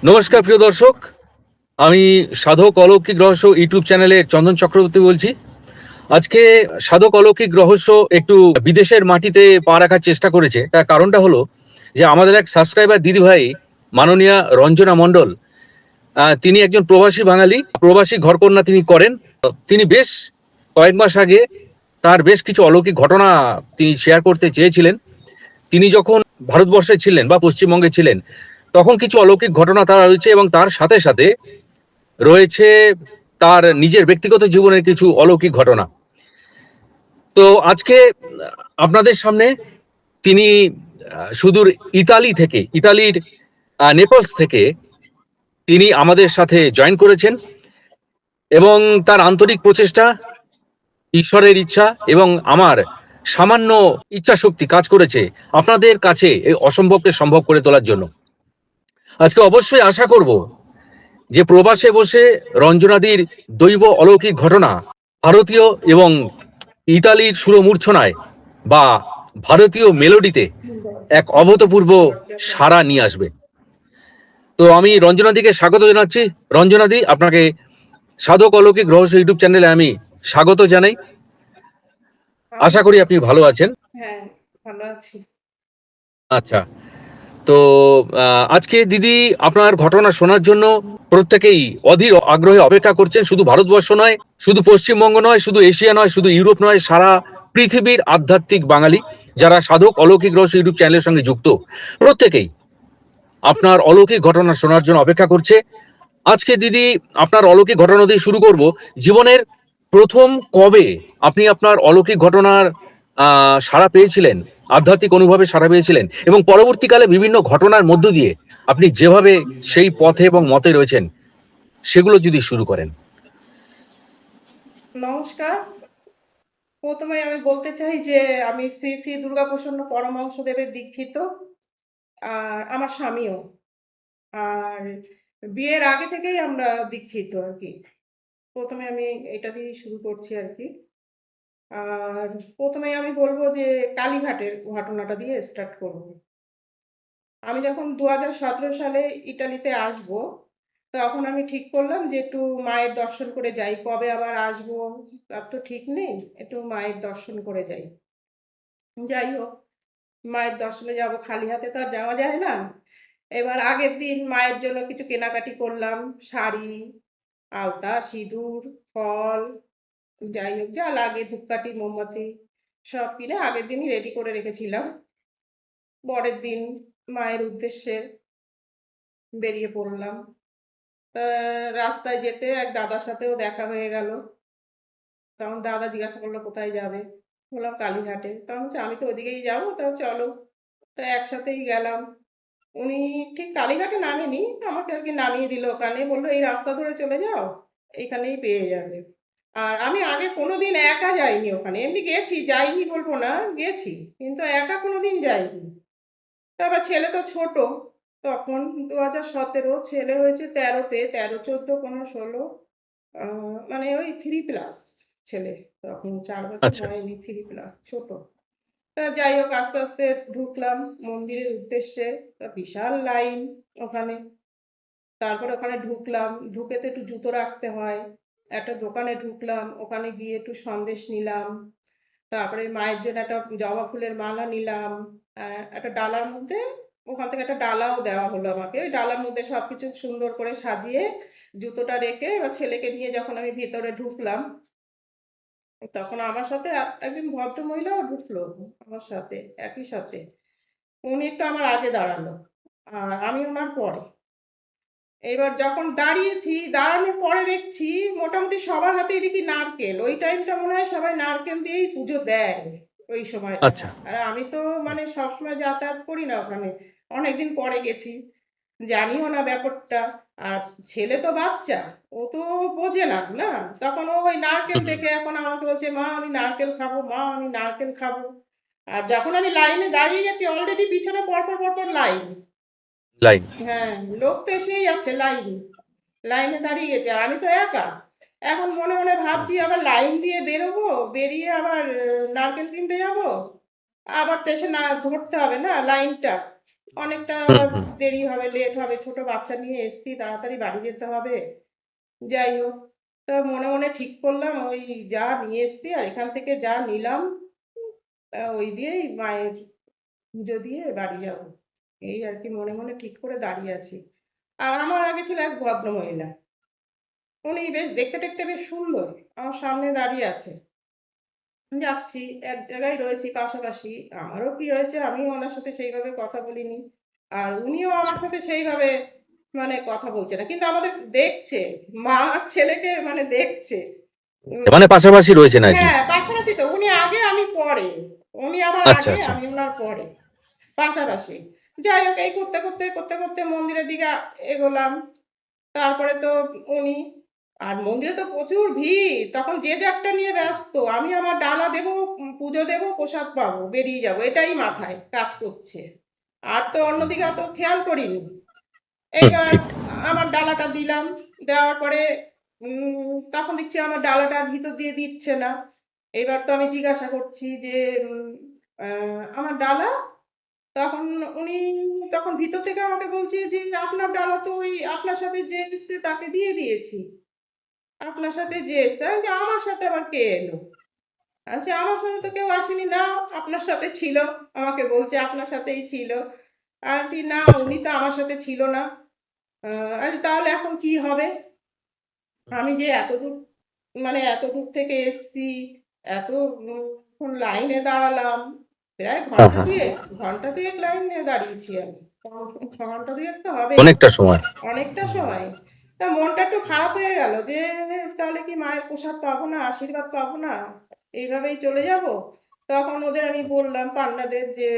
নমস্কার প্রিয় দর্শক, আমি সাধক অলৌকিক রহস্য ইউটিউব চ্যানেলের চন্দন চক্রবর্তী বলছি। আজকে সাধক অলৌকিক রহস্য একটু বিদেশের মাটিতে পা রাখার চেষ্টা করেছে। তার কারণটা হলো যে আমাদের এক সাবস্ক্রাইবার দিদিভাই মাননীয়া রঞ্জনা মণ্ডল, তিনি একজন প্রবাসী বাঙালি, প্রবাসী ঘরকন্যা তিনি করেন। তিনি বেশ কয়েক মাস আগে তার বেশ কিছু অলৌকিক ঘটনা তিনি শেয়ার করতে চেয়েছিলেন। তিনি যখন ভারতবর্ষে ছিলেন বা পশ্চিমবঙ্গে ছিলেন, তখন কিছু অলৌকিক ঘটনা তার রয়েছে এবং তার সাথে সাথে রয়েছে তার নিজের ব্যক্তিগত জীবনের কিছু অলৌকিক ঘটনা। তো আজকে আপনাদের সামনে তিনি সুদূর ইতালির নেপলস থেকে তিনি আমাদের সাথে জয়েন করেছেন এবং তার আন্তরিক প্রচেষ্টা, ঈশ্বরের ইচ্ছা এবং আমার সামান্য ইচ্ছা শক্তি কাজ করেছে আপনাদের কাছে এই অসম্ভবকে সম্ভব করে তোলার জন্য। আজকে অবশ্যই আশা করব যে প্রবাসে বসে রঞ্জনাদির দৈব অলৌকিক ঘটনা ভারতীয় এবং ইতালির সুরমূর্ছনায় বা ভারতীয় মেলোডিতে এক অভূতপূর্ব সাড়া নিয়ে আসবে। তো আমি রঞ্জনাদিকে স্বাগত জানাচ্ছি। রঞ্জনাদি, আপনাকে সাধক অলৌকিক রহস্য ইউটিউব চ্যানেলে আমি স্বাগত জানাই। আশা করি আপনি ভালো আছেন। হ্যাঁ, ভালো আছি। আচ্ছা, তো আজকে দিদি আপনার ঘটনা শোনার জন্য প্রত্যেকেই অধীর আগ্রহে অপেক্ষা করছেন। শুধু ভারতবর্ষ নয়, শুধু পশ্চিমবঙ্গ নয়, শুধু এশিয়া নয়, শুধু ইউরোপ নয়, সারা পৃথিবীর আধ্যাত্মিক বাঙালি যারা সাধক অলৌকিক রহস্য ইউটিউব চ্যানেলের সঙ্গে যুক্ত, প্রত্যেকেই আপনার অলৌকিক ঘটনা শোনার জন্য অপেক্ষা করছে। আজকে দিদি আপনার অলৌকিক ঘটনা দিয়ে শুরু করব। জীবনের প্রথম কবে আপনি আপনার অলৌকিক ঘটনার সাড়া পেয়েছিলেন, আধ্যাত্মিক অনুভবে সাড়া পেয়েছিলেন, এবং পরবর্তীকালে বিভিন্ন ঘটনার মধ্য দিয়ে আপনি যেভাবে সেই পথে এবং মতে রয়েছেন, সেগুলো যদি শুরু করেন। নমস্কার। প্রথমে আমি বলতে চাই যে আমি শ্রী শ্রী দুর্গাপ্রসন্ন পরমহংসদেবের দীক্ষিত, আর আমার স্বামীও। আর বিয়ের আগে থেকেই আমরা দীক্ষিত আর কি। প্রথমে আমি এটা দিয়ে শুরু করছি আর কি। আর প্রথমে আমি বলবো যে কালীঘাটের ঘটনাটা দিয়ে স্টার্ট করব। আমি যখন 2017 সালে ইটালিতে আসব, তখন আমি ঠিক করলাম যে একটু মায়ের দর্শন করে যাই। কবে আবার আসবো তার তো ঠিক নেই, একটু মায়ের দর্শন করে যাই। যাই হোক, মায়ের দর্শনে যাব, খালি হাতে তো আর যাওয়া যায় না। এবার আগের দিন মায়ের জন্য কিছু কেনাকাটি করলাম, শাড়ি, আলতা, সিঁদুর, ফল, যাই হোক যা লাগে, ধূপকাঠি, মোমবাতি সব কিনে আগের দিনই রেডি করে রেখেছিলাম। পরের দিন মায়ের উদ্দেশ্যে বেরিয়ে পড়লাম। রাস্তায় যেতে এক দাদার সাথেও দেখা হয়ে গেল। তখন দাদা জিজ্ঞাসা করলো কোথায় যাবে, বললাম কালীঘাটে। তখন হচ্ছে আমি তো ওদিকেই যাবো, তা চলো। তা একসাথেই গেলাম। উনি ঠিক কালীঘাটে নামেনি, আমাকে আর কি নামিয়ে দিল ওখানে, বললো এই রাস্তা ধরে চলে যাও, এইখানেই পেয়ে যাবে। আর আমি আগে কোনোদিন একা যাইনি ওখানে, এমনি গেছি, যাইনি বলবো না, গেছি, কিন্তু একা কোনোদিন যাইনি। তারপর ছেলে তো ছোট, তখন 2017, ছেলে হয়েছে 13-তে, 13, 14, 15, 16, মানে ওই 3+ ছেলে, তখন 4 বছর আচ্ছা। হয়নি, 3+, ছোট। তা যাই হোক, আস্তে আস্তে ঢুকলাম মন্দিরের উদ্দেশ্যে। তা বিশাল লাইন ওখানে। তারপরে ওখানে ঢুকলাম, ঢুকে তো একটু জুতো রাখতে হয়। একটা দোকানে ঢুকলাম, ওখানে গিয়ে একটু সন্দেশ নিলাম। তারপরে মায়ের জন্য একটা জবা ফুলের মালা নিলাম। একটা ডালার মধ্যে, ওখান থেকে একটা ডালাও দেওয়া হলো আমাকে, ওই ডালার মধ্যে সবকিছু সুন্দর করে সাজিয়ে জুতোটা রেখে এবার ছেলেকে নিয়ে যখন আমি ভিতরে ঢুকলাম, তখন আমার সাথে একজন ভদ্র মহিলাও ঢুকলো আমার সাথে, একই সাথে। উনি একটু আমার আগে দাঁড়ালো, আর আমি ওনার পরে। এবার যখন দাঁড়িয়েছি, দাঁড়ানোর পরে দেখছি মোটামুটি সবার হাতেই দেখি নারকেল। ওই টাইমটা মনে হয় সবাই নারকেল দিয়েই পুজো দেয় ওই সময়টা। আচ্ছা। আর আমি তো মানে সবসময় যাতায়াত করি না ওখানে, অনেকদিন পরে গেছি, জানিও না ব্যাপারটা। আর ছেলে তো বাচ্চা, ও তো বোঝে না না। তখন ও ওই নারকেল হুম। দেখে এখন আমাকে বলছে, মা আমি নারকেল খাবো, মা আমি নারকেল খাবো। আর যখন আমি লাইনে দাঁড়িয়ে গেছি, অলরেডি পিছনে পরপর পরপর লাইন। লাইন। হ্যাঁ, লোক তো এসেই যাচ্ছে, লাইন, লাইনে দাঁড়িয়ে গেছে, আর আমি তো একা। এখন মনে মনে ভাবছি আবার লাইন দিয়ে বেরোবো, বেরিয়ে আবার নারকেল কিনতে যাব, আবার তো এসে না ধরতে হবে না লাইনটা। অনেকটা হুম হুম দেরি হবে, লেট হবে, ছোট বাচ্চা নিয়ে এসছি, তাড়াতাড়ি বাড়ি যেতে হবে। যাই হোক, তো মনে মনে ঠিক করলাম ওই যা নিয়ে এসছি আর এখান থেকে যা নিলাম, ওই দিয়েই মায়ের পুজো দিয়ে বাড়ি যাব, এই আর কি মনে মনে ঠিক করে দাঁড়িয়ে আছি। আর আমার আগে ছিল এক ভদ্রমহিলা, উনি বেশ দেখতে টেকতে বেশ সুন্দর, আমার সামনে দাঁড়িয়ে আছে। যাচ্ছি, এক জায়গায় রয়েছি পাশাপাশি। আমারও কি হয়েছে, আমিও ওনার সাথে সেইভাবে কথা বলিনি, আর উনিও আমার আচ্ছা সাথে সেইভাবে মানে কথা বলছে না, কিন্তু আমাদের দেখছে, মা আর ছেলেকে মানে দেখছে। মানে পাশাপাশি রয়েছেন আর কি। হ্যাঁ, পাশাপাশি তো, উনি আগে আমি পরে, উনি আমার আচ্ছা আগে আচ্ছা আমি ওনার পরে, পাশাপাশি। যাই হোক, এই করতে করতে করতে করতে মন্দিরের দিকে এগোলাম। তারপরে তো উনি, আর মন্দিরে তো প্রচুর ভিড়, তখন যে যারটা নিয়ে ব্যস্ত, আমি আমার ডালা দেবো, পুজো দেবো, প্রসাদ পাবো, বেরিয়ে যাবো, এটাই মাথায় কাজ করছে। আর তো অন্যদিকে অত খেয়াল করিনি। হুম এইবার ঠিক। আমার ডালাটা দিলাম, দেওয়ার পরে তখন দেখছি আমার ডালাটা আর ভিতর দিয়ে দিচ্ছে না। এবার তো আমি জিজ্ঞাসা করছি যে আমার ডালা, তখন উনি, তখন ভিতর থেকে আমাকে বলছে যে আপনার ডালা তো ওই আপনার সাথে যে এসছে তাকে দিয়ে দিয়েছি। আপনার সাথে যে এসছে, আমি বলছি, আমার সাথে আবার কে এলো? আচ্ছা, আমার সাথে তো কেউ আসেনি না, আপনার সাথে ছিল। আমাকে বলছে আপনার সাথেই ছিল। আমি বলছি, না, আচ্ছা উনি তো আমার সাথে ছিল না। আচ্ছা, তাহলে এখন কি হবে? আমি যে এত দূর, মানে এত দূর থেকে এসছি, এত লাইনে দাঁড়ালাম, প্রায় হ্যাঁ হ্যাঁ ঘন্টা দুয়েক লাইনে দাঁড়িয়েছি আমি। ঘন্টা দুয়েক তো হবে, অনেকটা সময়। অনেকটা সময়। তা মনটা একটু খারাপ হয়ে গেল যে তাহলে কি মায়ের প্রসাদ পাবো না, আশীর্বাদ পাবো না, এইভাবেই চলে যাব। তখন ওদের আমি আচ্ছা বললাম, পান্ডাদের, যে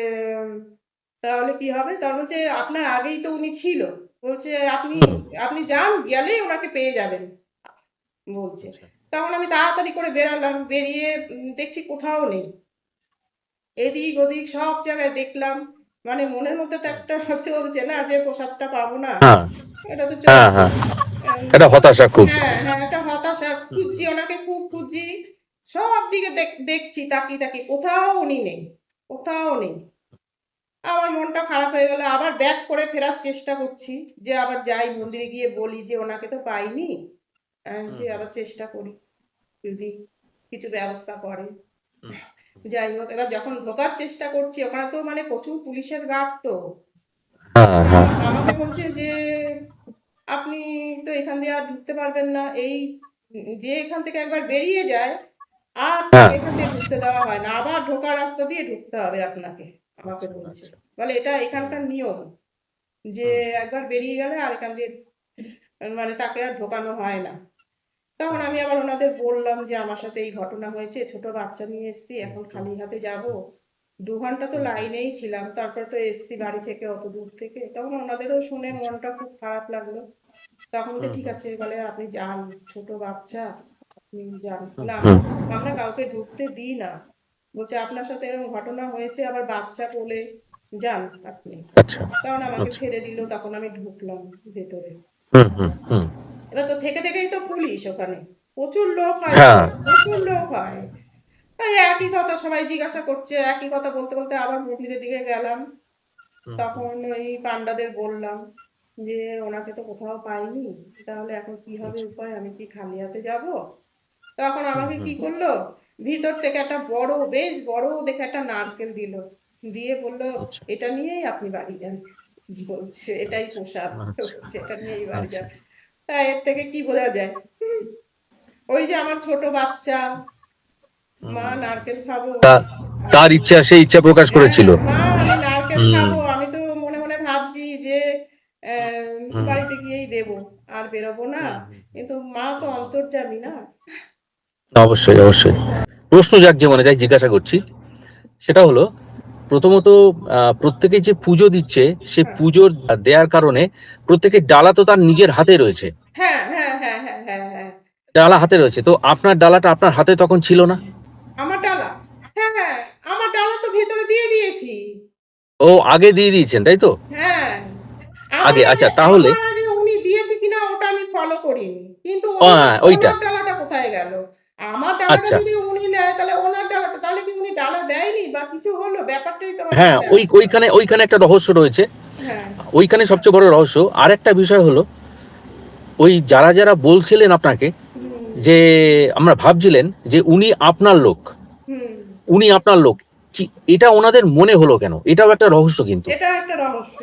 তাহলে কি হবে? তখন বলছে আপনার আগেই তো উনি ছিল। বলছে আপনি হুম আপনি যান, গেলেই ওনাকে পেয়ে যাবেন বলছে। আচ্ছা তখন আমি তাড়াতাড়ি করে বেরালাম, বেরিয়ে দেখছি কোথাও নেই। এদিক ওদিক সব জায়গায় দেখলাম, মানে মনের মধ্যে তো হুম, একটা চলছে না যে প্রসাদটা পাবো না, হ্যাঁ এটা তো হ্যাঁ চলছে। হ্যাঁ এটা হতাশা খুব। হ্যাঁ হ্যাঁ, একটা হতাশা, হুম, খুঁজছি ওনাকে, খুব খুঁজছি, সব দিকে দেখছি, তাকিয়ে তাকিয়ে, কোথাও উনি নেই, কোথাও নেই। আমার মনটা খারাপ হয়ে গেল, আবার ব্যাক করে ফেরার চেষ্টা করছি, যে আবার যাই আচ্ছা মন্দিরে গিয়ে বলি যে ওনাকে তো পাইনি। হুম সে হুম আবার চেষ্টা করি, যদি কিছু ব্যবস্থা করে। হুম যাই হোক, এবার যখন ঢোকার চেষ্টা করছি, ওখানে তো মানে প্রচুর পুলিশের গার্ড তো, হ্যাঁ হ্যাঁ আমাকে বলছে যে আপনি তো এখান দিয়ে আর ঢুকতে পারবেন না, এই যে এখান থেকে একবার বেরিয়ে যায় আর তাকে হ্যাঁ এখান দিয়ে ঢুকতে দেওয়া হয় না, আবার ঢোকার রাস্তা দিয়ে ঢুকতে হবে আপনাকে। আমাকে আচ্ছা বলছে, আচ্ছা বলে এটা হুম এখানকার নিয়ম, যে হুম একবার বেরিয়ে গেলে আর এখান দিয়ে মানে তাকে আর ঢোকানো হয় না। তখন হুম আমি আবার ওনাদের বললাম যে আমার সাথে এই ঘটনা হয়েছে, ছোট বাচ্চা নিয়ে এসেছি, হুম এখন হুম খালি হাতে যাব, 2 ঘন্টা তো হুম হুম লাইনেই ছিলাম, তারপর তো এসছি বাড়ি থেকে অত দূর থেকে। তখন ওনাদেরও শুনে আচ্ছা মনটা খুব খারাপ লাগলো। তখন যে হুম ঠিক হুম আছে, বলে আপনি যান, ছোট বাচ্চা, আপনি যান। হুম বলে আমরা হুম আমরা কাউকে ঢুকতে দিই না। বলছে আপনার সাথে এরকম ঘটনা হয়েছে, আবার বাচ্চা কোলে, যান আপনি। আচ্ছা তখন আমাকে আচ্ছা ছেড়ে দিল, তখন আমি ঢুকলাম ভেতরে। হুম হুম হুম এবার তো থেকে থেকেই তো পুলিশ ওখানে, প্রচুর লোক হয় তো, হ্যাঁ প্রচুর লোক হয়। তাই একই কথা সবাই জিজ্ঞাসা করছে, একই কথা বলতে বলতে আবার মন্দিরের দিকে গেলাম। হুম হুম তখন ওই পান্ডাদের বললাম যে ওনাকে তো কোথাও পাইনি, তাহলে এখন কি হবে আচ্ছা উপায়, আমি কি খালি হাতে যাব? তখন হুম আমাকে হুম কি করলো, ভিতর থেকে একটা বড়, বেশ বড় দেখে একটা নারকেল দিল, দিয়ে বলল আচ্ছা এটা নিয়েই আপনি বাড়ি যান, বলছে এটাই আচ্ছা প্রসাদ, আচ্ছা বলছে এটা নিয়েই বাড়ি আচ্ছা যান। তাই এর থেকে কি বোঝা যায়? ওই যে আমার ছোট বাচ্চা, মা হুম নারকেল খাবো, তা তার ইচ্ছা সে ইচ্ছা প্রকাশ হ্যাঁ করেছিল। মা আমি নারকেল হুম খাবো, আমি তো মনে মনে ভাবছি যে হুম বাড়িতে গিয়েই দেবো, আর বেরোবো না। হুম হুম কিন্তু মা তো হুম হুম অন্তর্যামী না। অবশ্যই অবশ্যই। প্রশ্ন জাগছে মনে, তাই জিজ্ঞাসা করছি। সেটা হলো, প্রথমত প্রত্যেকে যে পুজো দিচ্ছে, সে হ্যাঁ পুজোর দেওয়ার কারণে প্রত্যেকের ডালা তো তার নিজের হাতে রয়েছে। হ্যাঁ হ্যাঁ হ্যাঁ হ্যাঁ হ্যাঁ হ্যাঁ। ডালা হাতে রয়েছে, তো আপনার ডালাটা আপনার হাতে তখন ছিল না? আমার ডালা, হ্যাঁ হ্যাঁ, আমার ডালা তো ভেতরে দিয়ে দিয়েছি। ও আগে দিয়ে দিয়েছেন, তাই তো? হ্যাঁ, আগে, আচ্ছা তাহলে আমার আগে উনি দিয়েছে কিনা ওটা আমি ফলো করিনি, কিন্তু ওনার ওইটা। ওনার ডালাটা কোথায় গেল? আমার ডালাটা আচ্ছা যদি উনি নেয়, তাহলে ওনার ডালাটা, তাহলে কি উনি ডালা দেয়নি বা কিছু হলো, ব্যাপারটাই তো আমার হ্যাঁ, মাথায় আসছে না। ওইখানে ওইখানে একটা রহস্য রয়েছে। হ্যাঁ ওইখানে সবচেয়ে বড় রহস্য। আর একটা বিষয় হলো, ওই যারা যারা বলছিলেন আপনাকে হুম যে আমরা ভাবছিলেন যে উনি আপনার লোক, হুম উনি আপনার লোক, কি এটা ওনাদের মনে হলো কেন? এটাও একটা রহস্য কিন্তু। এটা একটা রহস্য।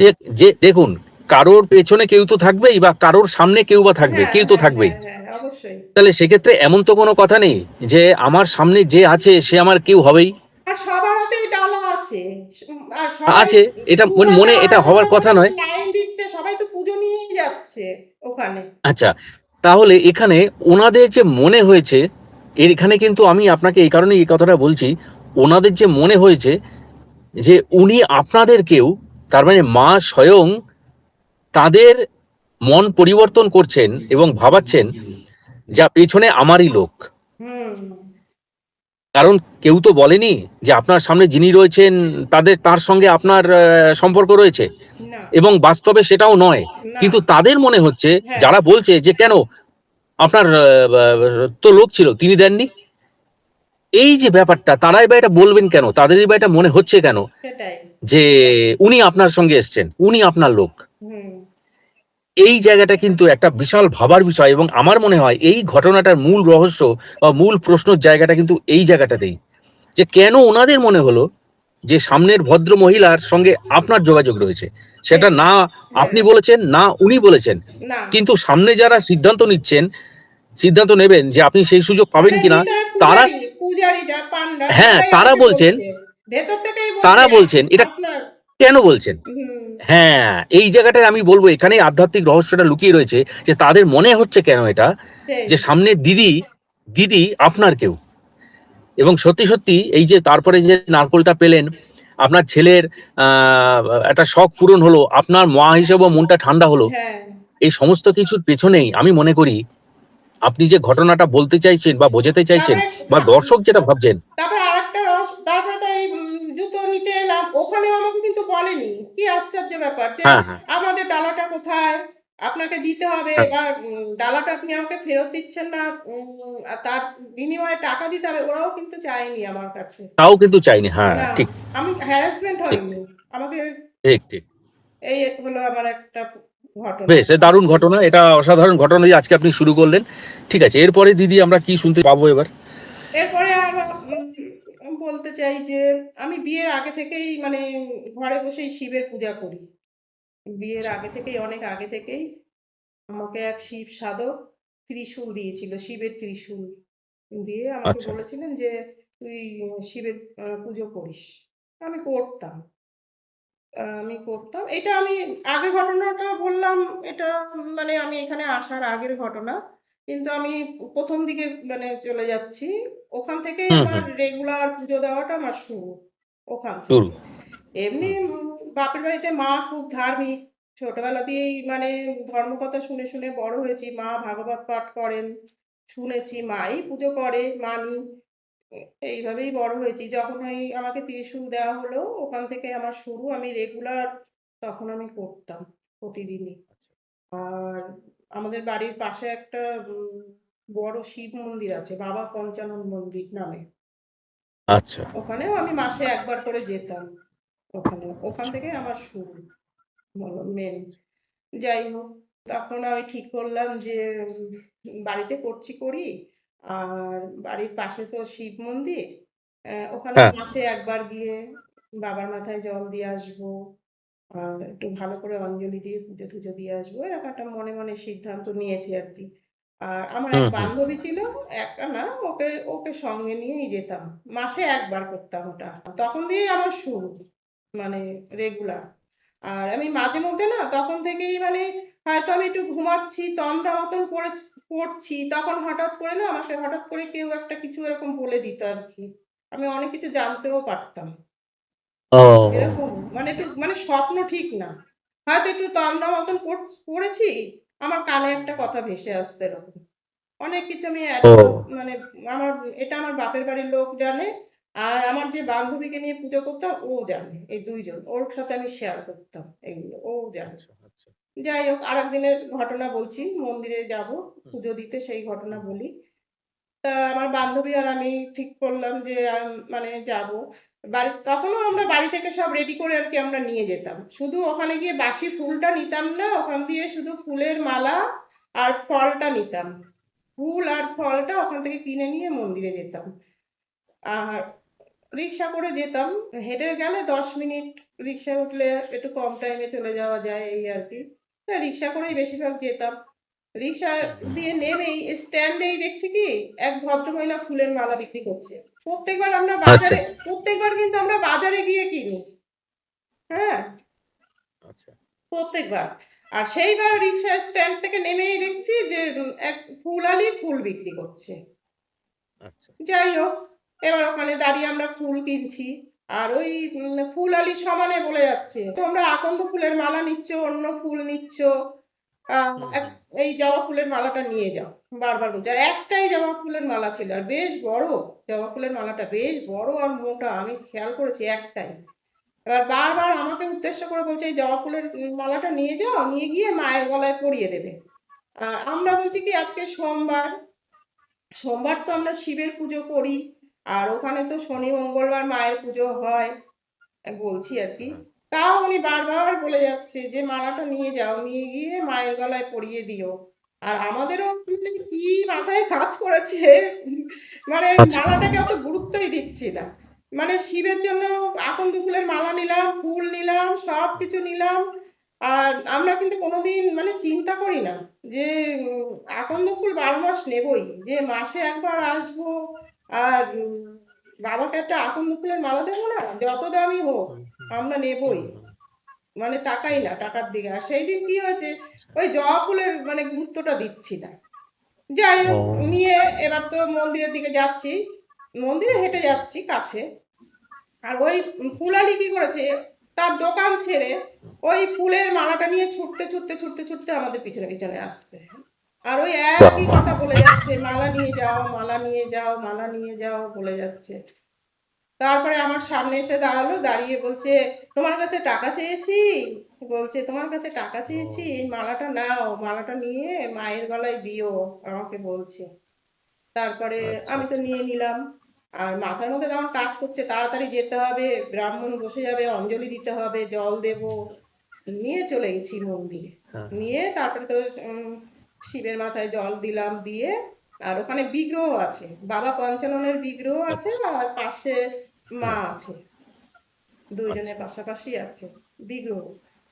যে যে দেখুন, কারোর পেছনে কেউ তো থাকবেই, বা কারোর সামনে কেউ বা থাকবে, হ্যাঁ কেউ তো হ্যাঁ থাকবেই। হ্যাঁ হ্যাঁ অবশ্যই। তাহলে সেক্ষেত্রে এমন তো কোনো কথা নেই যে আমার সামনে যে আছে সে আমার কেউ হবেই। আর সবার হাতেই ডালা আছে। আর সবাই আছে, এটা দুহাতে মনে এটা আড়াই হওয়ার হাতে কথা করে নয়। লাইন দিচ্ছে, সবাই তো পুজো নিয়েই যাচ্ছে ওখানে। আচ্ছা, তাহলে এখানে ওনাদের যে মনে হয়েছে, এখানে কিন্তু আমি আপনাকে এই কারণে এই কথাটা বলছি, ওনাদের যে মনে হয়েছে যে উনি আপনাদের কেউ, তার মানে মা স্বয়ং তাদের মন পরিবর্তন করছেন এবং ভাবাচ্ছেন যা পেছনে আমারই লোক। হুম কারণ কেউ তো বলেনি যে আপনার সামনে যিনি রয়েছেন তার সঙ্গে আপনার সম্পর্ক রয়েছে, না এবং বাস্তবে সেটাও নয়। না কিন্তু তাদের মনে হচ্ছে, হ্যাঁ যারা বলছে যে কেন আপনার তো লোক ছিল তিনি দেননি, এই যে ব্যাপারটা, তারাই বা এটা বলবেন কেন, তাদেরই বা এটা মনে হচ্ছে কেন সেটাই। যে উনি আপনার সঙ্গে এসছেন, উনি আপনার লোক। হুম এই জায়গাটা কিন্তু একটা বিশাল ভাবার বিষয়, এবং আমার মনে হয় এই ঘটনাটার মূল রহস্য বা মূল প্রশ্নের জায়গাটা কিন্তু এই জায়গাটাতেই, যে কেন ওনাদের মনে হলো যে সামনের ভদ্র মহিলার সঙ্গে আপনার যোগাযোগ রয়েছে। সেটা না আপনি হ্যাঁ বলেছেন, না উনি বলেছেন, না কিন্তু সামনে যারা সিদ্ধান্ত নিচ্ছেন, সিদ্ধান্ত নেবেন যে আপনি সেই সুযোগ পাবেন মানে কিনা, ভিতরে তারা, পূজারি পূজারি যারা পান্ডা হ্যাঁ তারাই তারা আমাকে বলছেন, বলছে, ভেতর থেকেই তারা বলছে বলছেন এটা আপনার। কেন বলছেন। হুম হ্যাঁ, এই জায়গাটায় আমি বলবো এখানেই আধ্যাত্মিক রহস্যটা লুকিয়ে রয়েছে, যে তাদের মনে হচ্ছে কেন এটা, সেই যে সামনের দিদি, দিদি আপনার কেউ। এবং সত্যি সত্যি এই যে তারপরে যে নারকোলটা পেলেন, আপনার ছেলের একটা শখ পূরণ হলো, আপনার মা হিসেবে মনটা ঠান্ডা হলো, হ্যাঁ। এই সমস্ত কিছুর পেছনেই আমি মনে করি আপনি যে ঘটনাটা বলতে চাইছেন বা বোঝাতে চাইছেন, তারপরে বা দর্শক যেটা ভাবছেন। তারপরে আরেকটা রহস্য, তারপরে তো এই জুতো নিতে এলাম, ওখানেও আমাকে কিন্তু বলেনি। কি আশ্চর্য ব্যাপার যে হ্যাঁ, হ্যাঁ, আমাদের ডালাটা কোথায়, আপনাকে দিতে হবে, হ্যাঁ, এবার ডালাটা আপনি আমাকে ফেরত দিচ্ছেন না, আর তার বিনিময়ে টাকা দিতে হবে, ওরাও কিন্তু চায়নি আমার কাছে। তাও কিন্তু চাইনি। হ্যাঁ, না ঠিক, আমি হ্যারাসমেন্ট ঠিক, হয়নি আমাকে। ঠিক, ঠিক। এই হলো আমার একটা ঘটনা। বেশ, এ দারুণ ঘটনা, এটা অসাধারণ ঘটনা যে আজকে আপনি শুরু করলেন। ঠিক আছে, এরপরে দিদি আমরা কি শুনতে পাবো এবার? এরপরে আর বলতে চাই যে আমি বিয়ের আগে থেকেই মানে ঘরে বসেই শিবের পূজা করি। বিয়ের আচ্ছা, আগে থেকেই, অনেক আগে থেকেই আমাকে এক শিব সাধক ত্রিশূল দিয়েছিল, শিবের ত্রিশূল দিয়ে আমাকে আচ্ছা। বলেছিলেন যে তুই শিবের পুজো করিস। আমি করতাম। আমি করতাম এটা। আমি আগের ঘটনাটা বললাম, এটা মানে আমি এখানে আসার আগের ঘটনা, কিন্তু আমি প্রথম দিকে মানে চলে যাচ্ছি। ওখান থেকেই হুম, আমার হুম। রেগুলার পুজো দেওয়াটা আমার শুরু, ওখান শুরু। থেকে। এমনি হুম, বাপের বাড়িতে মা খুব ধার্মিক, ছোটবেলা দিয়েই মানে ধর্মকথা শুনে শুনে বড় হয়েছি। মা ভাগবত পাঠ করেন, শুনেছি, মাই পুজো করে, মানি। এইভাবেই বড় হয়েছি। যখন ওই আমাকে ত্রিশূল দেওয়া হলো, ওখান থেকে আমার শুরু। আমি রেগুলার তখন আমি করতাম, প্রতিদিনই। আর আমাদের বাড়ির পাশে একটা বড় শিব মন্দির আছে, বাবা পঞ্চানন মন্দির নামে। আচ্ছা, ওখানেও আমি মাসে একবার করে যেতাম। ওখান আচ্ছা। থেকে আমার শুরু মেন। যাই হোক, তখন আমি ঠিক করলাম যে বাড়িতে করছি করি, আর বাড়ির পাশে তো শিব মন্দির, ওখানে হ্যাঁ, মাসে একবার গিয়ে বাবার মাথায় জল দিয়ে আসবো, আর একটু ভালো করে অঞ্জলি দিয়ে পুজো টুজো দিয়ে আসবো, এরকম একটা মনে মনে সিদ্ধান্ত নিয়েছি আর কি। আর আমার এক হুম, হুম। বান্ধবী ছিল, একটা না, ওকে ওকে সঙ্গে নিয়েই যেতাম। মাসে একবার করতাম ওটা, তখন দিয়েই আমার শুরু, মানে রেগুলার। আর আমি মাঝে মধ্যে না তখন থেকেই মানে হয়তো আমি একটু ঘুমাচ্ছি, তন্দ্রা মতন পড়ছি, তখন হঠাৎ করে না আমাকে হঠাৎ করে কেউ একটা কিছু এরকম বলে দিত আর কি। আমি অনেক কিছু জানতেও পারতাম। ও, এরকম মানে একটু মানে স্বপ্ন ঠিক না, হয়তো একটু তন্দ্রা মতন পড়েছি, আমার কানে একটা কথা ভেসে আসতে এরকম। অনেক কিছু আমি অ্যাডভান্স ও, মানে আমার, এটা আমার বাপের বাড়ির লোক জানে, আর আমার যে বান্ধবীকে নিয়ে পুজো করতাম ও জানে, এই দুইজন ওর সাথে আমি শেয়ার করতাম এগুলো, ও জানে। আচ্ছা, আচ্ছা। যাই হোক, আরেকদিনের ঘটনা বলছি, মন্দিরে যাব হুম, পুজো দিতে, সেই ঘটনা হুম, বলি। তা আমার বান্ধবী আর আমি ঠিক করলাম যে মানে যাব। তখনও আমরা বাড়ি থেকে সব রেডি করে আর কি আমরা নিয়ে যেতাম, শুধু ওখানে গিয়ে বাসি ফুলটা নিতাম না, ওখান দিয়ে শুধু ফুলের মালা আর ফলটা নিতাম, ফুল আর ফলটা ওখান থেকে কিনে নিয়ে মন্দিরে যেতাম। আর রিক্সা করে যেতাম, হেঁটে গেলে 10 মিনিট, রিক্সা উঠলে একটু কম টাইমে চলে যাওয়া যায় এই আর কি। তা রিক্সা করেই বেশিরভাগ যেতাম। রিক্সা দিয়ে নেমেই স্ট্যান্ডেই দেখছি কি এক ভদ্রমহিলা ফুলের মালা বিক্রি করছে। প্রত্যেকবার আমরা আচ্ছা বাজারে, প্রত্যেকবার কিন্তু আমরা বাজারে গিয়ে কিনি, হ্যাঁ, আচ্ছা প্রত্যেকবার। আর সেইবার রিক্সা স্ট্যান্ড থেকে নেমেই দেখছি যে এক ফুলালি ফুল বিক্রি করছে। আচ্ছা যাই হোক, এবার ওখানে দাঁড়িয়ে আমরা ফুল কিনছি, আর ওই ফুল আলি সমানে বলে যাচ্ছে তোমরা আকন্দ ফুলের মালা নিচ্ছ, অন্য ফুল নিচ্ছ, এই জবা ফুলের মালাটা নিয়ে যাও, বারবার বলছে। আর একটাই জবা ফুলের মালা ছিল, আর বেশ বড়, জবা ফুলের মালাটা বেশ বড় আর মোটা, আমি খেয়াল করেছি একটাই। এবার বারবার আমাকে উদ্দেশ্য করে বলছে এই জবা ফুলের মালাটা নিয়ে যাও, নিয়ে গিয়ে মায়ের গলায় পরিয়ে দেবে। আর আমরা বলছি কি আজকে সোমবার, সোমবার তো আমরা শিবের পুজো করি, আর ওখানে তো শনি মঙ্গলবার মায়ের পুজো হয়, বলছি আর কি। তাও উনি বারবার বলে যাচ্ছে যে মালাটা নিয়ে যাও, নিয়ে গিয়ে মায়ের গলায় পরিয়ে দিও। আর আমাদেরও মানে কি মাথায় কাজ করেছে, মানে আচ্ছা মালাটাকে অত গুরুত্বই দিচ্ছি না। মানে শিবের জন্য আকন্দ ফুলের মালা নিলাম, ফুল নিলাম, সবকিছু নিলাম। আর আমরা কিন্তু কোনোদিন মানে চিন্তা করি না যে আকন্দ ফুল 12 মাস নেবই, যে মাসে একবার আসবো আর বাবাকে একটা আকন্দ ফুলের মালা দেবো না, যত দামি হোক আমরা নেবই, মানে তাকাই না টাকার দিকে। আর সেই দিন কি হয়েছে, ওই জবা ফুলের মানে গুরুত্বটা দিচ্ছি না। যাই ও হোক, নিয়ে এবার তো মন্দিরের দিকে যাচ্ছি, মন্দিরে হেঁটে যাচ্ছি কাছে। আর ওই ফুলালি কি করেছে, তার দোকান ছেড়ে ওই ফুলের মালাটা নিয়ে ছুটতে ছুটতে ছুটতে ছুটতে আমাদের পিছনে পিছনে আসছে। আর ওই একই কথা বলে যাচ্ছে, মালা নিয়ে যাও, মালা নিয়ে যাও, মালা নিয়ে যাও বলে যাচ্ছে। তারপরে আমার সামনে এসে দাঁড়ালো, দাঁড়িয়ে বলছে তোমার কাছে টাকা চেয়েছি, বলছে তোমার কাছে টাকা চেয়েছি, এই মালাটা নাও, মালাটা নিয়ে মায়ের গলায় দিও, আমাকে বলছে। তারপরে আচ্ছা আমি তো আচ্ছা নিয়ে নিলাম। আর মাথার মধ্যে তখন কাজ করছে তাড়াতাড়ি যেতে হবে, ব্রাহ্মণ বসে যাবে, অঞ্জলি দিতে হবে, জল দেব, নিয়ে চলে গেছি মন্দিরে। হ্যাঁ নিয়ে তারপরে তো শিবের মাথায় জল দিলাম, দিয়ে আর ওখানে বিগ্রহ আছে, বাবা পঞ্চাননের বিগ্রহ আছে, আচ্ছা আর পাশে মা হ্যাঁ আছে, দুইজনের আচ্ছা পাশাপাশি আছে বিগ্রহ।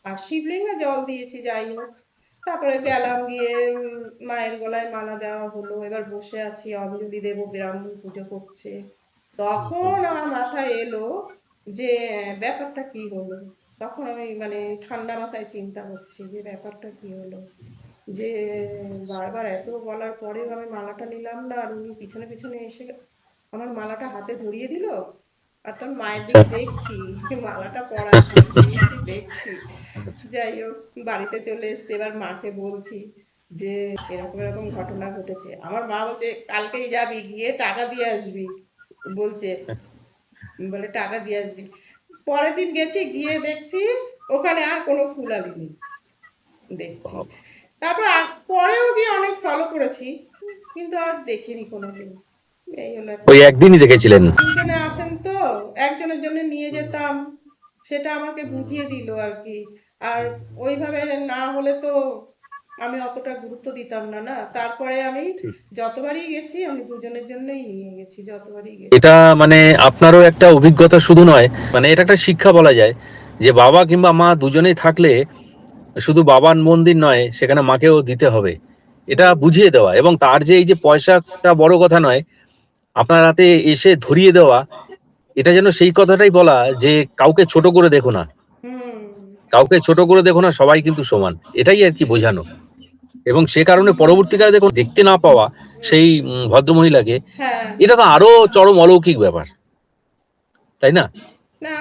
আর শিবলিঙ্গে জল দিয়েছি, যাই হোক। তারপরে আচ্ছা গেলাম, গিয়ে মায়ের গলায় মালা দেওয়া হলো, এবার বসে আছি, অঞ্জলি দেব, ব্রাহ্মণ পুজো করছে। তখন আমার মাথায় এলো যে ব্যাপারটা কি হলো। তখন আমি মানে ঠান্ডা মাথায় চিন্তা করছি যে ব্যাপারটা কি হলো, যে বারবার এত বলার পরেও আমি মালাটা নিলাম না, আর উনি পিছনে পিছনে এসে আমার মালাটা হাতে ধরিয়ে দিল। আর তোর মায়ের আচ্ছা দিকে দেখছি, মালাটা পরা দিয়েছি দেখছি। আচ্ছা যাই হোক, বাড়িতে চলে এসেছি, এবার মাকে বলছি যে এরকম এরকম ঘটনা ঘটেছে। আমার মা বলছে কালকেই যাবি, গিয়ে টাকা দিয়ে আসবি, বলছে, বলে টাকা দিয়ে আসবি। পরের দিন গেছি, গিয়ে দেখছি ওখানে আর কোনো ফুলালি নেই, দেখছি। বাবা। তারপর পরেও গিয়ে অনেক ফলো করেছি, কিন্তু আর দেখিনি কোনোদিন। এই হলো একটা ওই ব্যাপার। একদিনই দেখেছিলেন? দুজনে আছেন তো, একজনের জন্য নিয়ে যেতাম, সেটা আমাকে বুঝিয়ে দিল আর কি। আর ওইভাবে না হলে তো আমি অতটা গুরুত্ব দিতাম না, না। তারপরে আমি ঠিক। যতবারই গেছি আমি দুজনের জন্যই নিয়ে গেছি, যতবারই গেছি। এটা মানে আপনারও একটা অভিজ্ঞতা শুধু নয়, মানে এটা একটা শিক্ষা বলা যায় যে বাবা কিংবা মা দুজনেই থাকলে শুধু বাবার মন্দির নয়, সেখানে মাকেও দিতে হবে, এটা হুম, বুঝিয়ে দেওয়া। এবং তার যে এই যে পয়সাটা বড় কথা নয়, আপনার হাতে এসে ধরিয়ে দেওয়া, এটা যেন সেই কথাটাই বলা যে কাউকে ছোট করে দেখো না, হুম, কাউকে ছোট করে দেখো না, সবাই কিন্তু সমান, এটাই আর কি বোঝানো। এবং সে কারণে পরবর্তীকালে দেখুন দেখতে না পাওয়া সেই ভদ্রমহিলাকে, হ্যাঁ, এটা তো আরো চরম অলৌকিক ব্যাপার, তাই না? না,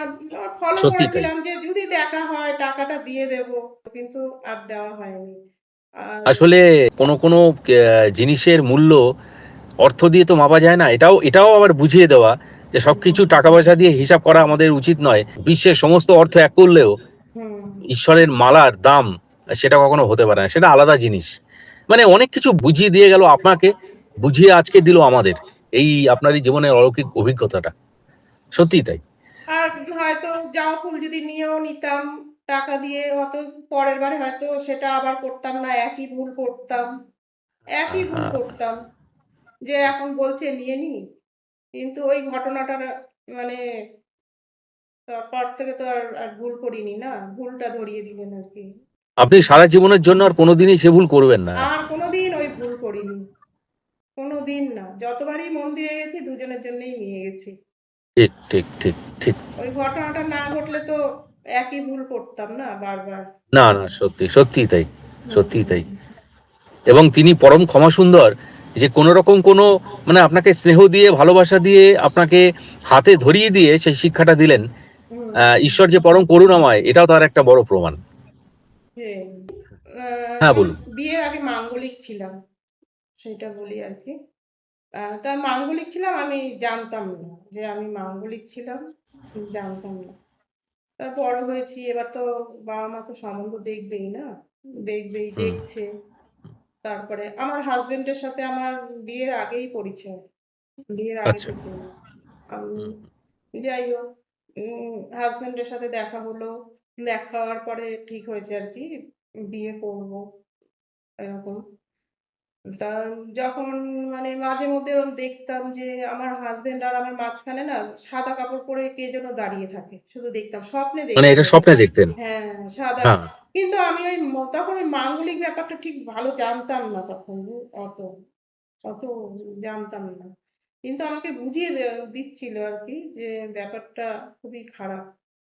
ফলো সত্যি তাই। করেছিলাম যে যদি দেখা হয় টাকাটা দিয়ে দেব, কিন্তু আর দেওয়া হয়নি। আর আসলে কোনো কোনো জিনিসের মূল্য অর্থ দিয়ে তো মাপা যায় না, এটাও এটাও আবার বুঝিয়ে দেওয়া যে সবকিছু টাকা পয়সা দিয়ে হিসাব করা আমাদের উচিত নয়। বিশ্বের সমস্ত অর্থ এক করলেও হুম, ঈশ্বরের মালার দাম সেটা কখনো হতে পারে না, সেটা আলাদা জিনিস। মানে অনেক কিছু বুঝিয়ে দিয়ে গেল আপনাকে, বুঝিয়ে আজকে দিল আমাদের এই আপনার এই জীবনের অলৌকিক অভিজ্ঞতাটা, সত্যিই তাই। জবা ফুল যদি নিয়েও নিতাম টাকা দিয়ে, হয়তো পরের বারে হয়তো সেটা আবার করতাম না, একই ভুল করতাম, একই ভুল হ্যাঁ, করতাম, যে এখন বলছে নিয়ে নি। কিন্তু ওই ঘটনাটা মানে তারপর থেকে তো আর ভুল করিনি না, ভুলটা ধরিয়ে দিলেন আর কি। আপনি সারা জীবনের জন্য আর কোনোদিনই সে ভুল করবেন না। আর কোনোদিন ওই ভুল করিনি, কোনোদিন না। যতবারই মন্দিরে গেছি দুজনের জন্যই নিয়ে গেছি। ঠিক, ঠিক, ঠিক, ঠিক। ওই ঘটনাটা না ঘটলে তো একই ভুল করতাম না বারবার। না, না, সত্যি, সত্যিই তাই, সত্যিই তাই। হুম। এবং তিনি পরম ক্ষমা সুন্দর, যে কোনো রকম কোনো মানে আপনাকে স্নেহ দিয়ে, ভালোবাসা দিয়ে, আপনাকে হাতে ধরিয়ে দিয়ে সেই শিক্ষাটা দিলেন। হুম। ঈশ্বর যে পরম করুণাময়, এটাও তার একটা বড় প্রমাণ। সেই। হ্যাঁ, আমি বলুন। বিয়ের আগে মাঙ্গলিক ছিলাম, সেটা বলি আর কি। তা মাঙ্গলিক ছিলাম, আমি জানতাম না যে আমি মাঙ্গলিক ছিলাম, জানতাম না। তা বড় হয়েছি, এবার তো বাবা মা তো সম্বন্ধ দেখবেই না, দেখবেই, হুম। দেখছে। তারপরে আমার হাজবেন্ডের সাথে আমার বিয়ের আগেই পরিচয়, বিয়ের আগে আচ্ছা। থেকে। আমি, হুম, যাই হোক, হাজবেন্ডের সাথে দেখা হলো, দেখা হওয়ার পরে ঠিক হয়েছে আর কি বিয়ে করব, এরকম। তা যখন মানে মাঝে মধ্যে এরকম দেখতাম যে আমার হাজবেন্ড আর আমার মাঝখানে না সাদা কাপড় পরে কে যেন দাঁড়িয়ে থাকে, শুধু দেখতাম, স্বপ্নে মানে এটা দেখতাম। স্বপ্নে দেখতেন? হ্যাঁ, সাদা। হ্যাঁ। কিন্তু আমি ওই তখন ওই মাঙ্গলিক ব্যাপারটা ঠিক ভালো জানতাম না তখন, অত অত জানতাম না। কিন্তু আমাকে বুঝিয়ে দিচ্ছিল আর কি যে ব্যাপারটা খুবই খারাপ,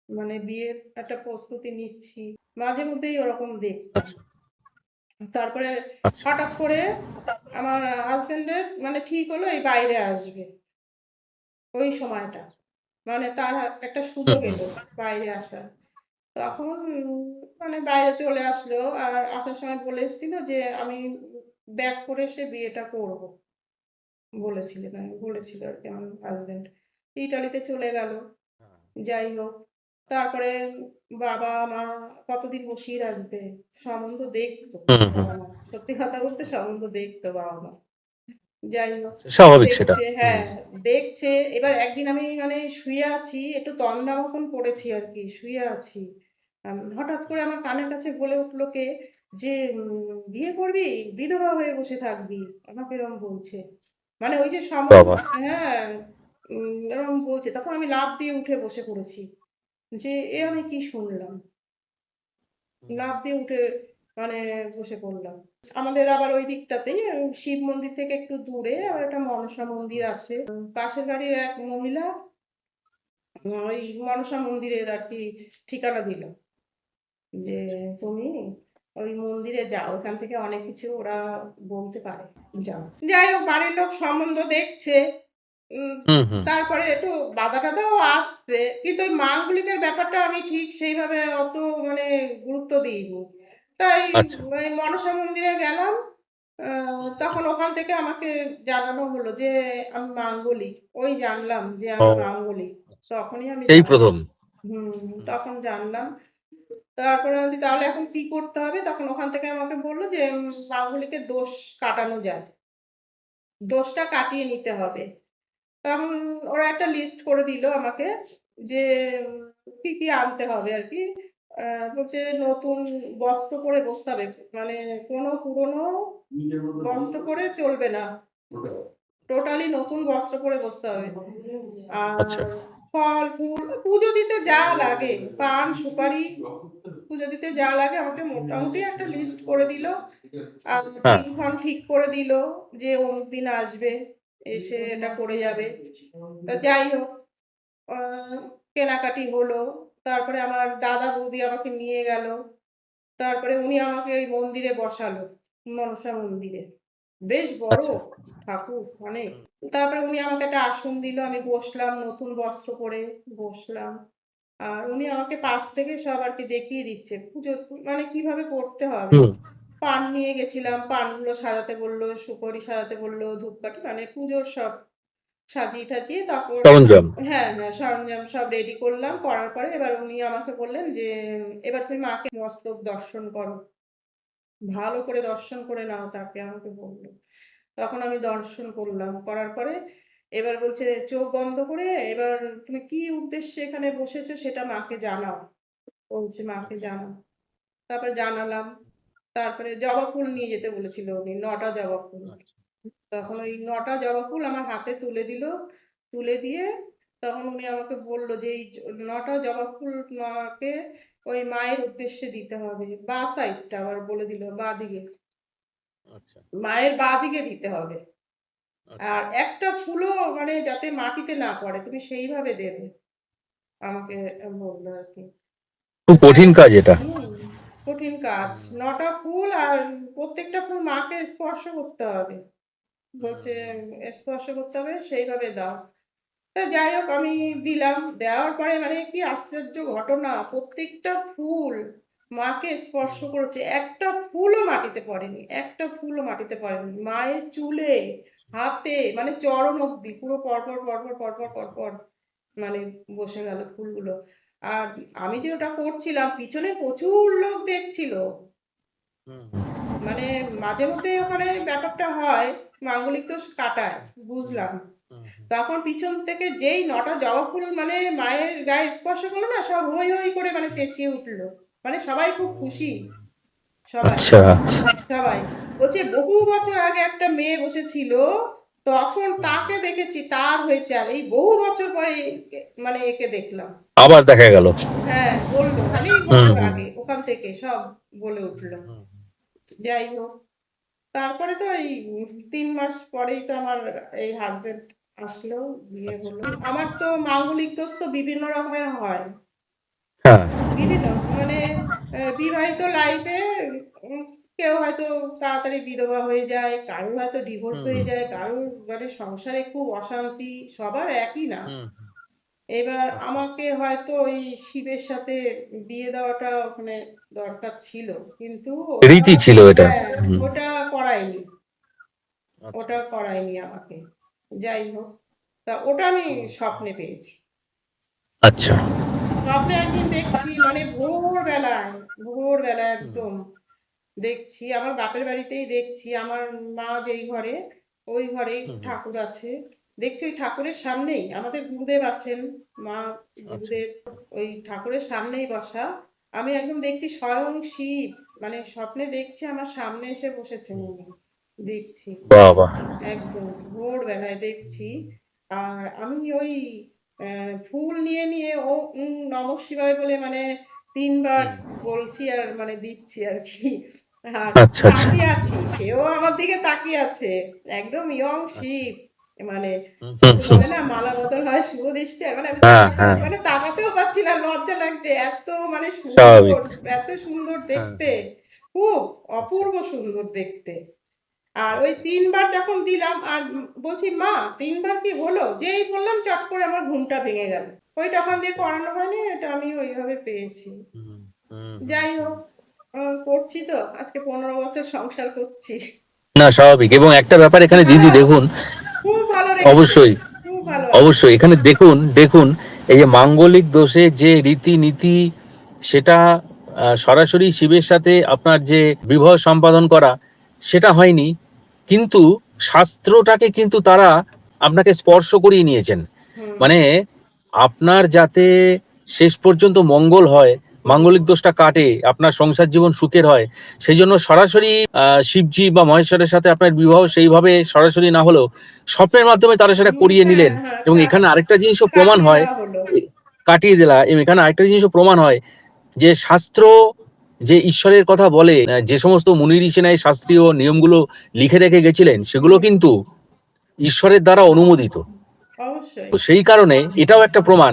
মানে বিয়ের একটা প্রস্তুতি নিচ্ছি, মাঝে মধ্যেই ওরকম দেখতাম। আচ্ছা, তারপরে আচ্ছা। হঠাৎ করে আমার হাজবেন্ডের মানে ঠিক হলো এই বাইরে আসবে ওই সময়টা, মানে তার একটা হুম, সুযোগ হুম। এলো বাইরে আসার। তখন মানে বাইরে চলে আসলো, আর আসার সময় বলে এসেছিল যে আমি ব্যাক করে সে বিয়েটা করব, বলেছিলেন, আমি বলেছিল আর কি আমার হাজবেন্ড। ইটালিতে চলে গেল, যাই হোক। তারপরে বাবা মা কতদিন বসিয়ে রাখবে, সম্বন্ধ দেখতো হুম, হুম। বাবা মা, সত্যি কথা বলতে সম্বন্ধ দেখতো বাবা মা, যাই হোক। স্বাভাবিক সেটা। দেখছে, হুম। হ্যাঁ, দেখছে। এবার একদিন আমি মানে শুয়ে আছি, একটু তন্দ্রা মতন পড়েছি আর কি, শুয়ে আছি। হঠাৎ করে আমার কানের কাছে বলে উঠলো কে যে বিয়ে করবি, বিধবা হয়ে বসে থাকবি, আমাকে এরকম বলছে। মানে ওই যে বাবা! হ্যাঁ, এরকম বলছে। তখন আমি লাফ দিয়ে উঠে বসে পড়েছি যে এ আমি কি শুনলাম, লাফ দিয়ে উঠে মানে বসে পড়লাম। আমাদের আবার ওই দিকটাতেই শিব মন্দির থেকে একটু দূরে আবার একটা মনসা মন্দির আছে। পাশের বাড়ির এক মহিলা ওই মনসা মন্দিরের আর কি ঠিকানা দিল যে তুমি ওই মন্দিরে যাও, ওখান থেকে অনেক কিছু ওরা বলতে পারে, যাও। যাই হোক, বাড়ির লোক সম্বন্ধ দেখছে। উম, হুম, হুম। তারপরে একটু বাধা টাধাও আসছে, কিন্তু ওই মাঙ্গলিকের ব্যাপারটা আমি ঠিক সেইভাবে অত মানে গুরুত্ব দিইনি। তাই আচ্ছা। ওই মনসা মন্দিরে গেলাম। তখন ওখান থেকে আমাকে জানানো হলো যে আমি মাঙ্গলিক, ওই জানলাম যে আমি ও, মাঙ্গলিক, তখনই আমি সেই জানলাম। ১ম। তখন জানলাম। তারপরে আমি বলছি, তাহলে এখন কি করতে হবে? তখন ওখান থেকে আমাকে বললো যে মাঙ্গলিকের দোষ কাটানো যায়, দোষটা কাটিয়ে নিতে হবে। তখন ওরা একটা লিস্ট করে দিল আমাকে যে কি কি আনতে হবে আর কি। বলছে নতুন বস্ত্র পরে বসতে হবে, মানে কোনো পুরনো বস্ত্র পরে চলবে না, টোটালি নতুন বস্ত্র পরে বসতে হবে। আর আচ্ছা। ফল ফুল পুজো দিতে যা লাগে, পান সুপারি, পুজো দিতে যা লাগে আমাকে মোটামুটি একটা লিস্ট করে দিল। আর হ্যাঁ। দিনক্ষণ ঠিক করে দিল যে অমুক দিন আসবে, এসে এটা করে যাবে। তা যাই হোক, আহ, কেনাকাটি হলো। তারপরে আমার দাদা বৌদি আমাকে নিয়ে গেল, তারপরে উনি আমাকে ওই মন্দিরে বসালো, মনসা মন্দিরে, বেশ বড় আচ্ছা। ঠাকুর অনেক। তারপরে উনি আমাকে একটা আসন দিল, আমি বসলাম নতুন বস্ত্র পরে, বসলাম। আর উনি আমাকে পাশ থেকে সব আর কি দেখিয়ে দিচ্ছে পুজো মানে কিভাবে করতে হবে। হুম। পান নিয়ে গেছিলাম, পানগুলো সাজাতে বললো, সুপারি সাজাতে বললো, ধূপকাঠি, মানে পুজোর সব সাজিয়ে টাজিয়ে তারপর, সরঞ্জাম। হ্যাঁ হ্যাঁ, সরঞ্জাম সব রেডি করলাম। করার পরে এবার উনি আমাকে বললেন যে এবার তুমি মাকে মস্তক দর্শন করো, ভালো করে দর্শন করে নাও তাকে, আমাকে বললো। তখন আমি দর্শন করলাম, করার পরে এবার বলছে চোখ বন্ধ করে এবার তুমি কি উদ্দেশ্যে এখানে বসেছো সেটা মাকে জানাও। বলছে মাকে আচ্ছা জানাও। তারপরে জানালাম। তারপরে জবা ফুল নিয়ে যেতে বলেছিল উনি, 9টা জবা ফুল। আচ্ছা তখন আচ্ছা ওই 9টা জবা ফুল আমার হাতে তুলে দিল। তুলে দিয়ে তখন উনি আমাকে বলল যে এই 9টা জবা ফুল মাকে ওই মায়ের উদ্দেশ্যে দিতে হবে, বাঁ সাইডটা আবার বলে দিল, বাঁ দিকে, আচ্ছা মায়ের বাঁ দিকে দিতে হবে। আচ্ছা আর একটা ফুলও মানে যাতে মাটিতে না পড়ে তুমি সেইভাবে দেবে, আমাকে বললো আর কি। তো খুব যাই কঠিন হোক, কাজ এটা। কঠিন কাজ। হুম 9টা ফুল আর প্রত্যেকটা ফুল মাকে স্পর্শ করতে হবে। হুম বলছে হুম স্পর্শ করতে হবে, সেইভাবে দাও। তা যাই হোক আমি দিলাম। দেওয়ার পরে মানে কি আশ্চর্য ঘটনা, প্রত্যেকটা ফুল মাকে স্পর্শ হুম করেছে, একটা ফুলও মাটিতে পড়েনি, একটা ফুলও মাটিতে পড়েনি। মায়ের চুলে, হাতে, মানে চরণ অব্দি পুরো পরপর পরপর পরপর আচ্ছা পরপর মানে বসে গেল ফুলগুলো। আর আমি যে ওটা করছিলাম পিছনে প্রচুর লোক দেখছিল। হুম হুম মানে মাঝে মধ্যে ওখানে ব্যাপারটা হয়, মাঙ্গলিক দোষ কাটায়, হুম বুঝলাম। হুম হুম তখন পিছন থেকে যেই 9টা জবা ফুল মানে মায়ের গায়ে স্পর্শ করলো না, সব হই হই করে মানে হুম। চেঁচিয়ে উঠলো। মানে সবাই খুব খুশি, ও সবাই, আচ্ছা সবাই। বলছে বহু আচ্ছা বছর আগে একটা মেয়ে বসেছিল, তখন হুম হুম তাকে দেখেছি, তার হয়েছে, আর এই বহু বছর পরে মানে একে দেখলাম। আবার দেখা গেল। হ্যাঁ বললো, অনেক হুম বছর হুম আগে ওখান থেকে সব বলে হুম উঠলো। হুম যাই হোক, তারপরে তো এই 3 মাস পরেই তো আমার এই হাজবেন্ড আসলো, বিয়ে আচ্ছা হলো। আমার তো মাঙ্গলিক দোষ তো বিভিন্ন রকমের হয়, হ্যাঁ বিভিন্ন মানে বিবাহিত লাইফে কেউ হয়তো তাড়াতাড়ি বিধবা হয়ে যায়, কারোর হয়তো ডিভোর্স হুম হয়ে হুম যায়, কারোর মানে সংসারে খুব অশান্তি, সবার একই না। হুম এবার আচ্ছা আমাকে হয়তো ওই শিবের সাথে বিয়ে দেওয়াটা ওখানে দরকার ছিল, কিন্তু ওরা, রীতি ছিল এটা। হ্যাঁ, হুম ওটা করায়নি, আচ্ছা ওটা করায়নি আমাকে। যাই হোক, তা ওটা আমি হুম হুম স্বপ্নে পেয়েছি। আচ্ছা স্বপ্নে একদিন দেখছি মানে ভোরবেলায়, ভোরবেলা হুম একদম দেখছি, আমার বাপের বাড়িতেই দেখছি, আমার মা যেই ঘরে, ওই ঘরেই হুম হুম ঠাকুর আছে। দেখছি ওই ঠাকুরের সামনেই আমাদের গুরুদেব আছেন, মা আচ্ছা গুরুদেব ওই ঠাকুরের সামনেই বসা। আমি একদম দেখছি স্বয়ং শিব, মানে স্বপ্নে দেখছি আমার সামনে এসে বসেছেন হুম উনি, দেখছি বাবা একদম ভোরবেলায় দেখছি। আর আমি ওই ফুল নিয়ে নিয়ে ও নমঃ শিবায় বলে মানে 3 বার হুম বলছি আর মানে দিচ্ছি আর কি। আর আচ্ছা আচ্ছা তাকিয়ে আছি, সেও আমার দিকে তাকিয়ে আছে, একদম ইয়ং আচ্ছা শিব। মানে হুম ওই হুম যে হুম বলে না মালা বদল হয় শুভ দৃষ্টি, মানে আমি হ্যাঁ তাকাতে হ্যাঁ মানে তাকাতেও পারছি না, লজ্জা লাগছে, এত মানে সুন্দর, স্বাভাবিক এত সুন্দর হ্যাঁ দেখতে, খুব আচ্ছা অপূর্ব সুন্দর দেখতে। আর ওই আচ্ছা 3 বার যখন দিলাম আর বলছি মা 3 বার কি হলো, যেই বললাম চট করে আমার ঘুমটা ভেঙে গেল। ওইটা ওখান দিয়ে আচ্ছা করানো হয়নি, এটা আমি ওইভাবে পেয়েছি। হুম হুম হুম যাই হুম হোক, করছি তো আজকে 15 বছর সংসার করছি। না স্বাভাবিক। এবং একটা ব্যাপার এখানে ভালো দিদি আছি, দেখুন, খুব ভালো রেখেছে, অবশ্যই খুব ভালো আছি। অবশ্যই এখানে দেখুন দেখুন এই যে মাঙ্গলিক দোষে যে রীতিনীতি, সেটা সরাসরি শিবের সাথে আপনার যে বিবাহ সম্পাদন করা, সেটা হয়নি, কিন্তু শাস্ত্রটাকে কিন্তু তারা আপনাকে স্পর্শ করিয়ে নিয়েছেন। হুম। মানে আপনার যাতে শেষ পর্যন্ত মঙ্গল হয়, মাঙ্গলিক দোষটা কাটে, আপনার সংসার জীবন সুখের হয়, সেই জন্য সরাসরি শিবজি বা মহেশ্বরের সাথে আপনার বিবাহ সেইভাবে সরাসরি না হলেও স্বপ্নের মাধ্যমে তারা সেটা করিয়ে হ্যাঁ নিলেন। হ্যাঁ, এবং এখানে আরেকটা জিনিসও প্রমাণ কাটিয়ে হয়, দেওয়া হলো। কাটিয়ে দিলা, এবং এখানে আরেকটা জিনিসও প্রমাণ হয় যে শাস্ত্র যে ঈশ্বরের কথা বলে, যে সমস্ত মুনি ঋষিরা এই শাস্ত্রীয় নিয়মগুলো লিখে রেখে গেছিলেন, সেগুলো হুম। কিন্তু ঈশ্বরের দ্বারা অনুমোদিত। অবশ্যই। তো সেই কারণে এটাও একটা প্রমাণ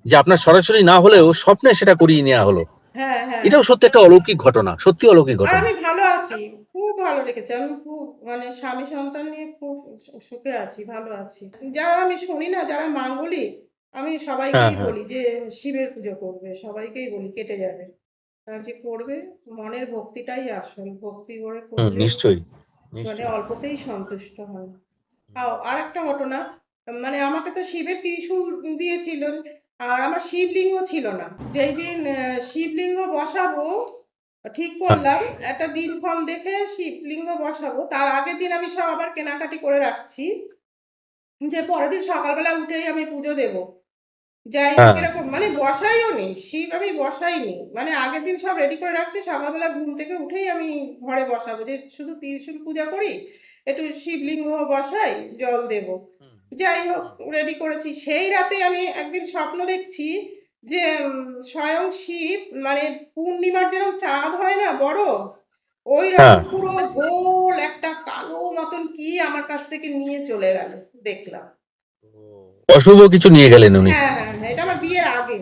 যে আপনার সরাসরি না হলেও স্বপ্নে সেটা করিয়ে নেওয়া হলো। হ্যাঁ হ্যাঁ। এটাও সত্যি একটা অলৌকিক ঘটনা, সত্যি অলৌকিক আর ঘটনা। আমি ভালো আছি, খুব ভালো রেখেছে, আমি খুব মানে স্বামী সন্তান নিয়ে খুব সুখে আছি, ভালো আছি। যারা আমি শুনি না যারা মাঙ্গলিক, আমি হ্যাঁ সবাইকেই হ্যাঁ বলি যে শিবের পুজো করবে, সবাইকেই বলি কেটে যাবে। যে করবে, মনের ভক্তিটাই আসল, ভক্তি করে হুম করলে নিশ্চয়ই মানে নিশ্চয়ই অল্পতেই সন্তুষ্ট হয়। আর একটা ঘটনা, মানে আমাকে তো শিবের ত্রিশূল দিয়েছিলেন, আর আমার শিবলিঙ্গ ছিল না। যেই দিন শিবলিঙ্গ বসাবো ঠিক হ্যাঁ করলাম, একটা দিনক্ষণ দেখে শিবলিঙ্গ বসাবো, তার আগের দিন আমি সব আবার কেনাকাটি করে রাখছি। যে পরের দিন সকালবেলা উঠেই আমি পুজো দেব। যাই হোক হ্যাঁ এরকম মানে বসাইও নি, শিব আমি বসাইনি, মানে আগের দিন সব রেডি করে রাখছি, সকালবেলা ঘুম থেকে উঠেই আমি ঘরে বসাবো, যে শুধু ত্রিশূল পূজা করি, একটু শিবলিঙ্গ বসাই, জল দেব। যাই হোক রেডি করেছি, সেই রাতে আমি একদিন স্বপ্ন দেখছি যে স্বয়ং শিব মানে পূর্ণিমার যেরকম চাঁদ হয় না বড়, ওই রকম হ্যাঁ। পুরো গোল একটা কালো মতন কি আমার কাছ থেকে নিয়ে চলে গেল, দেখলাম। অশুভ কিছু নিয়ে গেলেন উনি। হ্যাঁ হ্যাঁ হ্যাঁ, এটা আমার বিয়ের আগে,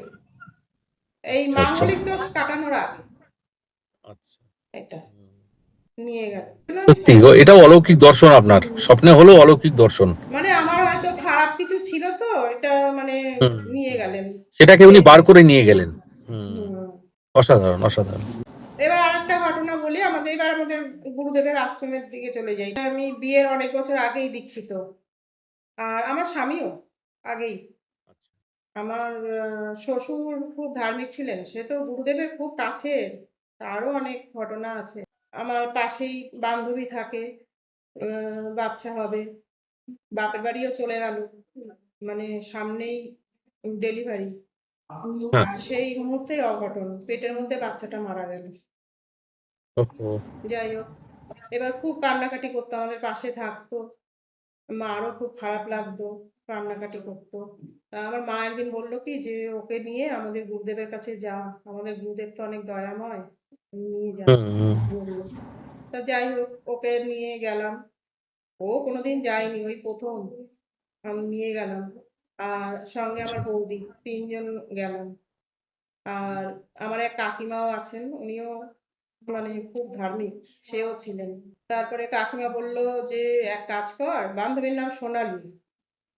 এই আচ্ছা আচ্ছা মাঙ্গলিক দোষ কাটানোর আগে আচ্ছা। এটা নিয়ে গেল। আমি সত্যি গো, স্বপ্ন এটাও অলৌকিক দর্শন আপনার, স্বপ্নে হলো অলৌকিক দর্শন। মানে আমার হয়তো খারাপ কিছু ছিল তো এটা মানে হুম, নিয়ে গেলেন। সেটাকে উনি সেই বার করে নিয়ে গেলেন। হুম। অসাধারণ অসাধারণ। এবার আরেকটা ঘটনা বলি, এবার আমাদের গুরুদেবের আশ্রমের দিকে চলে যাই। আমি বিয়ের অনেক বছর আগেই দীক্ষিত, আর আমার স্বামীও আগেই। আমার শ্বশুর খুব ধার্মিক ছিলেন, সে তো গুরুদেবের খুব কাছে, তারও অনেক ঘটনা আছে। আমার পাশেই বান্ধবী থাকে, বাচ্চা হবে, বাপের বাড়িও চলে গেল, মানে সামনেই ডেলিভারি, হ্যাঁ। আর সেই মুহূর্তেই অঘটন, পেটের মধ্যে বাচ্চাটা মারা গেল। ওহো। যাই হোক, এবার খুব কান্নাকাটি করতো, আমাদের পাশে থাকতো, মারও খুব খারাপ লাগতো, কান্নাকাটি করতো। তা আমার মা একদিন বললো কি যে ওকে নিয়ে আমাদের গুরুদেবের কাছে যা, আমাদের গুরুদেব তো অনেক দয়াময়, নিয়ে যা হুম। বললো। তা যাই হোক ওকে নিয়ে গেলাম, ও কোনোদিন যায়নি, ওই প্রথম আমি নিয়ে গেলাম, আর সঙ্গে আমার বৌদি, তিনজন গেলাম। আর আমার এক কাকিমাও আছেন, উনিও মানে খুব ধার্মিক, সেও ছিলেন। তারপরে কাকিমা বলল যে এক কাজ কর, বান্ধবীর নাম সোনালী,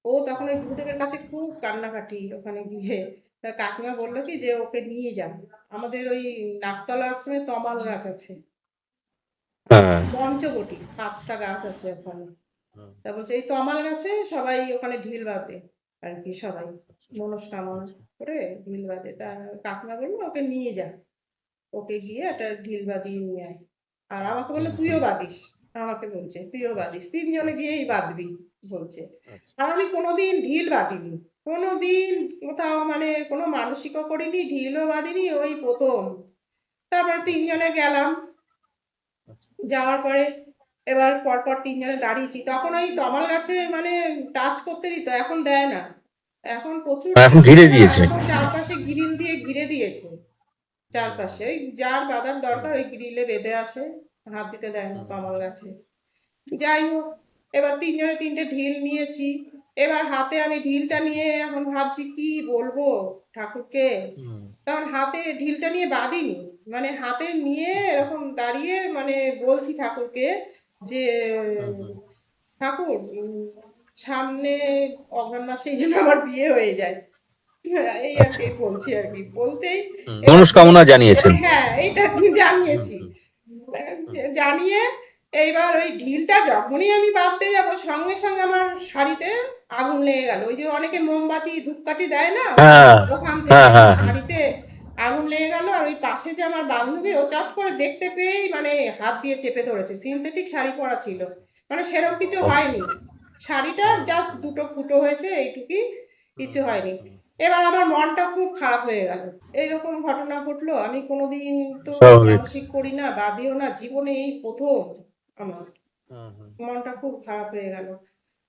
ও তখন ওই গুরুদেবের কাছে খুব কান্নাকাটি ওখানে গিয়ে। তার কাকিমা বললো কি যে ওকে নিয়ে যান, আমাদের ওই নাকতলা আশ্রমে তমাল গাছ আছে, হ্যাঁ। পঞ্চবটি 5টা গাছ আছে ওখানে। তা বলছে এই তমাল গাছে সবাই ওখানে ঢিল বাঁধে আর কি, সবাই মনস্কামনা করে ঢিল বাঁধে। তা কাকিমা বললো ওকে নিয়ে যা, ওকে গিয়ে একটা ঢিল বাঁধিয়ে নিয়ে আয়। আর আমাকে বললো তুইও বাঁধিস, আমাকে বলছে তুইও বাঁধিস, তিনজনে গিয়েই বাঁধবি বলছে। আর আমি কোনোদিন ঢিল বাঁধিনি, কোনোদিন কোথাও মানে কোনো মানসিকও করিনি, ঢিলও বাঁধিনি, ওই প্রথম। তারপরে তিনজনে গেলাম, যাওয়ার পরে এবার পরপর তিনজনে দাঁড়িয়েছি, তখন ওই তমাল গাছে মানে টাচ করতে দিত, এখন দেয় না, এখন প্রচুর এখন টাচ ঘিরে করে, আর দিয়েছে। এখন চারপাশে গ্রিল দিয়ে ঘিরে দিয়েছে, চারপাশে ওই যার বাঁধার দরকার ওই গ্রিলে বেঁধে আসে, হাত দিতে দেয় না তমাল গাছে। যাই হোক, এবার তিনজনে তিনটে ঢিল নিয়েছি, এবার হাতে আমি ঢিলটা নিয়ে এখন ভাবছি কি বলবো ঠাকুরকে, তখন হাতে ঢিলটা নিয়ে বাঁধিনি, মানে হাতে নিয়ে এরকম দাঁড়িয়ে মানে বলছি ঠাকুরকে যে ঠাকুর সামনে অঘ্রাণ মাসেই যেন আমার বিয়ে হয়ে যায়, এই আর আচ্ছা। কি বলছি আর কি, বলতেই এবার মনস্কামনা এবার জানিয়েছেন। হ্যাঁ এইটা জানিয়েছি। জানিয়ে এইবার ওই ঢিলটা যখনই আমি বাঁধতে যাব, সঙ্গে সঙ্গে আমার শাড়িতে আগুন লেগে গেল, ওই যে অনেকে মোমবাতি ধূপকাঠি দেয় না, হ্যাঁ ওখান থেকে হ্যাঁ আমার হ্যাঁ হ্যাঁ। শাড়িতে আগুন লেগে গেল। আর ওই পাশে যে আমার বান্ধবী, ও চট করে দেখতে পেয়েই মানে হাত দিয়ে চেপে ধরেছে, সিনথেটিক শাড়ি পরা ছিল, মানে সেরকম কিছু হয়নি, শাড়িটা জাস্ট দুটো ফুটো হয়েছে এইটুকুই, কিছু হয়নি। এবার আমার মনটা খুব খারাপ হয়ে গেল, এইরকম ঘটনা ঘটলো, আমি কোনোদিন তো স্বাভাবিক। মানসিক করি না, বাদিও না, জীবনে এই প্রথম আমার, মনটা খুব খারাপ হয়ে গেল।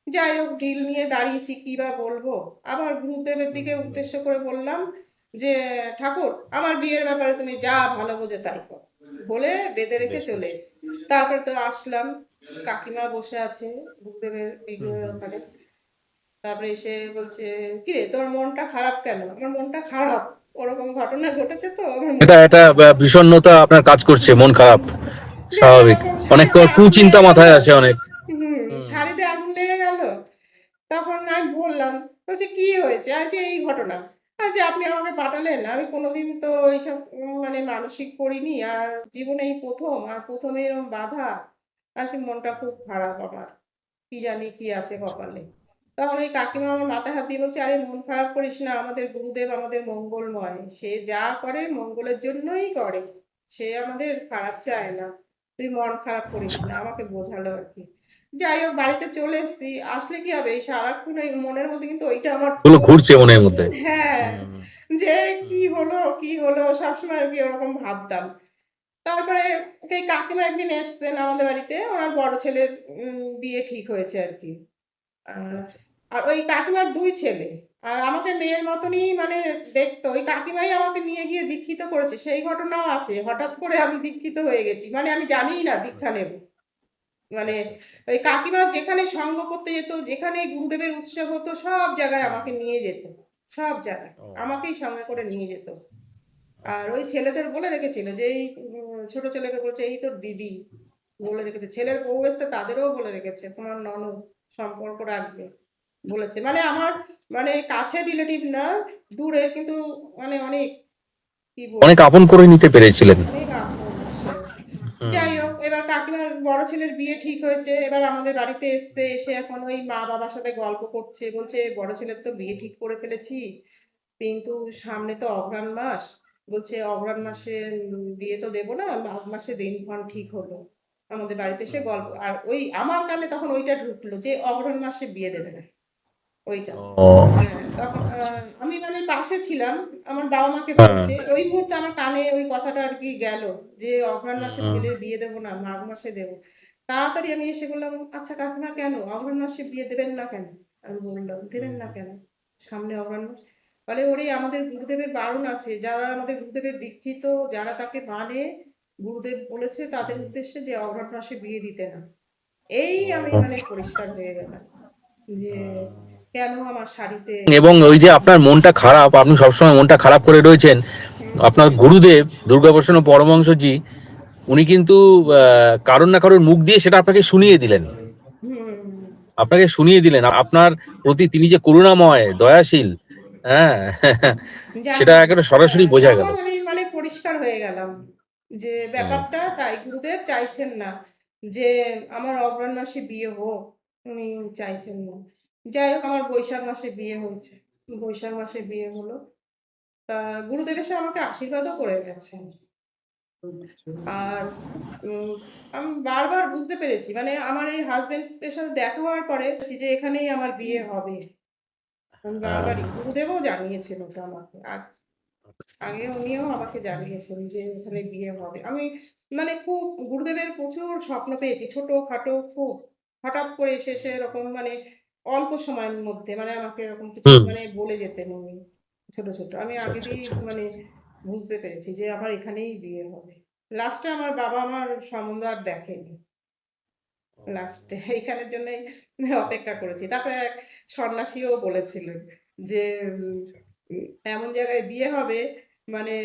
যাই হোক ঢিল নিয়ে দাঁড়িয়েছি, কি বা বলবো, আবার গুরুদেবের দিকে উদ্দেশ্য করে বললাম যে ঠাকুর আমার বিয়ের ব্যাপারে তুমি যা ভালো বোঝো তাই কর, বলে বেঁধে রেখে চলে এসেছি। তারপরে তো আসলাম, কাকিমা বসে আছে গুরুদেবের বিগ্রহের ওখানে, তারপরে এসে বলছে কিরে তোর মনটা খারাপ কেন, আমার মনটা খারাপ, ওরকম ঘটনা ঘটেছে তো আমার এটা মনটা এটা খারাপ। বিষণ্ণতা আপনার কাজ করছে, মন খারাপ। যে স্বাভাবিক। এরকম অনেক শাড়িতে আগুন কুচিন্তা লেগে গেল, মাথায় আসে অনেক। শাড়িতে আগুন লেগে গেল। তখন আমি বললাম, বলছে কি হয়েছে, আচ্ছা এই ঘটনা, আচ্ছা আপনি আমাকে পাঠালেন, আমি কোনোদিন তো এইসব মানে মানসিক করিনি, আর জীবনে এই প্রথম, আর প্রথমে এরকম বাধা, আজকে মনটা খুব খারাপ আমার, কি জানি কি আছে কপালে। তখন ওই কাকিমা আমার মাথায় হাত দিয়ে বলছে আরে মন খারাপ করিস না, আমাদের গুরুদেব আমাদের মঙ্গলময়, সে যা করে মঙ্গলের জন্যই করে, সে আমাদের খারাপ চায় না, তুই মন খারাপ করিস না, আমাকে বোঝালো আর কি। যাই হোক বাড়িতে চলে এসেছি, আসলে কি হবে, এই সারাক্ষণ এই মনের মধ্যে কিন্তু ওইটা আমার গুলো ঘুরছে মনের মধ্যে। হ্যাঁ, হুম, যে কি হুম, হলো কি হলো সবসময় আর কি ওরকম ভাবতাম। তারপরে এই কাকিমা একদিন এসেছেন আমাদের বাড়িতে, ওনার বড় ছেলের বিয়ে ঠিক হয়েছে আর কি। আহ, আচ্ছা। আর ওই কাকিমার দুই ছেলে, আর আমাকে মেয়ের মতনই মানে দেখতো। ওই কাকিমাই আমাকে নিয়ে গিয়ে দীক্ষিত করেছে, সেই ঘটনাও আছে। হঠাৎ করে আমি দীক্ষিত হয়ে গেছি, মানে আমি জানিই না দীক্ষা নেব। মানে আচ্ছা, আচ্ছা। ওই কাকিমা যেখানে সঙ্গ করতে যেত, যেখানে গুরুদেবের উৎসব হতো, সব জায়গায় হুম, আমাকে নিয়ে যেত। সব জায়গায় ও আমাকেই সঙ্গে করে আচ্ছা, নিয়ে যেত। আর আচ্ছা, ওই আচ্ছা, ছেলেদের বলে রেখেছিল যে এই ছোট ছেলেকে বলছে এই তোর দিদি, বলে রেখেছে। ছেলের আচ্ছা, বউ এসছে, তাদেরও বলে রেখেছে তোমার ননদ, সম্পর্ক রাখবে বলেছে। মানে আমার আচ্ছা। মানে কাছের রিলেটিভ না, দূরের, কিন্তু মানে অনেক, কি অনেক বলবো, আপন করে নিতে পেরেছিলেন। অনেক আপন সে। হুম, যাই হোক, এবার কাকিমার বড় ছেলের বিয়ে ঠিক হয়েছে, এবার আমাদের বাড়িতে এসছে। এসে এখন ওই মা বাবার সাথে গল্প করছে, বলছে বড় ছেলের তো বিয়ে ঠিক করে ফেলেছি, কিন্তু সামনে তো অঘ্রাণ মাস, বলছে অঘ্রাণ মাসে বিয়ে তো দেবো না, মাঘ মাসে দিনক্ষণ ঠিক হলো। আমাদের বাড়িতে এসে গল্প, আর ওই আমার কানে তখন ওইটা ঢুকলো যে অঘ্রাণ মাসে বিয়ে দেবে না, ওইটা। ও হ্যাঁ, তখন আচ্ছা, আমি মানে পাশে ছিলাম, আমার বাবা মাকে হ্যাঁ, বলছে, ওই মুহূর্তে আমার কানে ওই কথাটা আর কি গেল যে অঘ্রাণ মাসে হুম, ছেলের বিয়ে দেবো না, মাঘ মাসে দেবো। তাড়াতাড়ি আমি এসে বললাম, আচ্ছা কাকিমা কেন অঘ্রাণ মাসে বিয়ে দেবেন না কেন? আমি বললাম দেবেন না হুম, কেন, সামনে অঘ্রাণ মাস। বলে ওরে আমাদের গুরুদেবের বারণ আছে, যারা আমাদের গুরুদেবের দীক্ষিত, যারা তাকে মানে, গুরুদেব বলেছে তাদের হুম, উদ্দেশ্যে যে অঘ্রাণ মাসে বিয়ে দিতে না। এই আমি ও মানে পরিষ্কার হয়ে গেলাম যে কেন আমার শাড়িতে। এবং ওই যে আপনার মনটা খারাপ, আপনি সবসময় মনটা খারাপ করে রয়েছেন, হুম আপনার গুরুদেব দুর্গাবর্ষণ পরমহংসজি উনি কিন্তু কারোর না কারোর মুখ দিয়ে সেটা আপনাকে শুনিয়ে দিলেন। হুম আপনাকে শুনিয়ে দিলেন আপনার প্রতি তিনি যে করুণাময় দয়াশীল। হ্যাঁ সেটা জানি। একেবারে সরাসরি বোঝা গেল। তখন আমি মানে পরিষ্কার হয়ে গেলাম যে হুম, ব্যাপারটা তাই, গুরুদেব চাইছেন না যে আমার অগ্রহণ মাসে বিয়ে হোক, উনি চাইছেন না। যাই হোক, আমার বৈশাখ মাসে বিয়ে হয়েছে, বৈশাখ মাসে বিয়ে হলো। তা গুরুদেব এসে আমাকে আশীর্বাদও করে গেছেন। আর উম, আমি বারবার বুঝতে পেরেছি, মানে আমার এই হাজবেন্ডের সাথে দেখা হওয়ার পরে যে এখানেই আমার বিয়ে হবে। আমি হ্যাঁ, বারবারই, গুরুদেবও জানিয়েছেন ওটা আমাকে, আর আগে উনিও আমাকে জানিয়েছেন যে এখানে বিয়ে হবে। আমি মানে খুব গুরুদেবের প্রচুর স্বপ্ন পেয়েছি, ছোটখাটো খুব। হঠাৎ করে এসে সে এরকম মানে অল্প সময়ের মধ্যে মানে আমাকে এরকম কিছু হুম, মানে বলে যেতেন উনি, ছোট ছোট। আমি আচ্ছা, আগে আচ্ছা, দিয়েই আচ্ছা, আচ্ছা, মানে বুঝতে পেরেছি যে আমার এখানেই বিয়ে হবে। লাস্টে আমার বাবা আমার সম্বন্ধ আর দেখেনি, লাস্টে এইখানের জন্যই অপেক্ষা করেছি। তারপরে এক সন্ন্যাসীও বলেছিলেন যে আচ্ছা, এমন জায়গায় বিয়ে হবে, মানে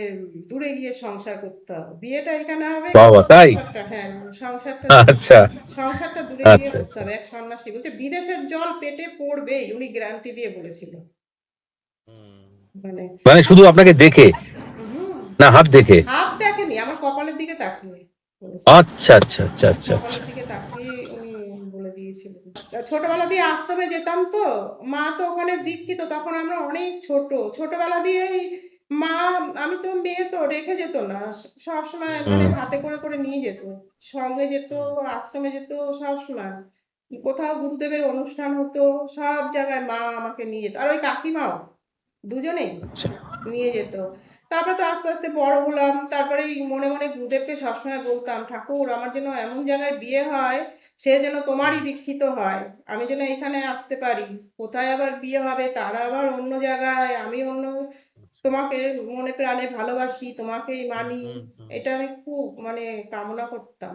দূরে গিয়ে সংসার করতে হবে, বিয়েটা এখানে হবে কিন্তু বাবা তাই, সংসারটা, হ্যাঁ সংসারটা আচ্ছা, সংসারটা দূরে গিয়ে আচ্ছা, করতে আচ্ছা, হবে। এক সন্ন্যাসী বলছে বিদেশের জল পেটে পড়বেই, উনি গ্যারান্টি দিয়ে বলেছিল। হুম। মানে মানে শুধু আপনাকে দেখে হুম, না হাত দেখে? হাত দেখেনি, আমার কপালের দিকে তাকিয়ে বলেছে। আচ্ছা, আচ্ছা, আচ্ছা, আচ্ছা, আচ্ছা, কপালের দিকে তাকিয়ে উনি বলে দিয়েছিলেন। ছোটবেলা দিয়ে আশ্রমে যেতাম তো, মা তো ওখানে দীক্ষিত, তখন আমরা অনেক ছোট, ছোটবেলা দিয়েই মা, আমি তো মেয়ে তো রেখে যেত না, সব সময় মানে হুম, হাতে করে করে নিয়ে যেত, সঙ্গে যেত, আশ্রমে যেত, সব সময় কোথাও গুরুদেবের অনুষ্ঠান হতো, সব জায়গায় মা আমাকে নিয়ে যেত, আর ওই কাকিমাও, দুজনেই আচ্ছা, নিয়ে যেত। তারপরে তো আস্তে আস্তে বড় হলাম, তারপরে এই মনে মনে গুরুদেবকে সবসময় বলতাম, ঠাকুর আমার যেন এমন জায়গায় বিয়ে হয়, সে যেন তোমারই দীক্ষিত হয়, আমি যেন এখানে আসতে পারি। কোথায় আবার বিয়ে হবে, তারা আবার অন্য জায়গায়, আমি অন্য, তোমাকে মনে প্রাণে ভালোবাসি, তোমাকেই হুম, মানি। হুম, হুম, এটা আমি খুব মানে কামনা করতাম।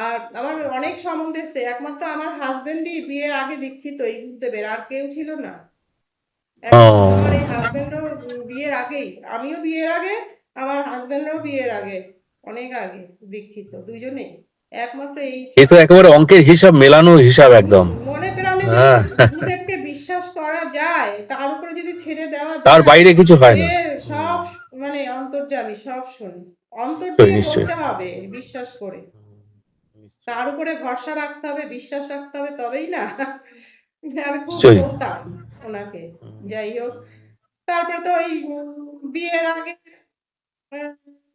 আর আমার আচ্ছা, অনেক সম্বন্ধ এসছে, একমাত্র আমার হাজবেন্ডই বিয়ের আগে দীক্ষিত এই গুরুদেবের, আর কেউ ছিল না। একমাত্র আমার এই ও হাজবেন্ডও বিয়ের আগেই, আমিও বিয়ের আগে, আমার হাজবেন্ডও বিয়ের আগে, অনেক আগে দীক্ষিত দুজনেই। একমাত্র এই এ ছিল। তো একেবারে অঙ্কের হিসাব মেলানো হিসাব একদম। মনে প্রাণে যদি হ্যাঁ গুরুদেবকে বিশ্বাস করা যায়, তার উপরে যদি ছেড়ে দেওয়া তার যায়, বাইরে কিছু হয় সে না। হুম, সব মানে অন্তর্যামী, সব শোনে। অন্তর নিশ্চয়ই, দিয়ে নিশ্চয়ই, বলতে হবে বিশ্বাস করে, নিশ্চয়ই, তার উপরে ভরসা রাখতে হবে, বিশ্বাস রাখতে হবে, তবেই না। আমি খুব নিশ্চয়ই। বলতাম ওনাকে। হুম, যাই হোক, হুম, তারপরে তো ওই বিয়ের আগে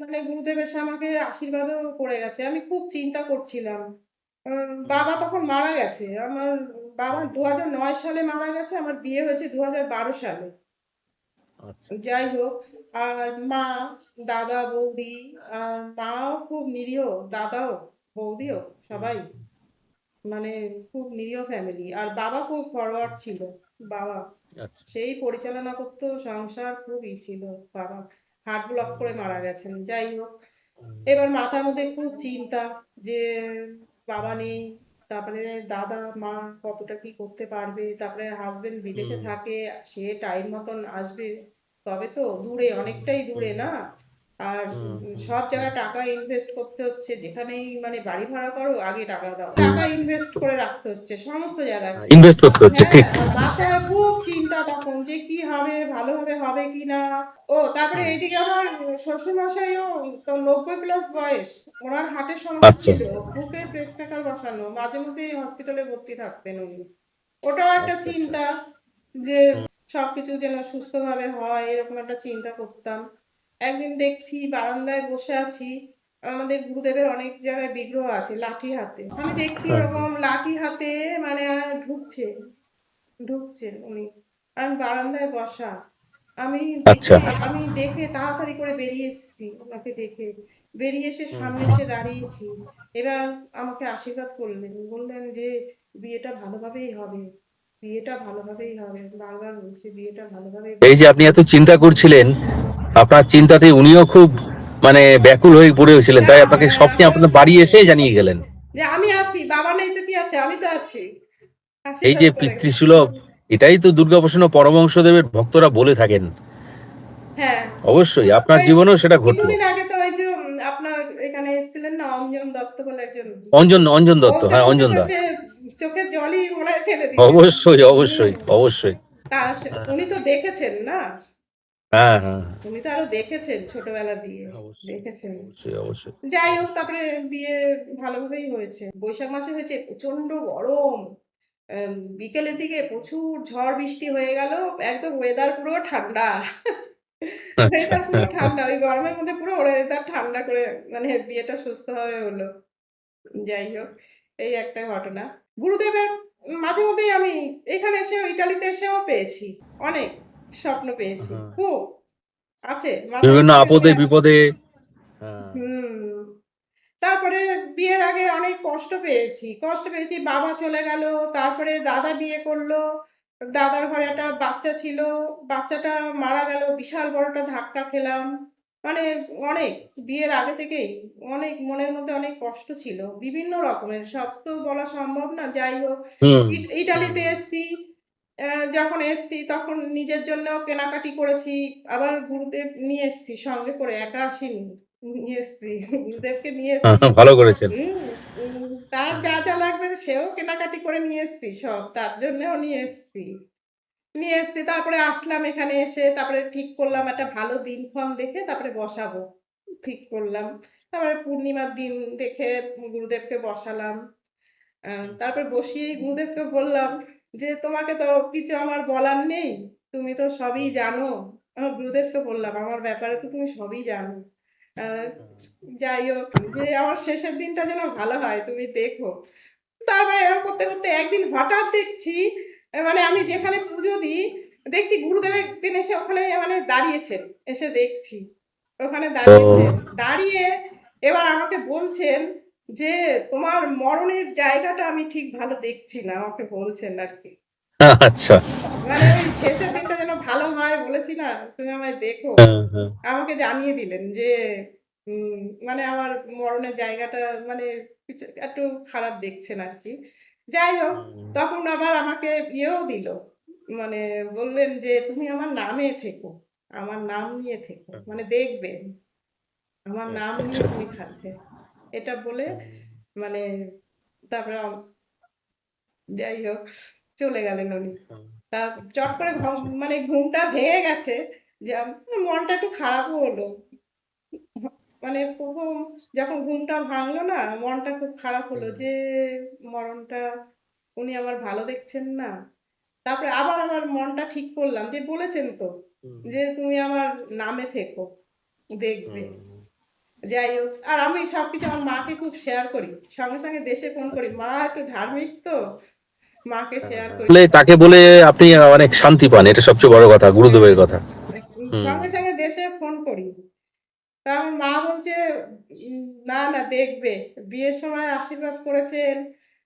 মানে গুরুদেব এসে আমাকে আশীর্বাদও করে গেছে। আমি খুব চিন্তা করছিলাম বাবা তখন মারা গেছে। আমার বাবা 2009 সালে মারা গেছে, আমার বিয়ে হয়েছে 2012 সালে। আচ্ছা। যাই হোক, আর মা, দাদা, বৌদি, আর মাও খুব নিরীহ, দাদাও, বৌদিও, হুম, সবাই মানে খুব নিরীহ ফ্যামিলি। আর বাবা খুব ফরওয়ার্ড হুম, ছিল। বাবা আচ্ছা। সেই পরিচালনা করতো সংসার, খুব ছিল বাবা। হার্ট ব্লক করে মারা গেছেন। যাই হোক, এবার মাথার মধ্যে খুব চিন্তা যে বাবা নেই, তারপরে দাদা মা কতটা কি করতে পারবে, তারপরে হাজবেন্ড বিদেশে হুম, থাকে, সে টাইম মতন আসবে, তবে তো দূরে, অনেকটাই দূরে হুম, না। আর হুম, হুম, সব হুম, জায়গায় টাকা ইনভেস্ট করতে হচ্ছে, যেখানেই মানে বাড়ি ভাড়া করো আগে টাকা দাও, হুম। টাকা ইনভেস্ট করে রাখতে হচ্ছে সমস্ত জায়গায়। ইনভেস্ট করতে হচ্ছে, হ্যাঁ, ঠিক। আর মাথায় খুব চিন্তা তখন যে কি হবে, ভালোভাবে হবে কিনা। ও তারপরে হুম, এইদিকে আমার শ্বশুর মশাইও তো 90+ বয়স, ওনার হার্টের সমস্যা আচ্ছা, ছিল, বুকে প্রেসমেকার বসানো, মাঝে মধ্যে হসপিটালে ভর্তি থাকতেন উনি। ওটাও একটা আচ্ছা, আচ্ছা। চিন্তা যে হুম, সবকিছু যেন সুস্থভাবে হয়, এরকম একটা চিন্তা করতাম। একদিন দেখছি বারান্দায় বসে আছি, আমাদের গুরুদেবের অনেক জায়গায় বিগ্রহ আছে লাঠি হাতে, আমি দেখছি হ্যাঁ, ওরকম লাঠি হাতে মানে ঢুকছে, ঢুকছেন উনি। আমি বারান্দায় বসা, আমি আচ্ছা। দেখে আমি দেখে তাড়াতাড়ি করে বেরিয়ে এসেছি, ওনাকে দেখে বেরিয়ে এসে হুম, সামনে এসে দাঁড়িয়েছি। এবার আমাকে আশীর্বাদ করলেন, বললেন যে বিয়েটা ভালোভাবেই হবে, বিয়েটা ভালোভাবেই হবে, বারবার বলছে বিয়েটা ভালোভাবেই এই হবে। যে আপনি এত চিন্তা করছিলেন, আপনার চিন্তাতে উনিও খুব মানে ব্যাকুল হয়ে পড়েছিলেন, তাই আপনাকে স্বপ্নে আমারও আপনার বাড়ি এসে জানিয়ে গেলেন। যে আমি আছি, বাবা নেই তো কি আছে, আমি তো আছি, এই আশীর্বাদ যে করে গেছে। পিতৃসুলভ, এটাই তো দুর্গাপ্রসন্ন পরমহংসদেবের ভক্তরা বলে থাকেন। হ্যাঁ, অবশ্যই আপনার ওই জীবনেও সেটা ঘটলো। কিছুদিন আগে তো ওই যে আপনার এখানে এসেছিলেন না অঞ্জন দত্ত বলে একজন, অঞ্জন, অঞ্জন দত্ত, বলতে হ্যাঁ বলতে অঞ্জন তো দা। সে চোখের জলই মনে হয় ফেলে দিলেন। অবশ্যই, হুম, অবশ্যই, অবশ্যই। তা হ্যাঁ, উনি তো দেখেছেন না, হ্যাঁ, হ্যাঁ, উনি তো আরো দেখেছেন ছোটবেলা দিয়ে, অবশ্যই, দেখেছেন। অবশ্যই, অবশ্যই, যাই হোক, অবশ্যই। তারপরে বিয়ে ভালোভাবেই হয়েছে, বৈশাখ মাসে হয়েছে, প্রচন্ড গরম। বিকেলের দিকে প্রচুর ঝড় বৃষ্টি হয়ে গেল, একদম ওয়েদার পুরো ঠান্ডা। আচ্ছা। ওয়েদার পুরো ঠান্ডা, ওই গরমের মধ্যে পুরো ওয়েদার ঠান্ডা করে মানে বিয়েটা সুস্থভাবে হলো। যাই হোক, এই একটা ঘটনা। গুরুদেবের মাঝে মধ্যেই আমি এখানে এসেও, ইটালিতে এসেও পেয়েছি, অনেক স্বপ্ন পেয়েছি হ্যাঁ। খুব, আছে মাথার বিভিন্ন মধ্যে আপদে ওই আছে। বিপদে। হ্যাঁ। হুম। তারপরে বিয়ের আগে অনেক কষ্ট পেয়েছি, কষ্ট পেয়েছি, বাবা চলে গেল, তারপরে দাদা বিয়ে করলো, দাদার ঘরে একটা বাচ্চা ছিল, বাচ্চাটা মারা গেল, বিশাল বড় একটা ধাক্কা খেলাম, মানে অনেক, বিয়ের আগে থেকেই অনেক মনের মধ্যে অনেক কষ্ট ছিল, বিভিন্ন রকমের, সব তো বলা সম্ভব না। যাই হোক, হুম, হুম, ইটালিতে হুম। এসছি, যখন এসছি তখন নিজের জন্য কেনাকাটি করেছি, আবার গুরুদেব নিয়ে এসছি সঙ্গে করে, একা আসিনি, নিয়ে এসছি, গুরুদেবকে নিয়ে এসছি ভালো যখন। করেছেন। হুম, তার যা যা লাগবে সেও কেনাকাটি করে নিয়ে এসছি, সব তার জন্যও নিয়ে এসছি, নিয়ে এসছি। তারপরে আসলাম এখানে এসে, তারপরে ঠিক করলাম একটা ভালো দিনক্ষণ দেখে তারপরে বসাবো, ঠিক করলাম। তারপরে পূর্ণিমার দিন দেখে গুরুদেবকে বসালাম। তারপর বসিয়েই গুরুদেবকে বললাম যে তোমাকে তো কিছু আমার বলার নেই, তুমি তো সবই জানো। গুরুদেবকে বললাম আমার ব্যাপারে তো তুমি সবই জানো। আহ, যাই হোক, যে আমার শেষের দিনটা যেন ভালো হয় তুমি দেখো। তারপরে এরকম করতে করতে একদিন হঠাৎ দেখছি, মানে আমি যেখানে পুজো দিই, দেখছি গুরুদেব একদিন এসে ওখানে মানে দাঁড়িয়েছেন, এসে দেখছি ওখানে দাঁড়িয়েছেন, ও, দাঁড়িয়ে এবার আমাকে বলছেন যে তোমার মরণের জায়গাটা আমি ঠিক ভালো দেখছি না, আমাকে বলছেন আর কি। আচ্ছা। মানে ওই শেষের দিনটা যেন ভালো হয় বলেছি না, তুমি আমায় দেখো, হ্যাঁ, হ্যাঁ। আমাকে জানিয়ে দিলেন যে উম, মানে আমার মরণের জায়গাটা মানে একটু খারাপ দেখছেন আর কি। যাই হোক, হুম, তখন আবার আমাকে ইয়েও দিল, মানে বললেন যে তুমি আমার নামে থেকো, আমার নাম নিয়ে থেকো, হুম, মানে দেখবেন, আমার নাম আচ্ছা, নিয়ে আচ্ছা। তুমি থাকবে, এটা বলে হুম, মানে তারপরে যাই হোক চলে গেলেন উনি। হুম, তা আচ্ছা, চট করে আচ্ছা। মানে ঘুমটা ভেঙে গেছে, যে মনটা একটু খারাপও হলো, মানে প্রথম যখন ঘুমটা ভাঙলো না, মনটা খুব খারাপ হলো হুম, যে মরণটা উনি আমার ভালো দেখছেন না। তারপরে আবার আমার মনটা ঠিক করলাম যে বলেছেন তো হুম, যে তুমি আমার নামে থেকো, দেখবে, হুম, যাই হোক, আর আমি সবকিছু আমার মাকে খুব শেয়ার করি, সঙ্গে সঙ্গে দেশে ফোন করি, মা একটু ধার্মিক তো, মাকে শেয়ার করি বলে তাকে সবকিছু। বলে আপনি অনেক শান্তি পান, এটা সবচেয়ে বড় কথা, হ্যাঁ, গুরুদেবের কথা। হুম। সঙ্গে সঙ্গে দেশে ফোন করি। তা আমার মা বলছে না না দেখবে, বিয়ের সময় আশীর্বাদ করেছেন,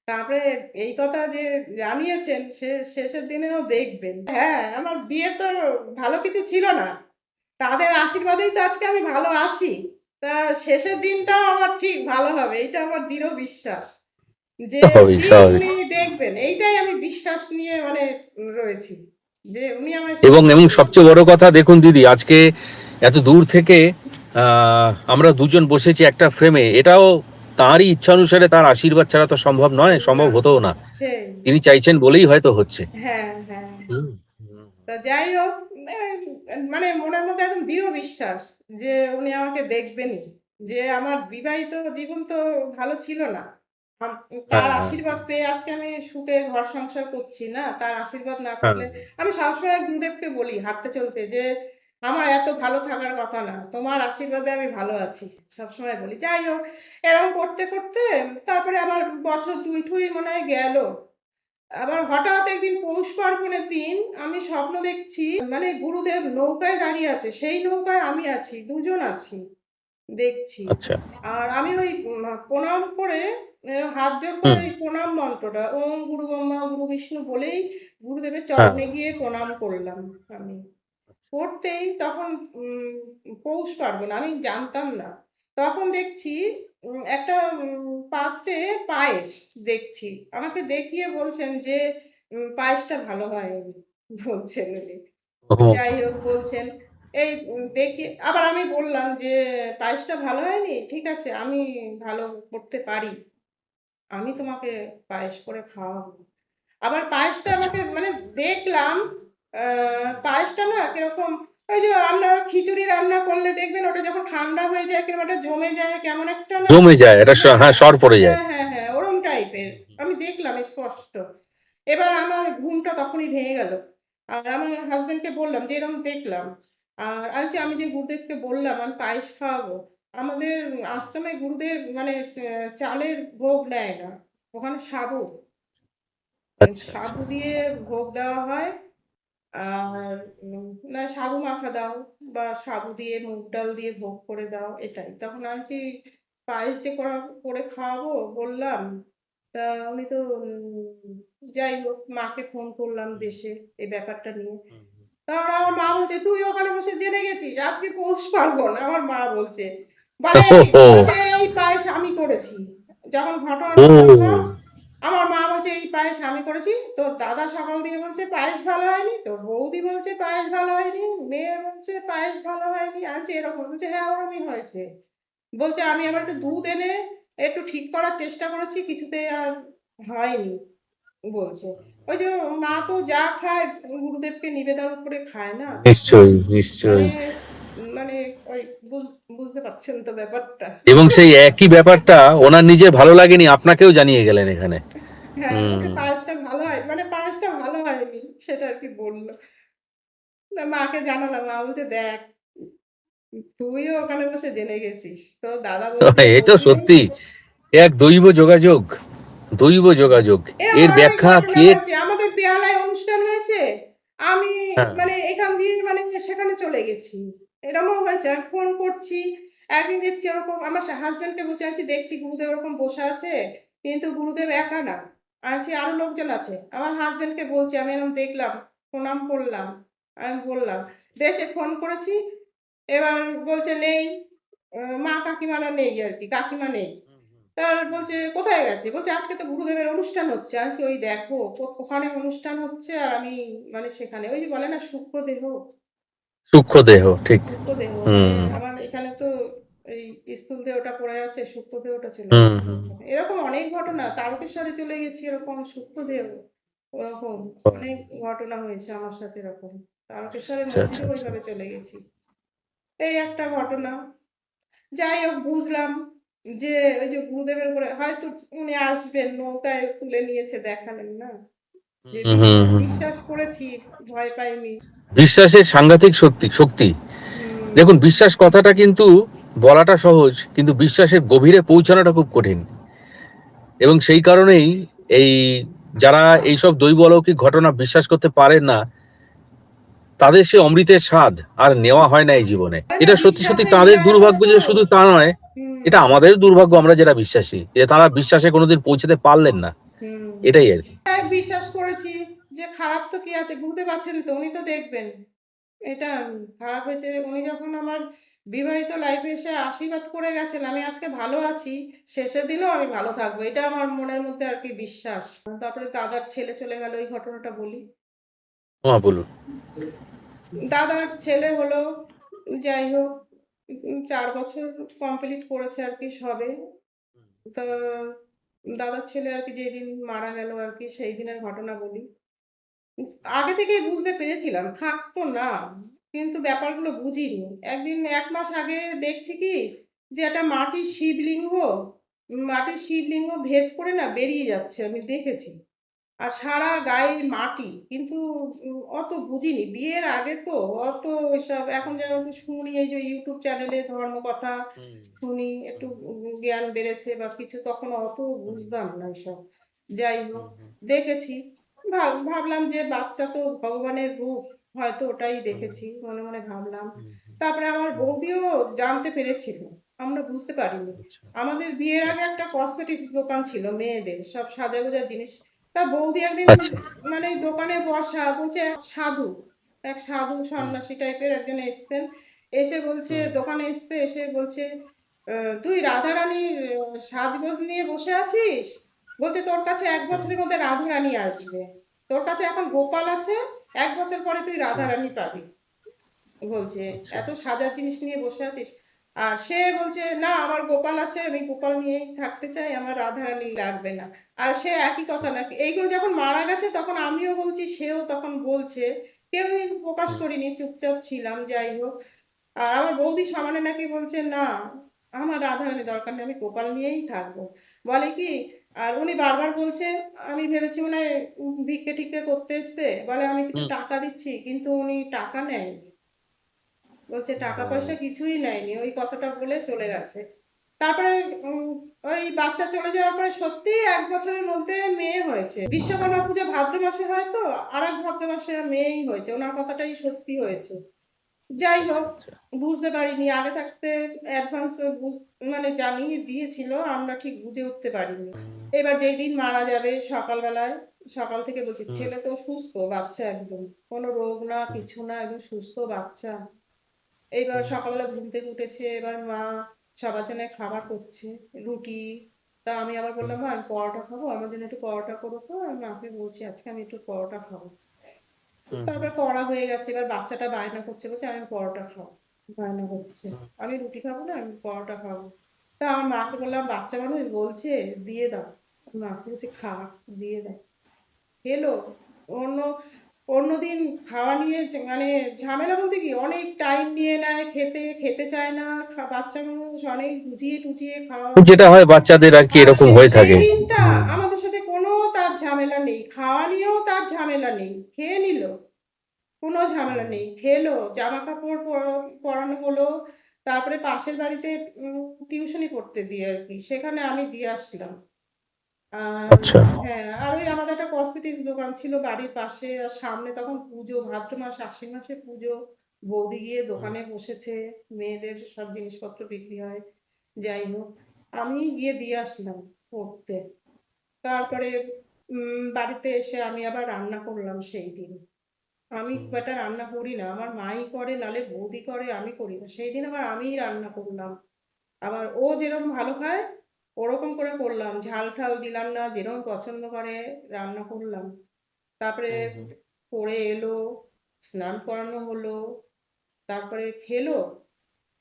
তারপরে এই কথা যে জানিয়েছেন শেষের দিনেও দেখবেন। হ্যাঁ, আমার বিয়ে তো ভালো কিছু ছিল না, তাদের আশীর্বাদেই তো আজকে আমি ভালো আছি। তা শেষের দিনটাও আমার ঠিক ভালো হবে, এটা আমার দৃঢ় বিশ্বাস যে স্বাভাবিক, ঠিক স্বাভাবিক। উনি দেখবেন, এইটাই আমি বিশ্বাস নিয়ে মানে রয়েছি যে উনি আমায় এবং শেষে এবং দেখবেন। সবচেয়ে বড় কথা দেখুন দিদি, আজকে এত দূর থেকে আমরা দুজন বসেছি একটা ফ্রেমে, এটাও তাঁরই ইচ্ছা অনুসারে, তার আশীর্বাদ ছাড়া তো সম্ভব নয়, না, সম্ভব হতেও না। সেই, তিনি চাইছেন বলেই হয়তো হচ্ছে। হ্যাঁ হ্যাঁ। হুম, হুম। তা যাই হোক, মানে মনের মধ্যে একদম দৃঢ় বিশ্বাস যে উনি আমাকে দেখবেনই, যে আমার বিবাহিত জীবন তো ভালো ছিল না, হ্যাঁ, তার হ্যাঁ, আশীর্বাদ পেয়ে আজকে আমি সুখে ঘর সংসার করছি না, তার আশীর্বাদ না হ্যাঁ। থাকলে, আমি সবসময় গুরুদেবকে বলি হাঁটতে চলতে যে আমার এত ভালো থাকার কথা না, তোমার আশীর্বাদে আমি ভালো আছি, সবসময় বলি। যাই হোক, এরকম করতে করতে তারপরে আমার বছর দুই ঠুই মনে হয় গেল। আবার হঠাৎ একদিন পৌষ পার্বণের দিন আমি স্বপ্ন দেখছি, মানে গুরুদেব নৌকায় দাঁড়িয়ে আছে, সেই নৌকায় আমি আছি, দুজন আছি দেখছি। আচ্ছা। আর আমি ওই প্রণাম করে, হাত জোর করে হুম। ওই প্রণাম মন্ত্রটা ওম গুরু ব্রহ্মা গুরু বিষ্ণু বলেই গুরুদেবের হ্যাঁ। চরণে গিয়ে প্রণাম করলাম আমি। করতেই তখন পৌষ পার্বণ, আমি জানতাম না, তখন দেখছি একটা পাত্রে পায়েস দেখছি, আমাকে দেখিয়ে বলছেন যে পায়েসটা ভালো হয়নি, বলছেন উনি। ও, যাই হোক বলছেন, এই দেখি, আবার আমি বললাম যে পায়েসটা ভালো হয়নি, ঠিক আছে আমি ভালো করতে পারি, আমি তোমাকে পায়েস করে খাওয়াবো। আবার পায়েসটা আচ্ছা। আমাকে মানে দেখলাম, পায়েসটা না কিরকম, ওই যে আমরা খিচুড়ি রান্না করলে দেখবেন ওটা যখন ঠান্ডা হয়ে যায় কিরকম একটা জমে যায়, কেমন একটা না। জমে যায়, এটা হ্যাঁ হ্যাঁ, সর পড়ে যায়। হ্যাঁ হ্যাঁ হ্যাঁ, ওরম টাইপের আমি দেখলাম স্পষ্ট। এবার আমার ঘুমটা তখনই ভেঙে গেল, আর আমার হাজবেন্ডকে বললাম যে এরকম দেখলাম। আর আচ্ছা, আমি যে গুরুদেবকে বললাম আমি পায়েস খাওয়াবো, আমাদের আশ্রমে গুরুদেব মানে চালের ভোগ নেয় না, ওখানে সাবু, আচ্ছা, আচ্ছা। সাবু দিয়ে ভোগ দেওয়া হয়। আর না সাবু মাখা দাও, বা সাবু দিয়ে মুগ ডাল দিয়ে ভোগ করে দাও, এটাই। তখন আমি বলছি, পায়েস যে করে খাওয়াবো বললাম, তা উনি তো যাই হোক, মাকে ফোন করলাম দেশে এই ব্যাপারটা নিয়ে। তখন আমার মা বলছে, তুই ওখানে বসে জেনে গেছিস আজকে পৌষ পার্বণ? আমার মা বলছে, বলে বলছে এই পায়েস আমি করেছি। যখন ঘটনাটা বললাম, ও, আমার মা বলছে এই পায়েস আমি করেছি, তোর দাদা সকাল দিয়ে বলছে পায়েস ভালো হয়নি, তোর বৌদি বলছে পায়েস ভালো হয়নি, মেয়ে বলছে পায়েস ভালো হয়নি, আনছে এরকম। বলছে হ্যাঁ ওরমই হয়েছে। বলছে আমি আবার একটু দুধ এনে একটু ঠিক করার চেষ্টা করেছি, কিছুতে আর হয়নি, বলছে। ওই যে মা তো যা খায় গুরুদেবকে নিবেদন করে খায় না, নিশ্চয়ই, মানে নিশ্চয়ই। মানে ওই বুঝতে পারছেন তো ব্যাপারটা। এবং সেই একই ব্যাপারটা ওনার নিজের ভালো লাগেনি, আপনাকেও জানিয়ে গেলেন এখানে। হ্যাঁ, বলছে হুম। পায়েসটা ভালো হয়, মানে পায়েসটা ভালো হয়নি, সেটা আর কি বললো। না, মাকে জানালাম, মা বলছে দেখ, তুইও ওখানে বসে জেনে গেছিস, তো দাদা বলছে এটা বৌদি সত্যি এক দৈব যোগাযোগ, দৈব যোগাযোগ। এরকম এর অনেক ব্যাখ্যা ঘটনা কে? হয়েছে, আমাদের বেহালায় অনুষ্ঠান হয়েছে, আমি হ্যাঁ। মানে এখান দিয়ে মানে সেখানে চলে গেছি, এরকমও হয়েছে। আমি ফোন করছি, একদিন দেখছি ওরকম, আমার হাজবেন্ডকে বলছি আছি দেখছি গুরুদেব ওরকম বসে আছে, কিন্তু গুরুদেব একা না, আছি আরো লোকজন আছে। আমার হাজবেন্ডকে বলছি আমি এরকম দেখলাম, প্রণাম করলাম, আমি বললাম। দেশে ফোন করেছি, এবার বলছে নেই, মা কাকিমারা নেই আর কি, কাকিমা নেই। তার বলছে কোথায় গেছে, বলছে আজকে তো গুরুদেবের অনুষ্ঠান হচ্ছে। আজ ওই দেখো ওখানে অনুষ্ঠান হচ্ছে, আর আমি মানে সেখানে, ওই যে বলে না সূক্ষ্ম দেহ, সূক্ষ্ম দেহ, ঠিক। সূক্ষ্ম দেহ মানে হুম, আমার এখানে তো এই স্থূল দেহটা পড়ে আছে, সূক্ষ্ম দেহটা চলে হুম, গেছে হুম। ওখানে। এরকম অনেক ঘটনা, তারকেশ্বরে চলে গেছি এরকম সূক্ষ্ম দেহ, ওরকম অনেক ঘটনা হয়েছে আমার সাথে এরকম, তারকেশ্বরের আচ্ছা, আচ্ছা, মন্দিরে আচ্ছা। ওইভাবে চলে গেছি। এই একটা ঘটনা। যাই হোক, বুঝলাম যে ওই যে গুরুদেবের উপরে হয়তো উনি আসবেন, নৌকায় তুলে নিয়েছে, দেখালেন না যে হুম, হুম, হুম। বিশ্বাস করেছি, ভয় পাইনি। বিশ্বাসের সাংঘাতিক শক্তি, শক্তি। হুম দেখুন, বিশ্বাস কথাটা কিন্তু বলাটা সহজ, কিন্তু বিশ্বাসের গভীরে পৌঁছানোটা খুব কঠিন। এবং সেই কারণেই এই যারা এইসব দৈব অলৌকিক ঘটনা বিশ্বাস করতে পারেন না, তাদের সে অমৃতের স্বাদ আর নেওয়া হয় না এই জীবনে। বলে না এটা সত্যি সত্যি বিশ্বাসের তাদের নিরাপদ দুর্ভাগ্য তো। যে শুধু তা নয়, এটা হুম আমাদের দুর্ভাগ্য, আমরা যারা বিশ্বাসী, যে তারা বিশ্বাসে কোনোদিন পৌঁছতে পারলেন না, হুম এটাই আর কি। হ্যাঁ, বিশ্বাস করেছি যে খারাপ তো কি আছে, বুঝতে পারছেন তো, উনি তো দেখবেন এটা খারাপ হয়েছে। উনি যখন আমার বিবাহিত লাইফে এসে আশীর্বাদ করে গেছেন আমি আজকে ভালো আছি, শেষের দিনও আমি ভালো থাকবো, এটা আমার মনের মধ্যে আর কি বিশ্বাস। তারপরে দাদার ছেলে চলে গেল, ওই ঘটনাটা বলি। বলুন। দাদার ছেলে হলো, যাই হোক, 4 বছর কমপ্লিট করেছে আর কি সবে। তো দাদার ছেলে আর কি যেদিন মারা গেল আর কি, সেই দিনের ঘটনা বলি। আগে থেকেই বুঝতে পেরেছিলাম থাকতো না, কিন্তু ব্যাপারগুলো বুঝিনি। একদিন 1 মাস আগে দেখছি কি যে একটা মাটির শিবলিঙ্গ ভেদ করে না বেরিয়ে যাচ্ছে, আমি দেখেছি। আর সারা গায়ে মাটি, কিন্তু অত বুঝিনি বিয়ের আগে তো, অত এসব এখন যেন একটু শুনি, এই যে ইউটিউব চ্যানেলে ধর্ম কথা শুনি, একটু জ্ঞান বেড়েছে বা কিছু, তখন অত বুঝতাম না এসব। যাই হোক, দেখেছি, ভাবলাম যে বাচ্চা তো ভগবানের রূপ, হয়তো ওটাই দেখেছি, মনে মনে ভাবলাম। তারপরে আমার বৌদিও জানতে পেরেছিল, আমরা বুঝতে পারিনি। আচ্ছা, আমাদের বিয়ের আগে একটা কসমেটিক্স দোকান ছিল, মেয়েদের সব সাজাগোজা জিনিস। তা বৌদি একদিন আচ্ছা। মানে দোকানে বসা, বলছে এক সাধু সন্ন্যাসী টাইপের একজন এসছেন, এসে বলছে, দোকানে এসছে, এসে বলছে, তুই রাধারানীর সাজগোজ নিয়ে বসে আছিস? বলছে তোর কাছে 1 বছরের মধ্যে রাধারানী আসবে, তোর কাছে এখন গোপাল আছে, 1 বছর পরে তুই রাধারানী পাবি। বলছে আচ্ছা। এত সাজার জিনিস নিয়ে বসে আছিস। আর সে বলছে না, আমার গোপাল আছে, আমি গোপাল নিয়েই থাকতে চাই, আমার রাধারানী লাগবে না। আর সে একই কথা নাকি, এইগুলো যখন মারা গেছে তখন আমিও বলছি, সেও তখন বলছে, কেউই প্রকাশ করিনি, চুপচাপ ছিলাম। যাই হোক, আর আমার বৌদি সমানে নাকি বলছে না, আমার রাধারানী দরকার নেই, আমি গোপাল নিয়েই থাকবো। বলে কি, আর উনি বারবার বলছে, আমি ভেবেছি মনে হয় ভিক্ষে টিক্ষে করতে এসছে, বলে আমি কিছু টাকা দিচ্ছি, কিন্তু উনি টাকা নেয়নি, বলছে টাকা পয়সা কিছুই নেয়নি, ওই কথাটা বলে চলে গেছে। তারপরে উম, ওই বাচ্চা চলে যাওয়ার পরে সত্যি 1 বছরের মধ্যে মেয়ে হয়েছে। বিশ্বকর্মা পুজো ভাদ্র মাসে হয় তো, আর এক ভাদ্র মাসে মেয়েই হয়েছে, ওনার কথাটাই সত্যি হয়েছে। যাই হোক, বুঝতে পারিনি, আগে থাকতে অ্যাডভান্স মানে জানিয়ে দিয়েছিল, আমরা ঠিক বুঝে উঠতে পারিনি। এবার যেই দিন মারা যাবে সকালবেলায়, সকাল থেকে বলছি, ছেলে তো সুস্থ বাচ্চা, একদম কোনো রোগ না, কিছু না, একদম সুস্থ বাচ্চা। এইবার সকালবেলা ঘুম থেকে উঠেছে, এবার মা সবার জন্য খাবার করছে, রুটি। তা আমি আবার বললাম, মা আমি পরোটা খাবো, আমার জন্য একটু পরোটা করো তো, আমি মাকে বলছি আজকে আমি একটু পরোটা খাবো। তারপরে করা হয়ে গেছে, এবার বাচ্চাটা বায়না করছে, বলছে আমি পরোটা খাবো, বায়না করছে, আমি রুটি খাবো না, আমি পরোটা খাবো। তা আমার মাকে বললাম, বাচ্চা মানুষ বলছে, দিয়ে দাও। মাকে বলছে খা, দিয়ে দাও। খেলো। অন্য অন্যদিন খাওয়া নিয়ে মানে ঝামেলা বলতে কি, অনেক টাইম নিয়ে নেয়, খেতে খেতে চায় না, বাচ্চা মানুষ অনেক বুঝিয়ে টুজিয়ে খাওয়াতে যেটা হয় হয়। বাচ্চাদের আর কি, আর এরকম হয়ে সেই থাকে। দিনটা আমাদের সাথে কোনো তার ঝামেলা নেই, খাওয়া নিয়েও তার ঝামেলা নেই, খেয়ে নিল, কোনো ঝামেলা নেই, খেলো, জামা কাপড় পরানো হলো। তারপরে পাশের বাড়িতে টিউশনি পড়তে দিয়ে আর কি, সেখানে আমি দিয়ে আসলাম। আর আচ্ছা। হ্যাঁ, আর ওই আমাদের একটা কসমেটিক্স দোকান ছিল বাড়ির পাশে, আর সামনে তখন পুজো, ভাদ্র মাস আশ্বিন মাসে পুজো। বৌদি গিয়ে দোকানে বসেছে, মেয়েদের সব জিনিসপত্র বিক্রি হয়। যাই হোক, আমি গিয়ে দিয়ে আসলাম পড়তে। তারপরে বাড়িতে এসে আমি আবার রান্না করলাম সেই দিন। আমি খুব একটা রান্না করি না, আমার মাই করে, নালে বৌদি করে, আমি করি না। সেই দিন আবার আমিই রান্না করলাম। আবার ও যেরকম ভালো খায় ওরকম করে করলাম, ঝাল ঠাল দিলাম না, যেরকম পছন্দ করে রান্না করলাম। তারপরে পড়ে এলো, স্নান করানো হলো, তারপরে খেলো।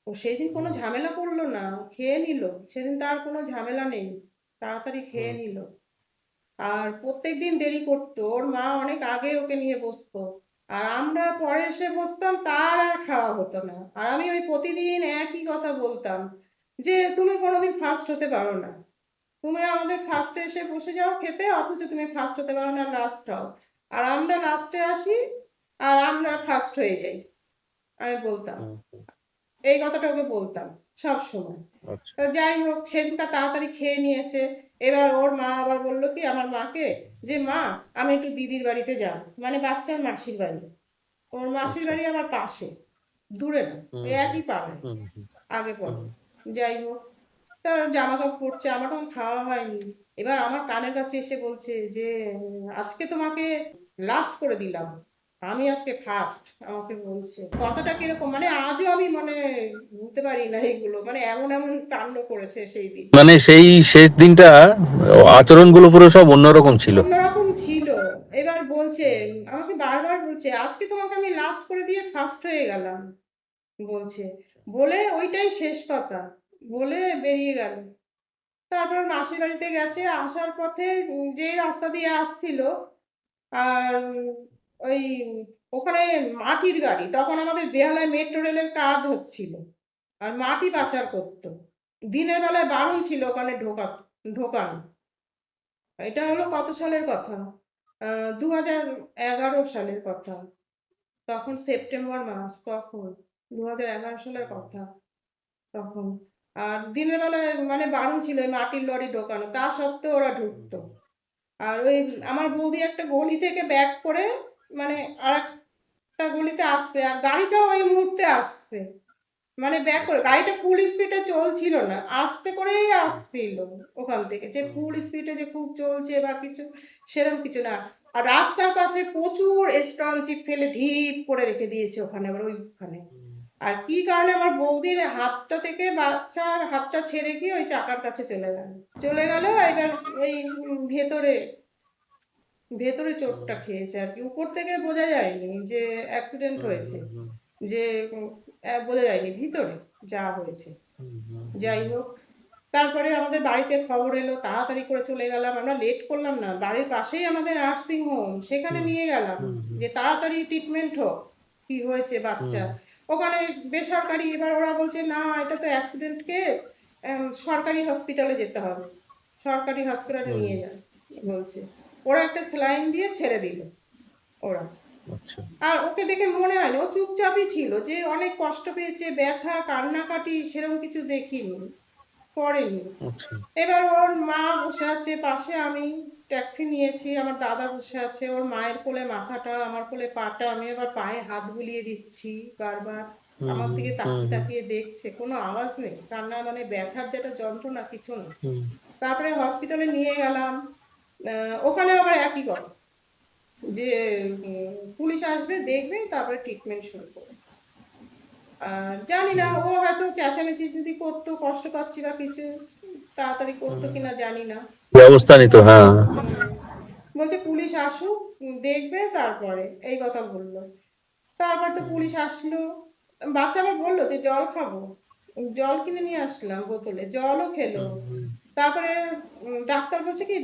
ও সেদিন কোনো ঝামেলা করলো না, ও খেয়ে নিল। সেদিন তার কোনো ঝামেলা নেই, তাড়াতাড়ি খেয়ে নিল। আর প্রত্যেকদিন দেরি করতো, ওর মা অনেক আগে ওকে নিয়ে বসতো, আর আমরা পরে এসে বসতাম, তার আর খাওয়া হতো না। আর আমি ওই প্রতিদিন একই কথা বলতাম যে তুমি কোনোদিন ফার্স্ট হতে পারো না, তুমি আমাদের ফার্স্টে এসে বসে যাও খেতে, অথচ তুমি ফার্স্ট হতে পারো না, লাস্ট হও। আর আমরা লাস্টে আসি, আর আমরা ফার্স্ট হয়ে যাই, আমি বলতাম, এই কথাটা ওকে বলতাম সব সময়। আচ্ছা। তো যাই হোক, সেদিনটা তাড়াতাড়ি খেয়ে নিয়েছে। এবার ওর মা আবার বললো কি আমার মাকে, যে মা আমি একটু দিদির বাড়িতে যাব, মানে বাচ্চার মাসির বাড়ি। ওর মাসির আচ্ছা। বাড়ি আবার পাশে, দূরে না, হুম এই হুম একই পাড়ায়, হুম হুম আগে পরে। হুম যাই হোক, তার জামা কাপড় পরছে, আমার তখন খাওয়া হয়নি। এবার আমার কানের কাছে এসে বলছে যে আজকে তোমাকে লাস্ট করে দিলাম, আমি আজকে ফার্স্ট, আমাকে বলছে। কথাটা কিরকম, মানে আজও আমি মানে ভুলতে পারি না এইগুলো, মানে এমন এমন কাণ্ড করেছে সেই দিন। মানে সেই শেষ দিনটা আচরণগুলো পুরো সব অন্যরকম ছিল। অন্যরকম ছিল। এবার বলছে, আমাকে বারবার বলছে আজকে তোমাকে আমি লাস্ট করে দিয়ে ফার্স্ট হয়ে গেলাম, বলছে। বলে ওইটাই শেষ কথা বলে বেরিয়ে গেল। তারপর মাসির বাড়িতে গেছে, আসার পথে যে রাস্তা দিয়ে আসছিল, আর ওই ওখানে মাটির গাড়ি, তখন আমাদের বেহালায় মেট্রো রেলের কাজ হচ্ছিল, আর মাটি পাচার করতো। দিনের বেলায় বারণ ছিল ওখানে ঢোকানো। এটা হলো কত সালের কথা, 2011 সালের কথা, তখন সেপ্টেম্বর মাস, তখন 2011 সালের কথা তখন। আর দিনের বেলায় মানে বারণ ছিল ওই মাটির লরি ঢোকানো, তা সত্ত্বেও ওরা ঢুকতো। আর ওই আমার বৌদি একটা গলি থেকে ব্যাক করে মানে আর একটা গলিতে আসছে, আর গাড়িটাও ওই মুহূর্তে আসছে, মানে ব্যাক করে, গাড়িটা ফুল স্পিডে চলছিল না, আস্তে করেই আসছিল ওখান থেকে, যে ফুল স্পিডে যে খুব চলছে বা কিছু, সেরকম কিছু না। আর রাস্তার পাশে প্রচুর স্টোন চিপ ফেলে ঢিপ করে রেখে দিয়েছে ওখানে, আবার ওইখানে। আর কি কারণে আমার বৌদির হাতটা থেকে বাচ্চার হাতটা ছেড়ে গিয়ে ওই চাকার কাছে চলে গেল। এবার এই ভেতরে ভেতরে চোটটা খেয়েছে আর কি, উপর থেকে বোঝা যায়নি যে অ্যাক্সিডেন্ট হয়েছে, যে বোঝা যায়নি ভিতরে যা হয়েছে। যাই হোক, তারপরে আমাদের বাড়িতে খবর এলো, তাড়াতাড়ি করে চলে গেলাম, আমরা লেট করলাম না, বাড়ির পাশেই আমাদের নার্সিং হোম, সেখানে নিয়ে গেলাম যে তাড়াতাড়ি ট্রিটমেন্ট হোক, কি হয়েছে বাচ্চা। ওখানে বেসরকারি, এবার ওরা বলছে না এটা তো অ্যাক্সিডেন্ট কেস, সরকারি হসপিটালে যেতে হবে, সরকারি হসপিটালে নিয়ে যান বলছে। ওরা একটা স্যালাইন দিয়ে ছেড়ে দিল ওরা। আচ্ছা। আর ওকে দেখে মনে হয়নি, ও চুপচাপই ছিল, যে অনেক কষ্ট পেয়েছে, ব্যথা কান্নাকাটি সেরকম কিছু দেখিনি, করেনি। আচ্ছা। এবার ওর মা বসে আছে পাশে, আমি ট্যাক্সি নিয়েছি, আমার দাদা বসে আছে, ওর মায়ের কোলে মাথাটা, আমার কোলে পাটা, আমি এবার পায়ে হাত বুলিয়ে দিচ্ছি বারবার। আমার দিকে তাকিয়ে তাকিয়ে দেখছে, কোনো আওয়াজ নেই, কান্না মানে ব্যথার যেটা যন্ত্রণা কিছু না। তারপরে হসপিটালে নিয়ে গেলাম, ওখানে আবার একই কথা, যে পুলিশ আসবে, দেখবে, তারপরে ট্রিটমেন্ট শুরু করবে। আর জানি না, ও হয়তো চেঁচামেচি যদি করতো, কষ্ট পাচ্ছি বা কিছু, তাড়াতাড়ি করতো কিনা জানি না। ব্যবস্থা নিত, হ্যাঁ। বলছে পুলিশ আসুক, দেখবে, তারপরে এই কথা বললো। তারপর তো পুলিশ আসলো, বাচ্চা আবার বললো যে জল খাবো, জল কিনে নিয়ে আসলাম বোতলে, জলও খেলো। তারপরে ডাক্তার বলছে কি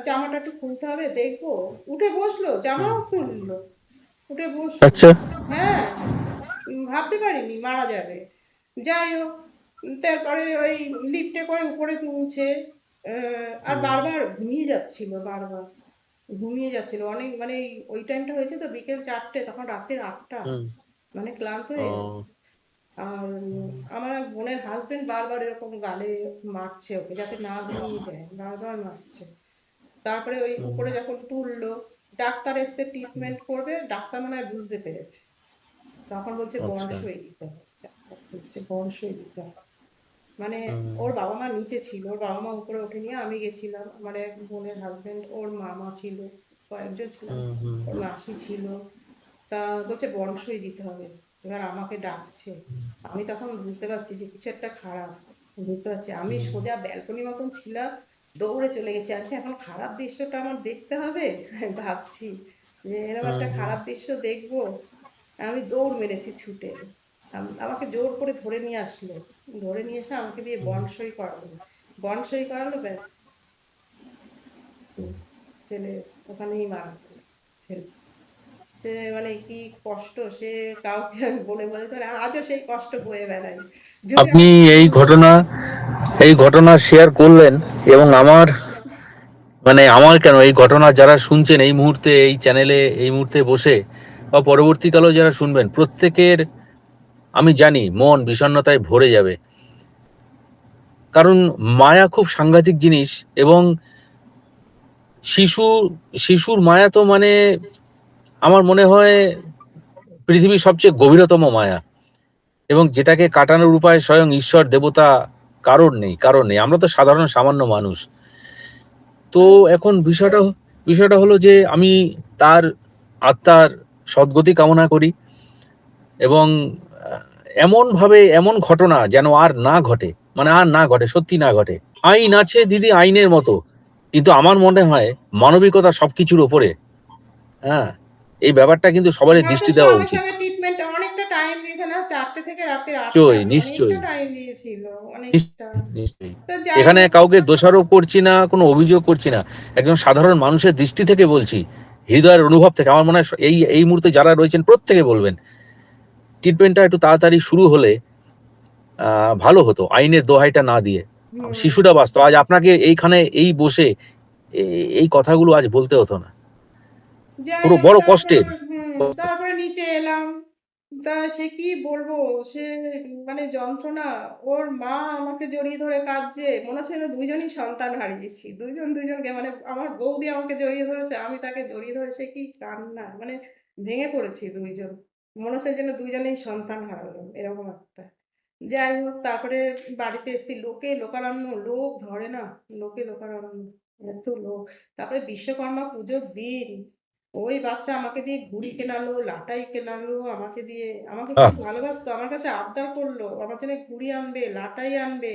জামাটা একটু খুলতে হবে, দেখবো। উঠে বসলো, জামাও খুললো, উঠে বসলো। আচ্ছা। হ্যাঁ, ভাবতে পারিনি মারা যাবে। যাই হোক, তারপরে ওই লিফটে করে উপরে তুলছে, আর বারবার ঘুমিয়ে যাচ্ছিল অনেক, মানে ওই টাইমটা হয়েছে তো বিকেল 4টে, তখন রাতের 8টা, মানে ক্লান্ত হয়ে গেছে। আর আমার এক বোনের হাজবেন্ড বারবার এরকম গালে মারছে ওকে, যাতে না ঘুমিয়ে যায়, বারবার মারছে। তারপরে ওই উপরে যখন তুললো, ডাক্তার এসে ট্রিটমেন্ট করবে, ডাক্তার মনে হয় বুঝতে পেরেছে, তখন বলছে আচ্ছা। বন্ডসই দিতে হবে, ডাক্তার বলছে বন্ডসই দিতে হবে। মানে ওর বাবা মা নিচে ছিল, ওর বাবা মা উপরে ওঠেনি, আমি গেছিলাম, আমার এক বোনের হাজবেন্ড, ওর মামা ছিল, কয়েকজন ছিলাম, ওর মাসি ছিল। তা বলছে বন্ডসই দিতে হবে। এবার আমাকে ডাকছে, আমি তখন বুঝতে পারছি যে কিছু একটা খারাপ, বুঝতে পারছি। আমি সোজা ব্যালকনি মতন ছিলাম, দৌড়ে চলে গেছি, আচ্ছা এখন খারাপ দৃশ্যটা আমার দেখতে হবে, ভাবছি যে এরকম একটা খারাপ দৃশ্য দেখবো। আমি দৌড় মেরেছি ছুটে, আমাকে জোর করে ধরে নিয়ে আসলো, ধরে নিয়ে এসে আমাকে দিয়ে বন্ড সই করালো, বন্ড সই করালো, ব্যাস, ছেলে ওখানেই মারা গেল। ছেলে, সে মানে কি কষ্ট, সে কাউকে আমি বলে বোঝাতে পারি না, আজও সেই কষ্ট বয়ে বেড়াই, যদি আপনি আমি এই ঘটনা শেয়ার করলেন, এবং আমার কেন, এই ঘটনা যারা শুনছেন এই মুহূর্তে এই চ্যানেলে এই মুহূর্তে বসে, বা পরবর্তীকালেও যারা শুনবেন, প্রত্যেকের আমি জানি মন বিষণ্ণতায় ভরে যাবে। কারণ মায়া খুব সাংঘাতিক জিনিস, এবং শিশু শিশুর মায়া তো মানে আমার মনে হয় পৃথিবীর সবচেয়ে গভীরতম মায়া, এবং যেটাকে কাটানোর উপায় স্বয়ং ঈশ্বর দেবতা কারণ নেই, আমরা তো সাধারণ সামান্য মানুষ। তো এখন বিষয়টা হলো যে আমি তার আত্মার সদ্গতি কামনা করি, এবং এমন ভাবে এমন ঘটনা যেন আর না ঘটে, মানে আর না ঘটে, সত্যি না ঘটে। আইন আছে দিদি, আইনের মতো, কিন্তু আমার মনে হয় মানবিকতা সবকিছুর ওপরে। হ্যাঁ, এই ব্যাপারটা কিন্তু সবারই হয়তো দৃষ্টি দেওয়া সঙ্গে উচিত। সঙ্গে ট্রিটমেন্ট অনেকটা টাইম দিয়েছে না, 4টে থেকে রাতে 8টা, নিশ্চয়ই, অনেকটা নিশ্চয়ই, টাইম দিয়েছিল, অনেকটা। নিশ্চয়ই, নিশ্চয়ই। তো যাই এখানে হোক, কাউকে দোষারোপ করছি না, কোনো অভিযোগ করছি না, একজন সাধারণ মানুষের দৃষ্টি থেকে বলছি, হৃদয়ের অনুভব থেকে। আমার মনে হয় এই মুহূর্তে যারা রয়েছেন প্রত্যেকে বলবেন ট্রিটমেন্টটা একটু তাড়াতাড়ি শুরু হলে ভালো হতো, আইনের দোহাইটা না দিয়ে। শিশুটা বাঁচত, আজ আপনাকে এইখানে এই বসে এই কথাগুলো আজ বলতে হতো না, যাই পুরো হোক, বড় তারপর কষ্টের। তারপরে নিচে এলাম। তা সে কি বলবো, সে মানে যন্ত্রণা। ওর মা আমাকে জড়িয়ে ধরে কাঁদছে, মনে হচ্ছে যেন দুইজনই সন্তান হারিয়েছি, দুইজনকে, মানে আমার বৌদি আমাকে জড়িয়ে ধরেছে, আমি তাকে জড়িয়ে ধরে, সে কি কান্না, মানে ভেঙে পড়েছি দুইজন। মনে হচ্ছে যেন দুইজনেই সন্তান হারালাম, এরকম একটা। যাই হোক, তারপরে বাড়িতে এসেছি, লোকারণ্য, লোক ধরে না, লোকারণ্য, এত লোক। তারপরে বিশ্বকর্মা পুজোর দিন ওই বাচ্চা আমাকে দিয়ে ঘুড়ি কেনালো, লাটাই কেনালো, আমাকে আহ খুব ভালোবাসতো, আমার কাছে আবদার করলো আমার জন্য ঘুড়ি আনবে, লাটাই আনবে।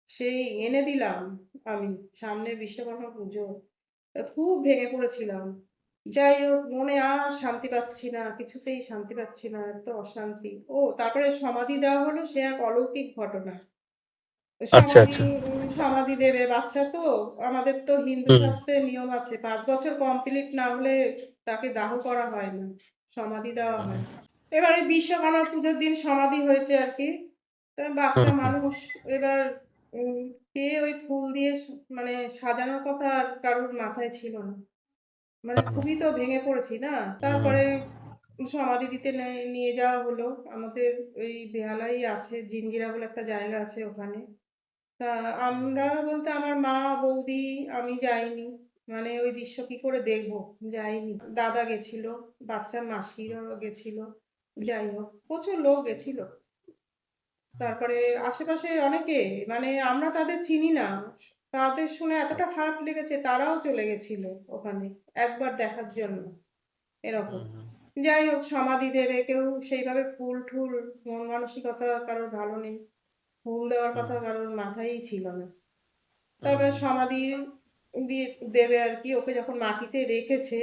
সেই এনে দিলাম আমি, সামনে বিশ্বকর্মা পুজো। খুব ভেঙে পড়েছিলাম। যাই হোক, মনে আর শান্তি পাচ্ছি না, কিছুতেই শান্তি পাচ্ছি না, এত অশান্তি। তারপরে সমাধি দেওয়া হলো, সে এক অলৌকিক ঘটনা। আচ্ছা, সমাধি আচ্ছা। সমাধি দেবে বাচ্চা তো। আমাদের তো হিন্দু হুম, শাস্ত্রের নিয়ম আছে, 5 বছর কমপ্লিট না হলে তাকে দাহ করা হয় না, সমাধি দেওয়া হয়। এবারে বিশ্বকর্মা পুজোর দিন সমাধি হয়েছে আর কি। তো বাচ্চা হুম, হুম, মানুষ, এবার কে ওই ফুল দিয়ে মানে সাজানোর কথা আর কারোর মাথায় ছিল না। মানে খুবই তো ভেঙে পড়েছি না। হুম, তারপরে সমাধি দিতে নিয়ে যাওয়া হলো। আমাদের ওই বেহালাই আছে, জিঞ্জিরা বলে একটা জায়গা আছে ওখানে। তা আমরা বলতে আমার মা, বৌদি, আমি যাইনি। মানে ওই দৃশ্য কি করে দেখবো, যাইনি। দাদা গেছিল, বাচ্চার মাসিরা গেছিল। যাই হোক, প্রচুর লোক গেছিল। তারপরে আশেপাশে অনেকে, মানে আমরা তাদের চিনি না, তাদের শুনে এতটা খারাপ লেগেছে, তারাও চলে গেছিল ওখানে একবার দেখার জন্য, এরকম। হুম, যাই হোক, সমাধি দেবে কেউ, সেইভাবে ফুল টুল, মন মানসিকতা কারোর ভালো নেই, ফুল দেওয়ার হুম, কথা কারোর মাথায়ই ছিল না। হুম, তারপরে সমাধি দিয়ে দেবে আর কি, ওকে যখন মাটিতে রেখেছে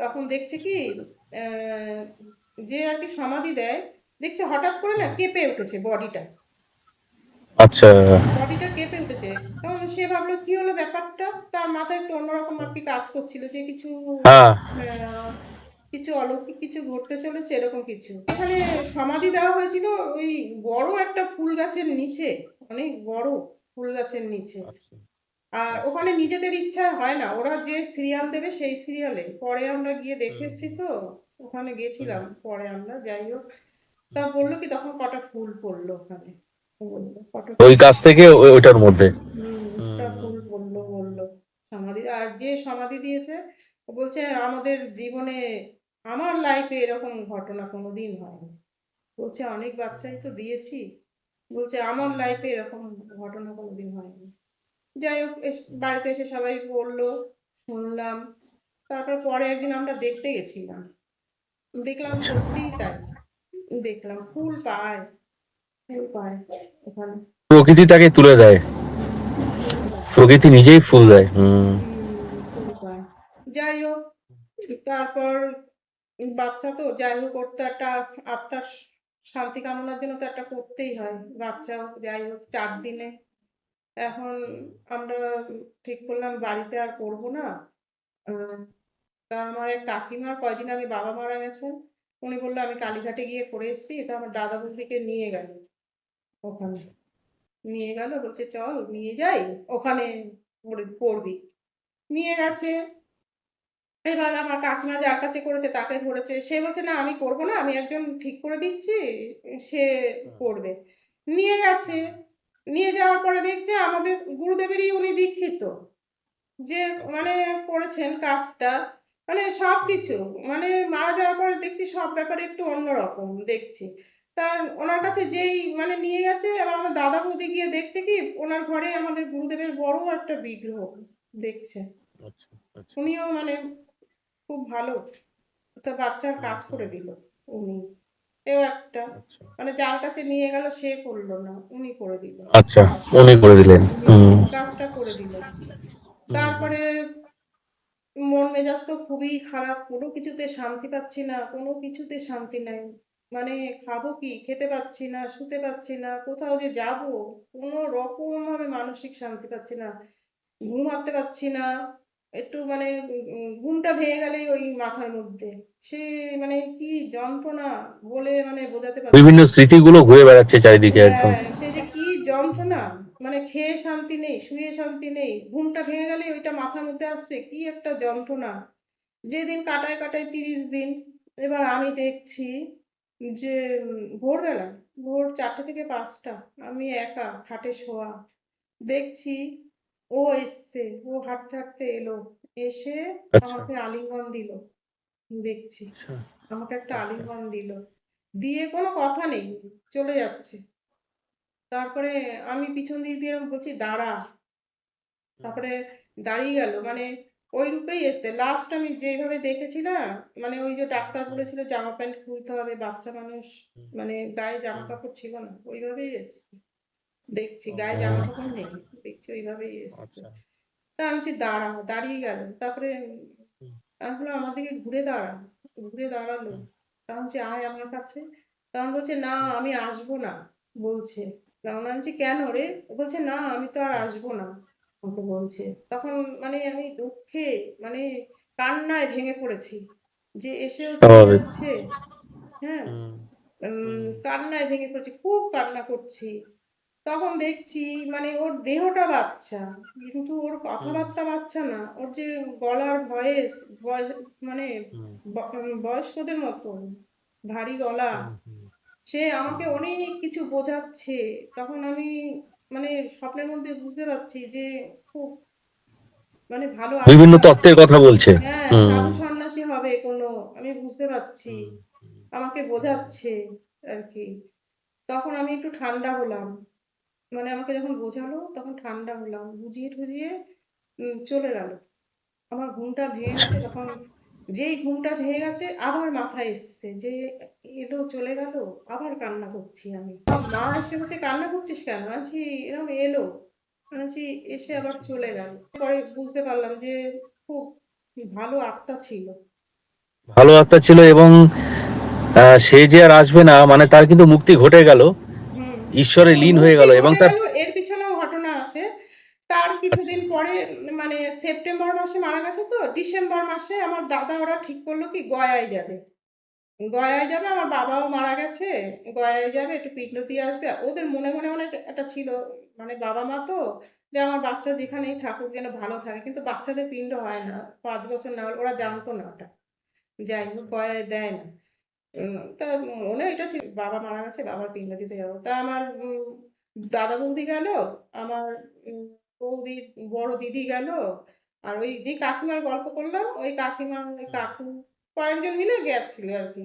তখন দেখছে কি, আহ, যে আর কি সমাধি দেয়, দেখছে হঠাৎ করে না হুম। কেঁপে উঠেছে বডিটা, আচ্ছা। বডিটা কেঁপে উঠেছে। তখন সে ভাবলো কি হলো ব্যাপারটা, তার মাথায় একটু অন্যরকম আর কি কাজ করছিল, যে কিছু হ্যাঁ। আহ, কিছু অলৌকিক কিছু ঘটতে চলেছে, এরকম কিছু। এখানে সমাধি দেওয়া হয়েছিল ওই বড় একটা ফুল গাছের নিচে, অনেক বড় ফুল গাছের নিচে। আচ্ছা, আর আচ্ছা। ওখানে নিজেদের ইচ্ছায় হয় না, ওরা যে সিরিয়াল দেবে সেই সিরিয়ালে। পরে আমরা গিয়ে দেখে হুম, এসেছি তো, ওখানে হুম, গেছিলাম পরে আমরা। যাই হোক, তা বললো কি তখন কটা ফুল পড়লো ওখানে, বললো কটা ওই ফুল, কাজ থেকে ওইটার মধ্যে। কটা হুম, ফুল পড়লো বললো। সমাধি, আর যে সমাধি দিয়েছে ও বলছে আমাদের জীবনে, আমার লাইফে এরকম ঘটনা কোনোদিন হয়নি। বলছে অনেক বাচ্চাই তো দিয়েছি, বলছে আমার লাইফে এরকম ঘটনা কোনোদিন হয়নি। যাই হোক, বাড়িতে এসে সবাই বললো, শুনলাম। তারপর পরে একদিন আমরা দেখতে গেছিলাম, দেখলাম আচ্ছা। সত্যিই তাই। দেখলাম ফুল পায় ওখানে। প্রকৃতি তাকে তুলে দেয়, ফুল পায়। প্রকৃতি নিজেই ফুল দেয়। হুম, ফুল পায়। যাই হোক, তারপর বাচ্চা তো, যাই হোক, ওর তো একটা আত্মার শান্তি কামনার জন্য তো একটা করতেই হয়। বাচ্চাও, যাই হোক, 4 দিনে। এখন আমরা ঠিক করলাম বাড়িতে আর করবো না। আহ, তা আমার এক কাকিমার কয়দিন আগে বাবা মারা গেছেন, উনি বললো আমি কালীঘাটে গিয়ে করে এসেছি। তো আমার দাদা বৌদিকে নিয়ে গেল ওখানে, বলছে চল নিয়ে যাই, ওখানে করবি। নিয়ে গেছে। এবার আমার কাকিমা যার কাছে করেছে তাকে ধরেছে, সে বলছে না আমি করবো না, আমি একজন ঠিক করে দিচ্ছি, সে করবে। নিয়ে গেছে, নিয়ে যাওয়ার পরে দেখছে আমাদের গুরুদেবেরই উনি দীক্ষিত, যে আচ্ছা। মানে করেছেন কাজটা, মানে হুম, সবকিছু, হুম, মানে মারা যাওয়ার পরে দেখছি সব ব্যাপারে একটু অন্যরকম দেখছি। তার ওনার কাছে হুম। যেই মানে নিয়ে গেছে, এবার আমার দাদা বৌদি গিয়ে দেখছে কি ওনার ঘরে আমাদের গুরুদেবের বড় একটা বিগ্রহ দেখছে। আচ্ছা, আচ্ছা। উনিও মানে খুব ভালো, একটা বাচ্চার হুম, কাজ হুম। করে দিল উনি। এও একটা, আচ্ছা, মানে যার কাছে নিয়ে গেল সে করলো না, উনি করে দিল আচ্ছা, কাজটা। উনি করে দিলেন। হুম, কাজটা করে দিল। হুম, হুম। তারপরে মন মেজাজ তো খুবই খারাপ, কোনো কিছুতে শান্তি পাচ্ছি না, কোনো কিছুতে শান্তি নাই। মানে খাবো কি, খেতে পাচ্ছি না, শুতে পাচ্ছি না, কোথাও যে যাব, কোনো রকম ভাবে মানসিক শান্তি পাচ্ছি না, ঘুমাতে পাচ্ছি না। একটু মানে ঘুমটা ভেঙে গেলেই ওই মাথার মধ্যে সে মানে কি যন্ত্রণা, বলে মানে বোঝাতে পারছি বিভিন্ন না। স্মৃতিগুলো ঘুরে বেড়াচ্ছে চারিদিকে একদম। হ্যাঁ, সে যে কি যন্ত্রণা, মানে খেয়ে শান্তি নেই, শুয়ে শান্তি নেই, ঘুমটা ভেঙে গেলে ওইটা মাথার মধ্যে আসছে, কি একটা যন্ত্রণা। যেদিন কাটায় কাটায় 30 দিন। এবার আমি দেখছি যে ভোরবেলা, ভোর 4টে থেকে 5টা, আমি একা খাটে শোয়া, দেখছি ও এসছে, ও হাঁটতে হাঁটতে এলো, এসে আচ্ছা, আমাকে আলিঙ্গন দিল। দেখছি আচ্ছা, আমাকে একটা আচ্ছা। আলিঙ্গন দিল, দিয়ে কোনো কথা নেই, চলে যাচ্ছে। তারপরে আমি পিছন দিক দিয়ে এরকম বলছি দাঁড়া, হুম, তারপরে দাঁড়িয়ে গেল, মানে ওই রূপেই এসছে। লাস্ট আমি যেভাবে দেখেছি না, মানে ওই যে হুম, ডাক্তার হুম, বলেছিল জামা প্যান্ট খুলতে হবে, বাচ্চা মানুষ, হুম, মানে গায়ে জামা হুম। কাপড় ছিল না, ওইভাবেই এসছে। দেখছি গায়ে জামা ও, কাপড় নেই, দেখছি ওইভাবেই এসছে। আচ্ছা। তা আমি বলছি দাঁড়া, দাঁড়িয়ে গেল। তারপরে হুম, আমি বললাম আমার দিকে ঘুরে দাঁড়া, ঘুরে দাঁড়ালো। হুম, তখন বলছে আয় আমার কাছে। তখন বলছে না হুম, আমি আসবো না, বলছে। তখন আমি বলছি কেন রে? ও বলছে না আমি তো আর হুম। আসবো না, আমাকে বলছে। তখন মানে আমি দুঃখে, মানে কান্নায় ভেঙে পড়েছি, যে এসেও চলে স্বাভাবিক। যাচ্ছে। হ্যাঁ, হুম, হুম, কান্নায় ভেঙে পড়েছি, খুব কান্না করছি। তখন দেখছি মানে ওর দেহটা বাচ্চা, কিন্তু ওর হুম, কথাবার্তা বাচ্চা না, ওর যে গলার ভয়েস, মানে হুম, বয়স্কদের মতো ভারী গলা। হুম, হুম, সে আমাকে হুম। অনেক কিছু বোঝাচ্ছে। তখন আমি মানে স্বপ্নের মধ্যে বুঝতে পারছি যে খুব মানে ভালো বিভিন্ন আত্মা। তত্ত্বের কথা বলছে। হ্যাঁ, হুম, সাধু সন্ন্যাসী হবে কোনো, আমি বুঝতে পারছি, হুম, হুম, আমাকে হুম। বোঝাচ্ছে আর কি। তখন আমি একটু ঠান্ডা হলাম, মানে আমাকে যখন বোঝালো তখন ঠান্ডা হলাম, বুঝিয়ে টুঝিয়ে চলে গেল। আমার ঘুমটা ভেঙে আচ্ছা। গেছে তখন। যেই ঘুমটা ভেঙে গেছে আবার মাথায় এসছে যে এলো চলে গেল, আবার কান্না করছি আমি। আমার মা এসে বলছে কান্না করছিস কেন? আছি এরকম এলো, আছি এসে আবার আচ্ছা। চলে গেল। পরে বুঝতে পারলাম যে খুব ভালো আত্মা ছিল। ভালো আত্মা ছিল এবং সে যে আর আসবে না মানে তার কিন্তু মুক্তি ঘটে গেল, হুম। ঈশ্বরে লীন হয়ে মুক্তি গেল এবং ঘটে তার গেল, এর পিছনেও ঘটনা আছে। তার আচ্ছা, কিছুদিন পরে, মানে সেপ্টেম্বর মাসে মারা গেছে, তো ডিসেম্বর মাসে আমার দাদা ওরা ঠিক করলো কি গয়ায় যাবে। গয়ায় যাবে, আমার বাবাও মারা গেছে, গয়ায় যাবে একটু পিণ্ড দিয়ে আসবে। ওদের মনে মনে অনেক একটা ছিল, মানে বাবা মা তো, যে আমার বাচ্চা যেখানেই থাকুক যেন ভালো থাকে, কিন্তু বাচ্চাদের পিণ্ড হয় না 5 বছর না হলে, ওরা জানতো না ওটা। যাই হোক আচ্ছা, গয়ায় দেয় না। তা মনে এটা ছিল বাবা মারা গেছে, বাবার পিণ্ড দিতে যাবো। তা আমার দাদা বৌদি গেল, আমার বৌদি বড় দিদি গেল, আর ওই যে কাকিমার গল্প করলাম ওই কাকিমা, ওই হুম, কাকু, কয়েকজন মিলে গেছিল আর কি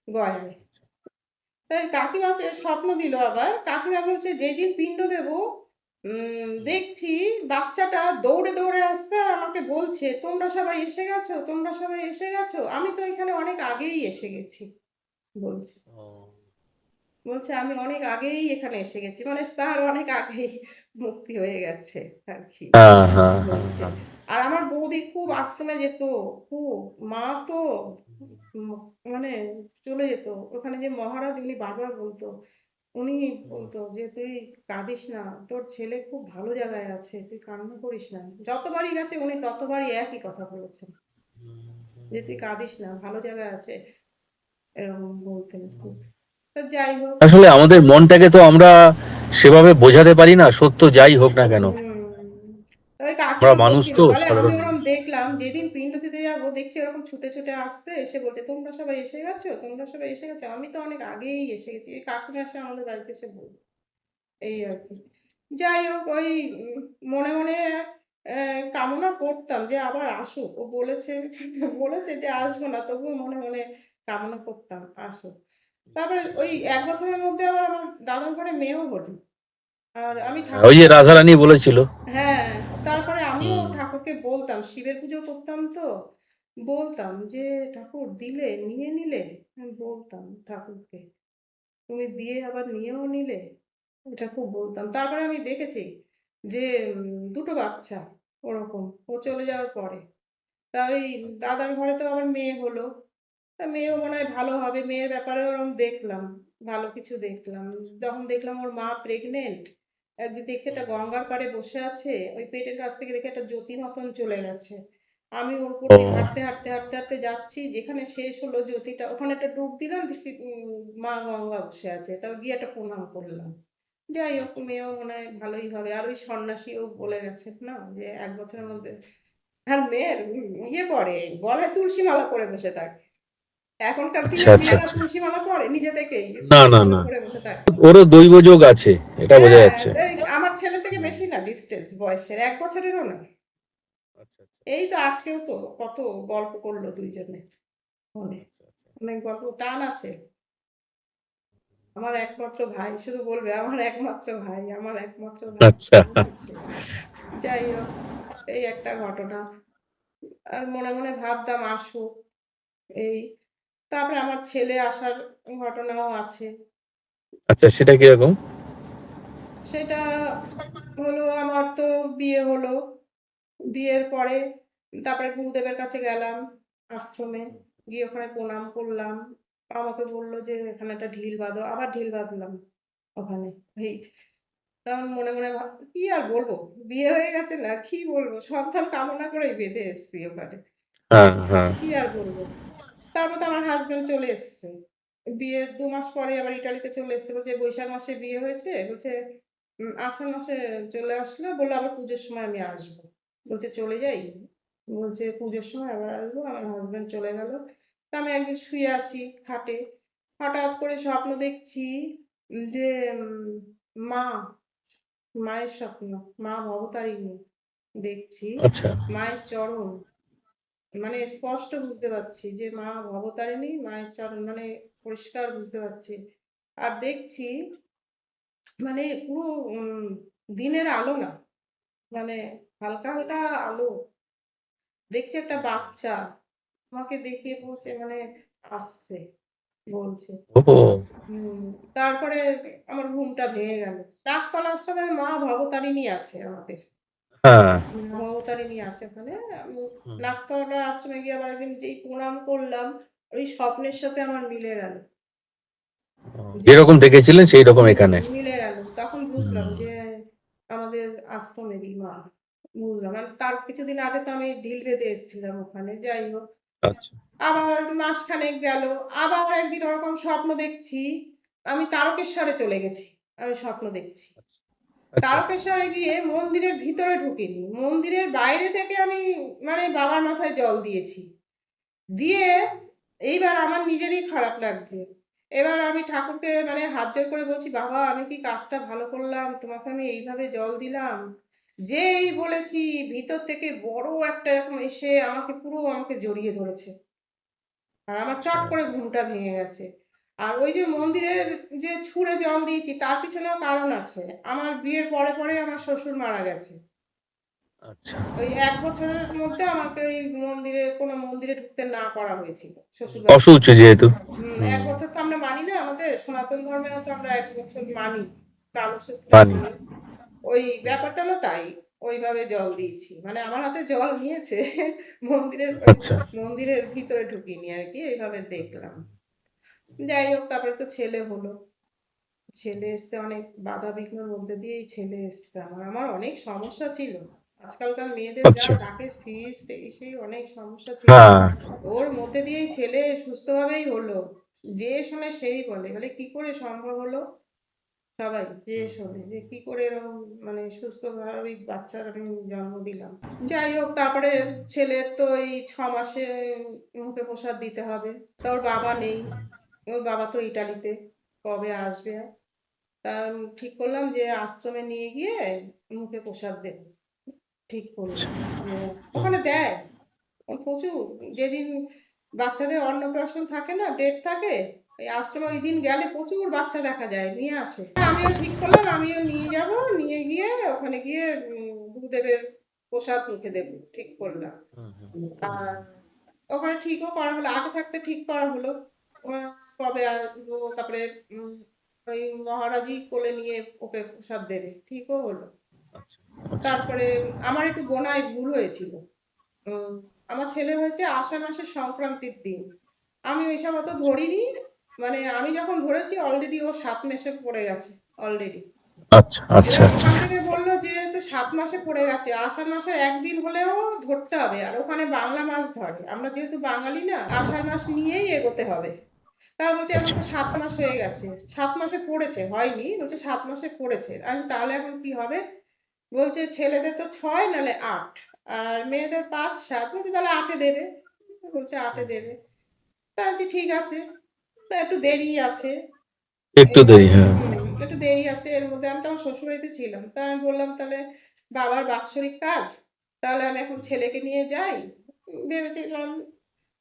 গয়ায়। আচ্ছা, তাই কাকিমাকে স্বপ্ন দিল, আবার কাকিমা বলছে যেদিন পিণ্ড দেব হুম, দেখছি বাচ্চাটা দৌড়ে দৌড়ে আসছে আর আমাকে বলছে তোমরা সবাই এসে গেছো, তোমরা সবাই এসে গেছো, আমি তো এখানে অনেক আগেই এসে গেছি, বলছে। ও, বলছে আমি অনেক আগেই এখানে এসে গেছি, মানে তার অনেক আগেই মুক্তি হয়ে গেছে আর কি, হ্যাঁ, হ্যাঁ, হ্যাঁ, বলছে। হ্যাঁ, আর আমার বৌদি খুব হুম, আশ্রমে যেত, খুব, মা তো হুম, উম মানে চলে যেত ওখানে, যে মহারাজ উনি বারবার বলতো, উনি হুম, বলতো যে তুই কাঁদিস না, তোর ছেলে খুব ভালো জায়গায় আছে, তুই কান্না করিস না। যতবারই গেছে উনি ততবারই একই কথা বলেছেন, হুম, যে হুম, তুই কাঁদিস না, ভালো জায়গায় আছে, এরকম বলতেন খুব। হুম। তা যাই হোক। আসলে আমাদের মনটাকে তো আমরা সেভাবে বোঝাতে পারি না, সত্য যাই হোক না কেন। ওই আমরা কাকিমা মানুষ বলছিল, তো, বলে আমি সাধারণ ওরকম মানুষ। দেখলাম যেদিন পিণ্ড দিতে যাবো দেখছি ওরকম ছুটে ছুটে আসছে, এসে বলছে তোমরা সবাই এসে গেছো, তোমরা সবাই এসে গেছো, আমি তো অনেক আগেই এসে গেছি। ওই কাকিমা এসে আমাদের বাড়িতে এসে বলল, এই আর কি। যাই হোক ওই মনে মনে কামনা করতাম যে আবার আসুক। ও বলেছে বলেছে যে আসবো না, তবুও মনে মনে কামনা করতাম আসুক। তারপরে ওই 1 বছরের মধ্যে আবার আমার দাদার ঘরে মেয়েও হলো। আর আমি ওই যে ঠাকুরকে রাধারানী বলেছিল। হ্যাঁ, তারপরে আমিও হুম। ঠাকুরকে বলতাম, শিবের পুজো করতাম তো, বলতাম যে ঠাকুর দিলে নিয়ে নিলে, আমি বলতাম ঠাকুরকে তুমি দিয়ে আবার নিয়েও নিলে, এটা খুব বলতাম। তারপরে আমি দেখেছি যে দুটো বাচ্চা ওরকম ও চলে যাওয়ার পরে, তা ওই দাদার ঘরে তো আবার মেয়ে হলো, তা মেয়েও মনে হয় ভালো হবে, মেয়ের ব্যাপারে ওরকম দেখলাম, ভালো কিছু দেখলাম। যখন দেখলাম ওর মা প্রেগনেন্ট, একদিন দেখছি একটা গঙ্গার পাড়ে বসে আছে, ওই পেটের কাছ থেকে দেখে একটা জ্যোতি মতন চলে গেছে। আমি ওর উপর ও দিয়ে হাঁটতে হাঁটতে হাঁটতে হাঁটতে যাচ্ছি, যেখানে শেষ হলো জ্যোতিটা ওখানে একটা ডুব দিলাম, দেখছি মা গঙ্গা বসে আছে, তারপর গিয়ে একটা প্রণাম করলাম। যাই হোক মেয়েও মনে হয় ভালোই হবে। আর ওই সন্ন্যাসীও বলে গেছে না যে 1 বছরের মধ্যে। আর মেয়ের ইয়ে পরে গলায় তুলসী মালা পরে বসে থাকে। এখনকার আচ্ছা দিনের আচ্ছা মেয়েরা আচ্ছা। তুলসী মালা পরে নিজে থেকেই, না তুলসী না মালা না, পরে বসে থাকে। ওরও দৈব যোগ আছে, এটা বোঝা হ্যাঁ, যাচ্ছে। তাই আমার ছেলে থেকে হুম। বেশি না ডিস্টেন্স বয়সের, 1 বছরেরও না। আচ্ছা আচ্ছা এই তো আজকেও তো কত গল্প করলো দুইজনে ফোনে, আচ্ছা আচ্ছা অনেক গল্প টান আছে। আমার একমাত্র ভাই, শুধু বলবে আমার একমাত্র ভাই, আমার একমাত্র ভাই, আচ্ছা। টান আছে। যাই হোক এই একটা ঘটনা। আর মনে মনে ভাবতাম আসুক এই। তারপরে আমার ছেলে আসার ঘটনাও আছে। আচ্ছা, সেটা কিরকম? সেটা হলো আমার তো বিয়ে হলো, বিয়ের পরে তারপরে গুরুদেবের কাছে গেলাম আশ্রমে, গিয়ে ওখানে প্রণাম করলাম। আমাকে বললো যে এখানে একটা ঢিল বাঁধো, আবার ঢিল বাঁধলাম ওখানে। এই তখন মনে মনে কি আর বলবো, বিয়ে হয়ে গেছে না, কি বলবো, সন্তান কামনা করেই বেঁধে এসছি ওখানে, হ্যাঁ হ্যাঁ। কি আর বলবো। তারপর তো আমার হাজবেন্ড চলে এসছে, বিয়ের 2 মাস পরে আবার ইটালিতে চলে এসছে, বলছে বৈশাখ মাসে বিয়ে হয়েছে, বলছে আষাঢ় মাসে চলে আসলো, বললো আবার পুজোর সময় আমি আসবো। বলছে চলে যাই, বলছে পুজোর সময় আবার আসবো। আমার হাজবেন্ড চলে গেল। তা আমি একদিন শুয়ে আছি খাটে, হঠাৎ করে স্বপ্ন দেখছি যে মা, মায়ের স্বপ্ন, মা ভবতারিণী দেখছি, আচ্ছা মায়ের চরণ, মানে স্পষ্ট বুঝতে পারছি যে মা ভবতারিণী, মায়ের চরণ মানে পরিষ্কার বুঝতে পারছি। আর দেখছি মানে পুরো দিনের আলো না, মানে হালকা হালকা আলো, দেখছি একটা বাচ্চা আমাকে দেখিয়ে বলছে মানে আসছে, বলছে। ও। হুম, তারপরে আমার ঘুমটা ভেঙে গেল। ডাকতলা আশ্রমে মা ভবতারিণী আছে আমাদের, হ্যাঁ। ভবতারিণী আছে ওখানে। আমি হুম। নাকতলা আশ্রমে গিয়ে আবার একদিন যেই প্রণাম করলাম, ওই স্বপ্নের সাথে আমার মিলে গেল যে যেরকম দেখেছিলেন সেই রকম এখানে। মিলে গেল। তখন বুঝলাম হুম। যে আমাদের আশ্রমেরই মা, বুঝলাম। আর তার কিছুদিন আগে তো আমি ঢিল বেঁধে এসেছিলাম ওখানে। যাই হোক আচ্ছা আবার মাসখানেক গেল, আবার একদিন ওরকম স্বপ্ন দেখছি, আমি তারকেশ্বরে চলে গেছি, আমি স্বপ্ন দেখছি। আচ্ছা তারকেশ্বরে গিয়ে মন্দিরের ভিতরে ঢুকিনি, মন্দিরের বাইরে থেকে আমি মানে বাবার মাথায় জল দিয়েছি, দিয়ে এইবার আমার নিজেরই খারাপ লাগছে। এবার আমি ঠাকুরকে মানে হাত জোড় করে বলছি, বাবা আমি কি কাজটা ভালো করলাম, তোমাকে আমি এইভাবে জল দিলাম। যেই বলেছি ভিতর থেকে বড় একটা এরকম এসে আমাকে পুরো আমাকে জড়িয়ে ধরেছে, আর আমার আচ্ছা চট করে ঘুমটা ভেঙে গেছে। আর ওই যে মন্দিরের যে ছুঁড়ে জল দিয়েছি তার পিছনেও কারণ আছে। আমার বিয়ের পরে পরে আমার শ্বশুর মারা গেছে, আচ্ছা। ওই 1 বছরের মধ্যে আমাকে ওই মন্দিরে, কোনো মন্দিরে ঢুকতে না করা হয়েছিল শ্বশুর বাড়ি থেকে। অসুচ যেহেতু। এক হুম। বছর তো আমরা মানি না, আমাদের সনাতন ধর্মেও তো আমরা 1 বছর মানি, কাল ষষ্ঠীটা পানি। মানি। ওই ব্যাপারটা হলো তাই, ওইভাবে জল দিয়েছি, মানে আমার হাতে জল নিয়েছে মন্দিরের ওই আচ্ছা মন্দিরের ভিতরে ঢুকিনি আর কি, এইভাবে দেখলাম। যাই হোক তারপরে তো ছেলে হলো, ছেলে এসছে অনেক বাধা বিঘ্নের মধ্যে দিয়েই ছেলে এসছে। আমার আমার অনেক সমস্যা ছিল, আজকালকার মেয়েদের যা আচ্ছা। থাকে সিস্ট এই সেই অনেক সমস্যা ছিল, হ্যাঁ। ওর মধ্যে দিয়েই ছেলে সুস্থভাবেই হলো। যে শোনে সেই বলে বলে কি করে সম্ভব হলো, সবাই যে শোনে যে কি করে এরকম মানে সুস্থ স্বাভাবিক বাচ্চার আমি জন্ম দিলাম। যাই হোক তারপরে ছেলের তো এই 6 মাসে মুখে প্রসাদ দিতে হবে, তা ওর বাবা নেই, ওর বাবা তো ইটালিতে, কবে আসবে। তা ঠিক করলাম যে আশ্রমে নিয়ে গিয়ে মুখে প্রসাদ দেব। ঠিক করলাম যে ওখানে দেয় প্রচুর। যেদিন বাচ্চাদের অন্নপ্রাশন থাকে না, ডেট থাকে, ওই আশ্রমে ওই দিন গেলে প্রচুর বাচ্চা দেখা যায়, নিয়ে আসে। আমিও ঠিক করলাম আমিও নিয়ে যাব, নিয়ে গিয়ে ওখানে গিয়ে গুরুদেবের প্রসাদ মুখে দেব ঠিক করলাম। আর ওখানে ঠিকও করা হলো, আগে থাকতে ঠিক করা হলো কবে আসবো, তারপরে ওই মহারাজই কোলে নিয়ে ওকে প্রসাদ দেবে, ঠিকও হলো। আচ্ছা আচ্ছা তারপরে আমার একটু গোনায় ভুল হয়েছিল। উম, আমার ছেলে হয়েছে আষাঢ় মাসের সংক্রান্তির দিন। আমি ওইসব অত ধরিনি, মানে আমি যখন ধরেছি অলরেডি ও 7 মাসে পড়ে গেছে অলরেডি। আচ্ছা আচ্ছা এবার আচ্ছা ওখান থেকে বললো যে তো 7 মাসে পড়ে গেছে, আষাঢ় মাসের একদিন হলেও ধরতে হবে, আর ওখানে বাংলা মাস ধরে, আমরা যেহেতু বাঙালি না, আষাঢ় মাস নিয়েই এগোতে হবে। তা বলছে আমার আচ্ছা তো 7 মাস হয়ে গেছে, 7 মাসে পড়েছে, হয়নি, বলছে 7 মাসে পড়েছে। আচ্ছা তাহলে এখন কি হবে? বলছে ছেলেদের তো 6 নাহলে 8, আর মেয়েদের 5 7, বলছে তাহলে 8-এ দেবে। বলছে 8-এ দেবে। তা বলছি ঠিক আছে, তা একটু দেরি আছে। একটু এবার দেরি, হ্যাঁ। একটু দেরি আছে, এর মধ্যে আমি তখন শ্বশুরবাড়িতে ছিলাম, তা আমি বললাম তাহলে বাবার বাৎসরিক কাজ, তাহলে আমি এখন ছেলেকে নিয়ে যাই। ভেবেছিলাম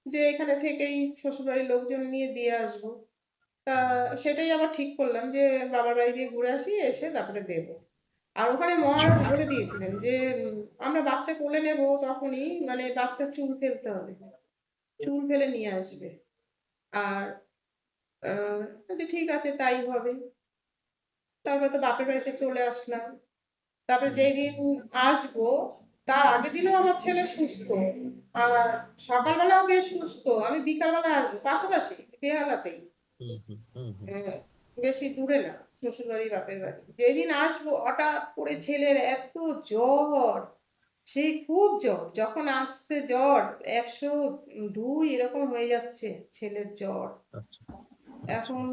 যে এখানে থেকেই শ্বশুরবাড়ির লোকজন নিয়ে দিয়ে আসবো। তা সেটাই আবার ঠিক করলাম যে বাবার বাড়ি দিয়ে ঘুরে আসি, এসে তারপরে দেবো। আর ওখানে আচ্ছা মহারাজ বলে দিয়েছিলেন যে আমরা বাচ্চা কোলে নেব তখনই মানে বাচ্চার চুল ফেলতে হবে, চুল ফেলে নিয়ে আসবে। আর বলছি ঠিক আছে তাই হবে। তারপরে তো বাপের বাড়িতে চলে আসলাম। তারপরে যেই দিন আসবো তার আগের দিনও আমার ছেলে সুস্থ, আর সকালবেলাও বেশ সুস্থ, আমি বিকালবেলা আসবো, পাশাপাশি বেহালাতেই। হুম হুম হুম হুম। হ্যাঁ, বেশি দূরে না, শ্বশুর বাড়ি বাপের বাড়ি। যেদিন আসবো হঠাৎ করে ছেলের এত জ্বর, সেই খুব জ্বর, যখন আসছে জ্বর 102 এরকম হয়ে যাচ্ছে ছেলের জ্বর। আচ্ছা আচ্ছা এখন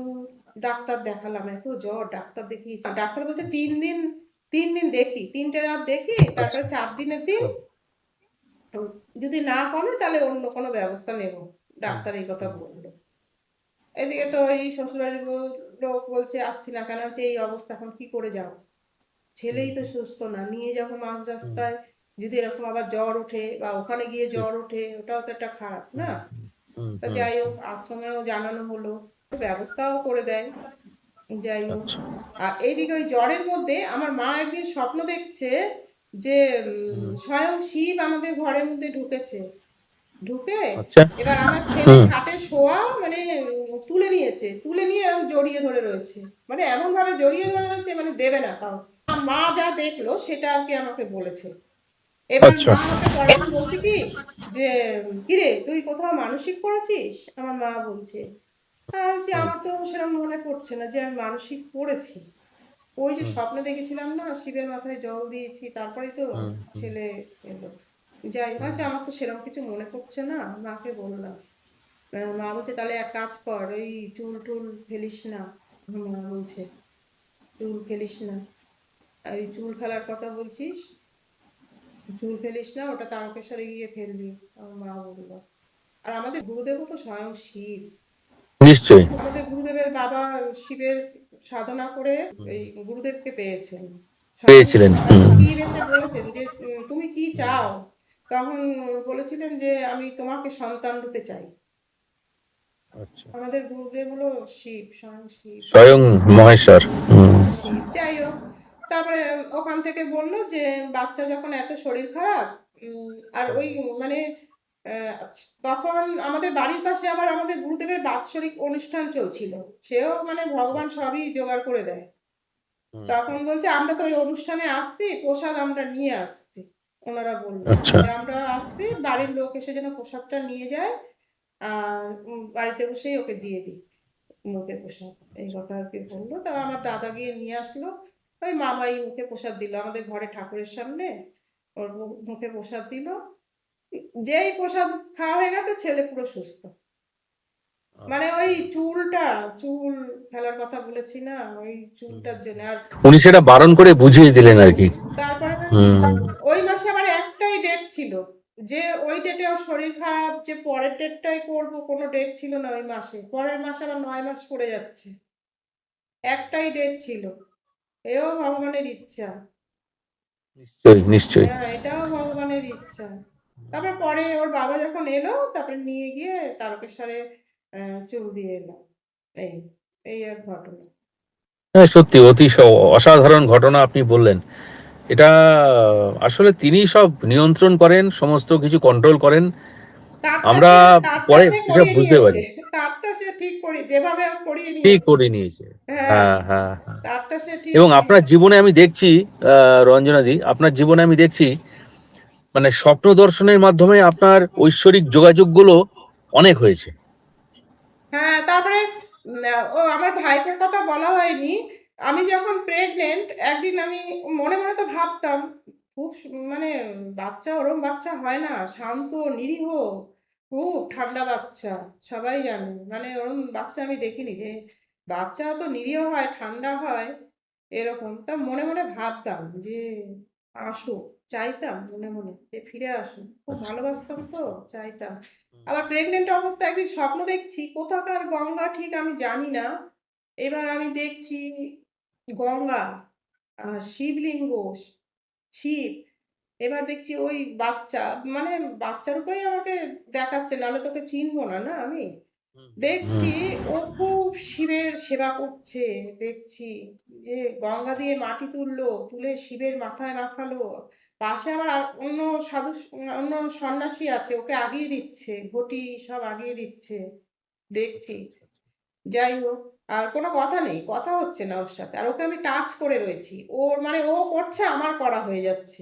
ডাক্তার দেখালাম, এত জ্বর, ডাক্তার দেখিয়েছি, ডাক্তার বলছে 3 দিন, 3 দিন দেখি, 3টে রাত দেখি, আচ্ছা তারপরে 4 দিনের দিন যদি না কমে তাহলে অন্য কোনো ব্যবস্থা নেব, হুম ডাক্তার এই কথা হুম বললো। এদিকে তো এই শ্বশুরবাড়ির লোক বলছে আসছি না কেন, হচ্ছে এই অবস্থা এখন কি করে যাও, হুম ছেলেই তো সুস্থ না, নিয়ে যাবো মাঝ হুম, রাস্তায়, যদি এরকম আবার জ্বর ওঠে বা ওখানে গিয়ে ঠিক। জ্বর ওঠে, ওটাও তো একটা খারাপ না। হুম হুম হুম তা হুম যাই হোক হুম। আশ্রমেও জানানো হলো, ব্যবস্থাও করে দেয়। যাই হোক, আচ্ছা। আর এইদিকে ওই জ্বরের মধ্যে আমার মা একদিন স্বপ্ন দেখছে যে হুম। স্বয়ং শিব আমাদের ঘরের মধ্যে ঢুকেছে, ঢুকে আচ্ছা। এবার আমার ছেলে হুম। খাটে শোয়া, মানে তুলে নিয়েছে, তুলে নিয়ে এরকম জড়িয়ে ধরে রয়েছে, মানে এমন ভাবে জড়িয়ে ধরে রয়েছে মানে দেবে না কাউ। মা যা দেখলো সেটা আর কি আমাকে বলেছে। এবার আচ্ছা। মা আমাকে পরের দিন বলছে কি যে কিরে তুই কোথাও মানসিক করেছিস, আমার মা বলছে। আমি বলছি হুম আমার তো সেরকম মনে পড়ছে না যে আমি মানসিক করেছি, ওই যে হুম স্বপ্নে দেখেছিলাম না শিবের মাথায় জল দিয়েছি তারপরেই তো হুম হুম ছেলে এলো। যাই হোক, হুম। আচ্ছা আমার তো সেরকম কিছু মনে পড়ছে না, মাকে বললাম। মা বলছে তাহলে এক কাজ কর, ওই চুল টুল ফেলিস না। মা বলছে চুল ফেলিস না, আর ওই চুল ফেলার কথা বলছিস, চুল ফেলিস না, ওটা তারকেশ্বরে গিয়ে ফেলবি, আমার মা বললো। আর আমাদের গুরুদেবও তো স্বয়ং শিব, নিশ্চয়ই। আমাদের গুরুদেবের বাবা শিবের সাধনা করে হুম, এই গুরুদেবকে পেয়েছেন। স্বয়ং পেয়েছিলেন। হুম শিব এসে বলেছেন যে তুমি কি হুম। চাও, তখন বলেছিলেন যে আমি তোমাকে সন্তান রূপে চাই। আচ্ছা। আমাদের গুরুদেব হলো শিব, স্বয়ং শিব। স্বয়ং মহেশ্বর। হুম শিব, যাই হোক। তারপরে ওখান থেকে বললো যে বাচ্চা যখন এত শরীর খারাপ, আর হুম ওই মানে আহ, তখন আমাদের বাড়ির পাশে আবার আমাদের গুরুদেবের বাৎসরিক অনুষ্ঠান চলছিল, সেও মানে ভগবান আচ্ছা। সবই জোগাড় করে দেয়। হুম তখন হুম। বলছে আমরা তো ওই অনুষ্ঠানে আসছি, প্রসাদ আমরা নিয়ে আসছি। ওনারা বললো আচ্ছা যে আমরা আসছি, বাড়ির লোক এসে যেন প্রসাদটা নিয়ে যায়, আর বাড়িতে বসেই ওকে দিয়ে দিই মুখে প্রসাদ, এই কথা আর কি বললো। তা আমার দাদা গিয়ে নিয়ে আসলো, ওই মামাই মুখে প্রসাদ দিল আমাদের ঘরে ঠাকুরের সামনে, ওর মুখে প্রসাদ দিল। যেই প্রসাদ খাওয়া হয়ে গেছে ছেলে পুরো সুস্থ। মানে ওই আচ্ছা। চুলটা, চুল ফেলার কথা বলেছি না, ওই হুম চুলটার জন্য। আর উনি সেটা বারণ করে বুঝিয়ে দিলেন আর কি। তারপরে হুম ওই মাসে আবার একটাই ডেট ছিল, যে ওই ডেটে ওর শরীর খারাপ, যে পরের ডেটটাই করব কোনো ডেট ছিল না ওই মাসে, পরের মাসে আবার 9 মাস পড়ে যাচ্ছে। একটাই ডেট ছিল, এও ভগবানের ইচ্ছা। নিশ্চয়ই নিশ্চয়ই। হ্যাঁ, এটাও ভগবানের ইচ্ছা। তারপর পরে ওর বাবা যখন এলো, তারপরে নিয়ে গিয়ে তারকেশ্বরে চুল দিয়ে এলাম। এই এই এক ঘটনা। হ্যাঁ, সত্যি অতি অসাধারণ ঘটনা আপনি বললেন। এটা আসলে তিনি সব নিয়ন্ত্রণ করেন, সমস্ত কিছু কন্ট্রোল করেন। তারটা আমরা সে তারটা পরে সে এসব করিয়ে বুঝতে নিয়েছে। পারি। তারটা সে ঠিক করে যেভাবে হোক করিয়ে ঠিক নিয়েছে। করে নিয়েছে। হ্যাঁ, হ্যাঁ হ্যাঁ হ্যাঁ। তারটা সে ঠিক এবং করে। আপনার জীবনে আমি দেখছি, রঞ্জনাদি, আপনার জীবনে আমি দেখছি মানে স্বপ্ন দর্শনের মাধ্যমে আপনার ঐশ্বরিক যোগাযোগগুলো অনেক হয়েছে। হ্যাঁ, তারপরে ও আমার ভাইপোর কথা বলা হয়নি। আমি যখন প্রেগনেন্ট, একদিন আমি মনে মনে তো ভাবতাম, খুব মানে বাচ্চা ওরম বাচ্চা হয় না, শান্ত নিরীহ, খুব ঠান্ডা বাচ্চা, সবাই জানে, মানে ওরম বাচ্চা আমি দেখিনি, যে বাচ্চা তো নিরীহ হয়, ঠান্ডা হয়, এরকম। তা মনে মনে ভাবতাম যে আসুক, চাইতাম মনে মনে যে ফিরে আসুক, খুব আচ্ছা ভালোবাসতাম তো, আচ্ছা। চাইতাম। আবার প্রেগনেন্ট অবস্থায় একদিন স্বপ্ন দেখছি, কোথাকার গঙ্গা ঠিক আমি জানি না, এবার আমি দেখছি গঙ্গা, শিবলিঙ্গ, শিব, এবার দেখছি ওই বাচ্চা, মানে বাচ্চা রূপেই আমাকে দেখাচ্ছে, নাহলে তোকে চিনবো না, না আমি হুম। দেখছি ও খুব শিবের সেবা করছে। দেখছি যে গঙ্গা দিয়ে মাটি তুললো, তুলে শিবের মাথায় মাখালো, পাশে আবার অন্য সাধু, অন্য সন্ন্যাসী আছে, ওকে আগিয়ে দিচ্ছে, ঘটি সব আগিয়ে দিচ্ছে, আচ্ছা দেখছি। আচ্ছা আচ্ছা। যাই হোক, আর কোনো কথা নেই, কথা হচ্ছে না ওর সাথে, আর ওকে আমি টাচ করে রয়েছি, ওর মানে ও করছে, আমার করা হয়ে যাচ্ছে,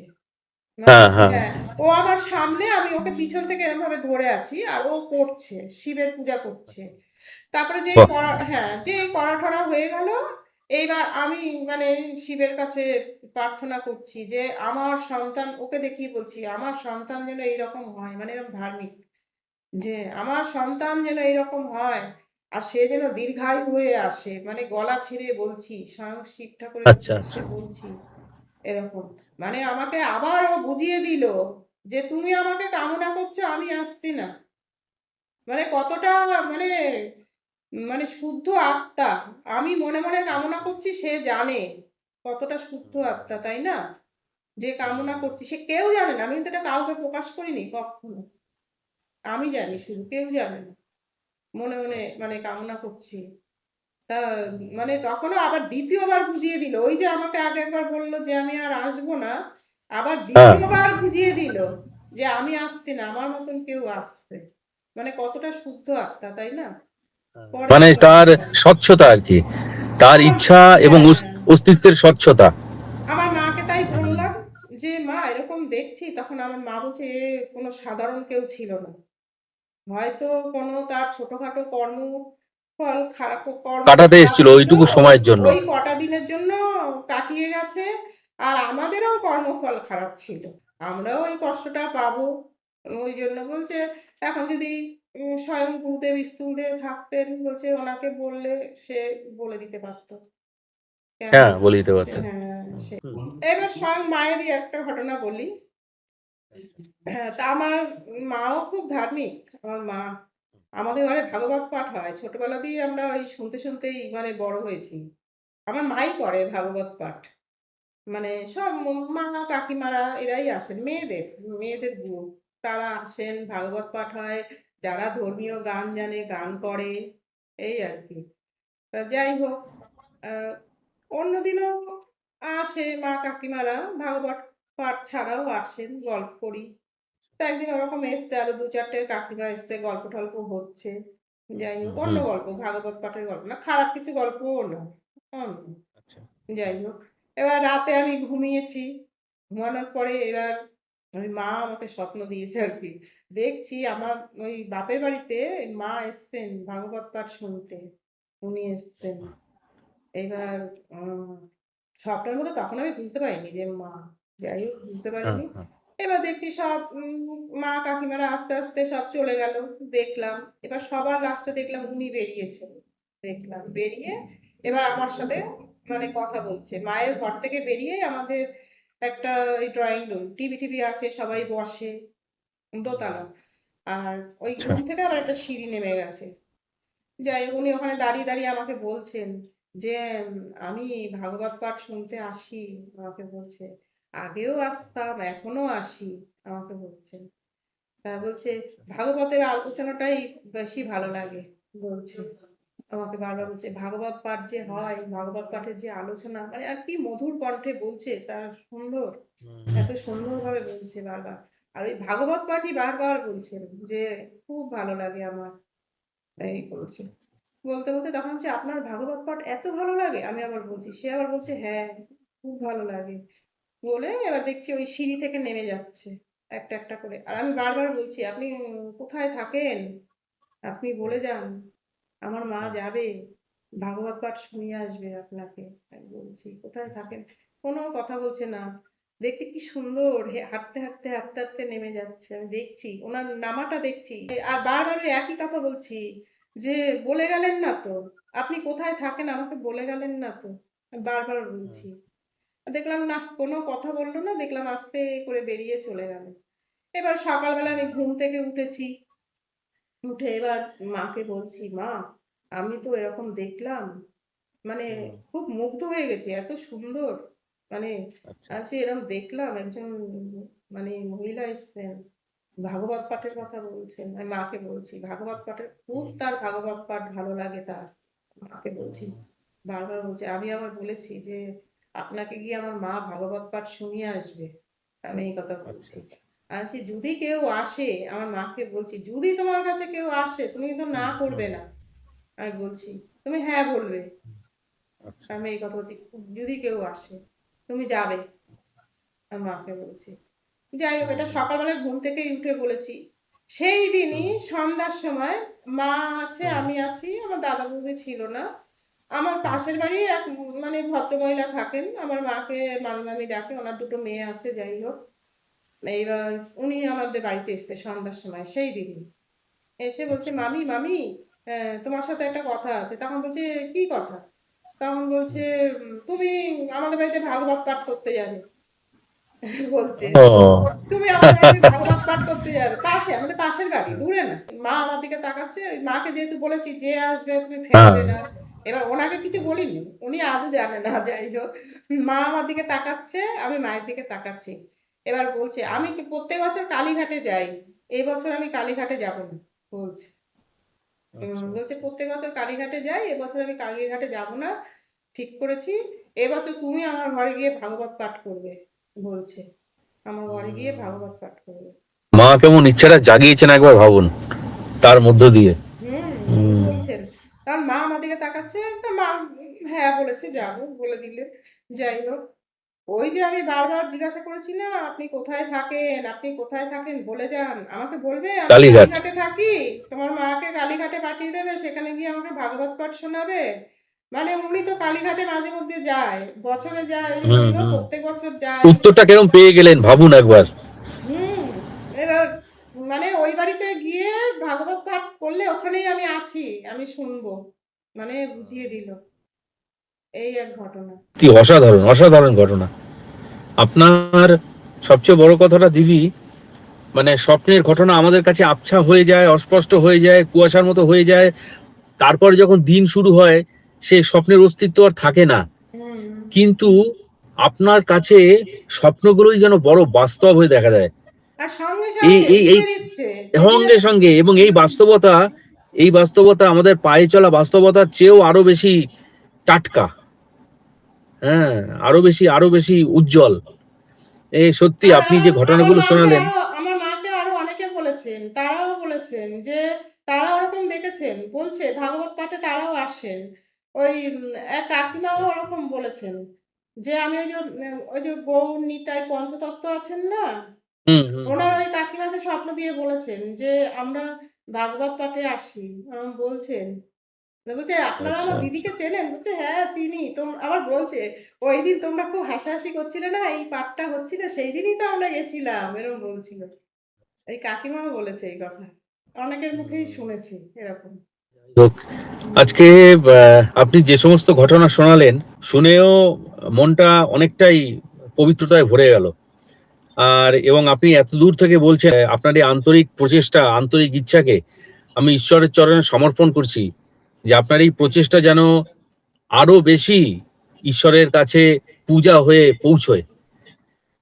মানে হ্যাঁ হ্যাঁ। হ্যাঁ, ও আমার সামনে, আমি ওকে পিছন থেকে এরকম ভাবে ধরে আছি, আর ও করছে, শিবের পূজা করছে। তারপরে যেই বাহ। করা, হ্যাঁ, যেই করা ঠরা হয়ে গেল, এইবার আমি মানে শিবের কাছে প্রার্থনা করছি যে আমার সন্তান, ওকে দেখিয়ে বলছি আমার সন্তান যেন এইরকম হয়, মানে এরকম ধার্মিক, যে আমার সন্তান যেন এইরকম হয়, আর সে যেন দীর্ঘায়ু হয়ে আসে, মানে গলা ছিঁড়ে বলছি, স্বয়ং শিব ঠাকুরের আচ্ছা উদ্দেশ্যে আচ্ছা। বলছি, এরকম। মানে আমাকে আবারও বুঝিয়ে দিল যে তুমি আমাকে কামনা করছো, আমি আসছি না, মানে কতটা, মানে মানে শুদ্ধ আত্মা, আমি মনে মনে কামনা নিশ্চয়ই। করছি, সে জানে কতটা শুদ্ধ আত্মা, তাই না? যে কামনা হুম। করছি, সে কেউ জানে না, আমি কিন্তু এটা কাউকে প্রকাশ করিনি কখনো, আমি জানি, আচ্ছা শুধু কেউ জানে না, মনে মনে আচ্ছা। মানে কামনা করছি। তা হুম। মানে তখনও আবার দ্বিতীয়বার বুঝিয়ে দিল, ওই যে আমাকে আগে একবার বললো যে আমি আর আসবো না, আবার হ্যাঁ। দ্বিতীয়বার বুঝিয়ে দিল যে আমি আসছি না, আমার মতন কেউ আসছে, মানে কতটা শুদ্ধ আত্মা, তাই না? পরে মানে বুঝলাম। তার স্বচ্ছতা আর কি, তার আমার, ইচ্ছা এবং হ্যাঁ, অস্তিত্বের স্বচ্ছতা। আমার মাকে তাই বললাম যে মা এরকম দেখছি, তখন আমার মা বলছে এ কোনো সাধারণ কেউ ছিল না, হয়তো কোনো তার ছোটখাটো কর্ম ফল খারাপ, কর্ম কাটাতে খারাপ এসেছিল ছিল, ওইটুকু ওই সময়ের জন্য। ওই কটা দিনের জন্য কাটিয়ে গেছে, আর আমাদেরও কর্মফল খারাপ ছিল, আমরাও এই কষ্টটা পাবো, ওই জন্য বলছে এখন যদি স্বয়ং গুরুদেব স্থূলদেব থাকতেন, বলছে ওনাকে বললে সে বলে দিতে পারতো হ্যাঁ, কেমন। বলে দিতে পারতেন। হ্যাঁ, সে হুম। এবার স্বয়ং মায়েরই একটা ঘটনা বলি। হ্যাঁ, তা আমার মাও খুব ধার্মিক, আমার মা, আমাদের ঘরে ভাগবত পাঠ হয়, ছোটবেলা দিয়ে আমরা ওই শুনতে শুনতেই মানে বড় হয়েছি, আমার মাই করে ভাগবত পাঠ, মানে সব মা কাকিমারা এরাই আসেন, মেয়েদের মেয়েদের গ্রুপ, তারা আসেন, ভাগবত পাঠ হয়, যারা ধর্মীয় গান জানে গান করে, এই আর কি। তা যাই হোক, আহ, অন্যদিনও আসে মা কাকিমারা, ভাগবত পাঠ ছাড়াও আসেন, গল্প করি। তা একদিন ওরকম এসছে, আরো দু চারটে কাকিমা এসছে, গল্প টল্প হচ্ছে, যাই হোক, হুম অন্য হুম। গল্প, ভাগবত পাঠের গল্প না, খারাপ কিছু গল্পও না, অন্য। আচ্ছা। যাই হোক, এবার রাতে আমি ঘুমিয়েছি, ঘুমানোর পরে এবার ওই মা আমাকে স্বপ্ন দিয়েছে আর কি, দেখছি আমার ওই বাপের বাড়িতে মা এসছেন ভাগবত পাঠ শুনতে, উনি এসছেন। এবার স্বপ্নের মধ্যে তখন আমি বুঝতে পারিনি যে মা, যাই হোক বুঝতে হ্যাঁ পারিনি। হ্যাঁ। এবার দেখছি সব মা কাকিমারা আস্তে আস্তে সব চলে গেল, দেখলাম, এবার সবার লাস্টে দেখলাম উনি বেরিয়েছেন, দেখলাম বেরিয়ে এবার আমার সাথে মানে কথা বলছে, মায়ের ঘর থেকে বেরিয়ে আমাদের একটা এই ড্রয়িং রুম, টিভি টিভি আছে, সবাই বসে, দোতলা, আর ওই আচ্ছা। রুম থেকে আবার একটা সিঁড়ি নেমে গেছে, যাই হোক উনি ওখানে দাঁড়িয়ে দাঁড়িয়ে আমাকে বলছেন যে আমি ভাগবত পাঠ শুনতে আসি, আমাকে বলছে আগেও আসতাম এখনো আসি, আমাকে বলছে। তা বলছে ভাগবতের আলোচনাটাই বেশি ভালো লাগে, বলছে আমাকে বারবার বলছে ভাগবত পাঠ যে হয়, ভাগবত পাঠের যে আলোচনা, মানে আর কি মধুর কণ্ঠে বলছে, তার সুন্দর, এত সুন্দর ভাবে বলছে বারবার। আর ওই ভাগবত পাঠই বারবার বলছেন যে খুব ভালো লাগে আমার, এই বলছে। বলতে বলতে তখন হচ্ছে আপনার ভাগবত পাঠ এত ভালো লাগে, আমি আবার বলছি, সে আবার বলছে হ্যাঁ খুব ভালো লাগে। বলে এবার দেখছি ওই সিঁড়ি থেকে নেমে যাচ্ছে একটা একটা করে। আর আমি বারবার বলছি আপনি কোথায় থাকেন, আপনি বলে যান, আমার মা যাবে ভাগবত পাঠ শুনিয়ে আসবে আপনাকে। আমি বলছি কোথায় থাকেন, কোনো কথা বলছে না। দেখছি কি সুন্দর হাঁটতে হাঁটতে হাঁটতে হাঁটতে নেমে যাচ্ছে, আমি দেখছি ওনার নামাটা দেখছি, আর বারবার ওই একই কথা বলছি যে বলে গেলেন না তো, আপনি কোথায় থাকেন আমাকে বলে গেলেন না তো, আমি বারবার বলছি। দেখলাম না কোনো কথা বললো না, দেখলাম আস্তে করে বেরিয়ে চলে গেল। এবার সকালবেলা আমি ঘুম থেকে উঠেছি, উঠে এবার মাকে বলছি মা আমি তো এরকম দেখলাম, মানে খুব মুগ্ধ হয়ে গেছি, এত সুন্দর, মানে আজকে এরকম দেখলাম একজন মানে মহিলা এসেছেন, ভাগবত পাঠের কথা বলছেন। আমি মাকে বলছি ভাগবত পাঠের খুব, তার ভাগবত পাঠ ভালো লাগে তার, মাকে বলছি। বারবার বলছে, আমি আবার বলেছি যে আপনাকে গিয়ে আমার মা ভাগবত পাঠ শুনিয়ে আসবে, আমি এই কথা বলছি। আচ্ছা যদি কেউ আসে, আমার মাকে বলছি যদি তোমার কাছে কেউ আসে তুমি কিন্তু না করবে না, আমি বলছি তুমি হ্যাঁ বলবে, আমি এই কথা বলছি, যদি কেউ আসে তুমি যাবে, আমার মাকে বলছি। যাই হোক এটা সকালবেলা ঘুম থেকে উঠে বলেছি। সেই দিনই সন্ধ্যার সময় মা আছে আমি আছি, আমার দাদা বৌদি ছিল না। আমার পাশের বাড়ি এক মানে ভদ্রমহিলা থাকেন, আমার মাকে মামি মামি ডাকে, ওনার দুটো মেয়ে আছে, যাই হোক। এইবার উনি আমাদের বাড়িতে এসছে সন্ধ্যার সময় সেই দিনই, এসে বলছে মামি মামি তোমার সাথে একটা কথা আছে। তখন বলছে কি কথা? তখন বলছে তুমি আমাদের বাড়িতে ভাগবত পাঠ করতে যাবে, বলছে তুমি আমাদের বাড়িতে ভাগবত পাঠ করতে যাবে, পাশে আমাদের পাশের বাড়ি, দূরে না। মা আমার দিকে তাকাচ্ছে, ওই মাকে যেহেতু বলেছি যে আসবে তুমি ফেলবে না, এবার ওনাকে কিছু বলিনি, উনি আজও জানে না, যাই হোক। মা আমার দিকে তাকাচ্ছে, আমি মায়ের দিকে তাকাচ্ছি। এবার বলছে আমি কি প্রত্যেক বছর কালীঘাটে যাই, এই বছর আমি কালীঘাটে যাব না, বলছে। বলছে প্রত্যেক বছর কালীঘাটে যাই, এবছর আমি কালীঘাটে যাব না, ঠিক করেছি এবছর তুমি আমার ঘরে গিয়ে ভাগবত পাঠ করবে, বলছে আমার ঘরে গিয়ে ভাগবত পাঠ করবে। মা কেমন ইচ্ছাটা জাগিয়েছেন একবার ভাবুন তার মধ্য দিয়ে। বলছেন, কারণ মা আমার দিকে তাকাচ্ছে, তা মা হ্যাঁ বলেছে যাব, বলে দিলে। যাই হোক, ওই যে আমি বারবার জিজ্ঞাসা করেছি না আপনি কোথায় থাকেন, আপনি কোথায় থাকেন বলে যান, আমাকে বলবে আমি কালীঘাট। কালীঘাটে থাকি, তোমার মাকে কালীঘাটে পাঠিয়ে দেবে, সেখানে গিয়ে আমাকে ভাগবত পাঠ শোনাবে। মানে উনি তো কালীঘাটে মাঝে মধ্যে যায়, বছরে যায়, ওই জন্য প্রত্যেক বছর যায়। উত্তরটা কেরম পেয়ে গেলেন ভাবুন একবার। হুম এবার মানে ওই বাড়িতে গিয়ে ভাগবত পাঠ করলে ওখানেই আমি আছি, আমি শুনবো, মানে বুঝিয়ে দিল, এই এক ঘটনা। কি অসাধারণ অসাধারণ ঘটনা। আপনার সবচেয়ে বড় কথাটা দিদি, মানে স্বপ্নের ঘটনা আমাদের কাছে আবছা হয়ে যায়, অস্পষ্ট হয়ে যায়, কুয়াশার মতো হয়ে যায়, তারপর যখন দিন শুরু হয় সে স্বপ্নের অস্তিত্ব আর থাকে না। হুম কিন্তু আপনার কাছে স্বপ্নগুলোই যেন বড় বাস্তব হয়ে দেখা দেয় আর সঙ্গে এই সঙ্গে এই এই বলে দিচ্ছে সঙ্গে সঙ্গে, এবং এই বাস্তবতা, এই বাস্তবতা আমাদের পায়ে চলা বাস্তবতার চেয়েও আরো বেশি টাটকা, হ্যাঁ, আরো বেশি উজ্জ্বল। এই সত্যি আর আপনি যে ঘটনাগুলো শোনালেন। আমার মাকে আরো অনেকে বলেছেন, তারাও বলেছেন যে তারা ওরকম দেখেছেন, বলছে ভাগবত পাঠে তারাও আসেন। ওই এক কাকিমাও ওরকম বলেছেন যে আমি ওই যে গৌর নিতাই পঞ্চতত্ত্ব আছেন না, ওনার ওই কাকিমাকে স্বপ্ন দিয়ে বলেছেন যে আমরা ভাগবত পাঠে আসি, বলছেন। বলছে আপনারা আমার দিদিকে চেনেন, বলছে হ্যাঁ চিনি। আবার বলছে ওই দিন তোমরা খুব হাসাহাসি করছিলে না, এই পাঠটা হচ্ছিল সেই দিনই তো আমরা গেছিলাম, এরকম বলছিল। এই কাকিমাও বলেছে এই কথা, অনেকের মুখেই শুনেছি এরকম। আজকে আপনি যে সমস্ত ঘটনা শোনালেন, শুনেও মনটা অনেকটাই পবিত্রতায় ভরে গেল। আর এবং আপনি এত দূর থেকে বলছেন, আপনার এই আন্তরিক প্রচেষ্টা, আন্তরিক ইচ্ছাকে আমি ঈশ্বরের চরণে সমর্পণ করছি, যে আপনার এই প্রচেষ্টা যেন আরো বেশি ঈশ্বরের কাছে পূজা হয়ে পৌঁছয়।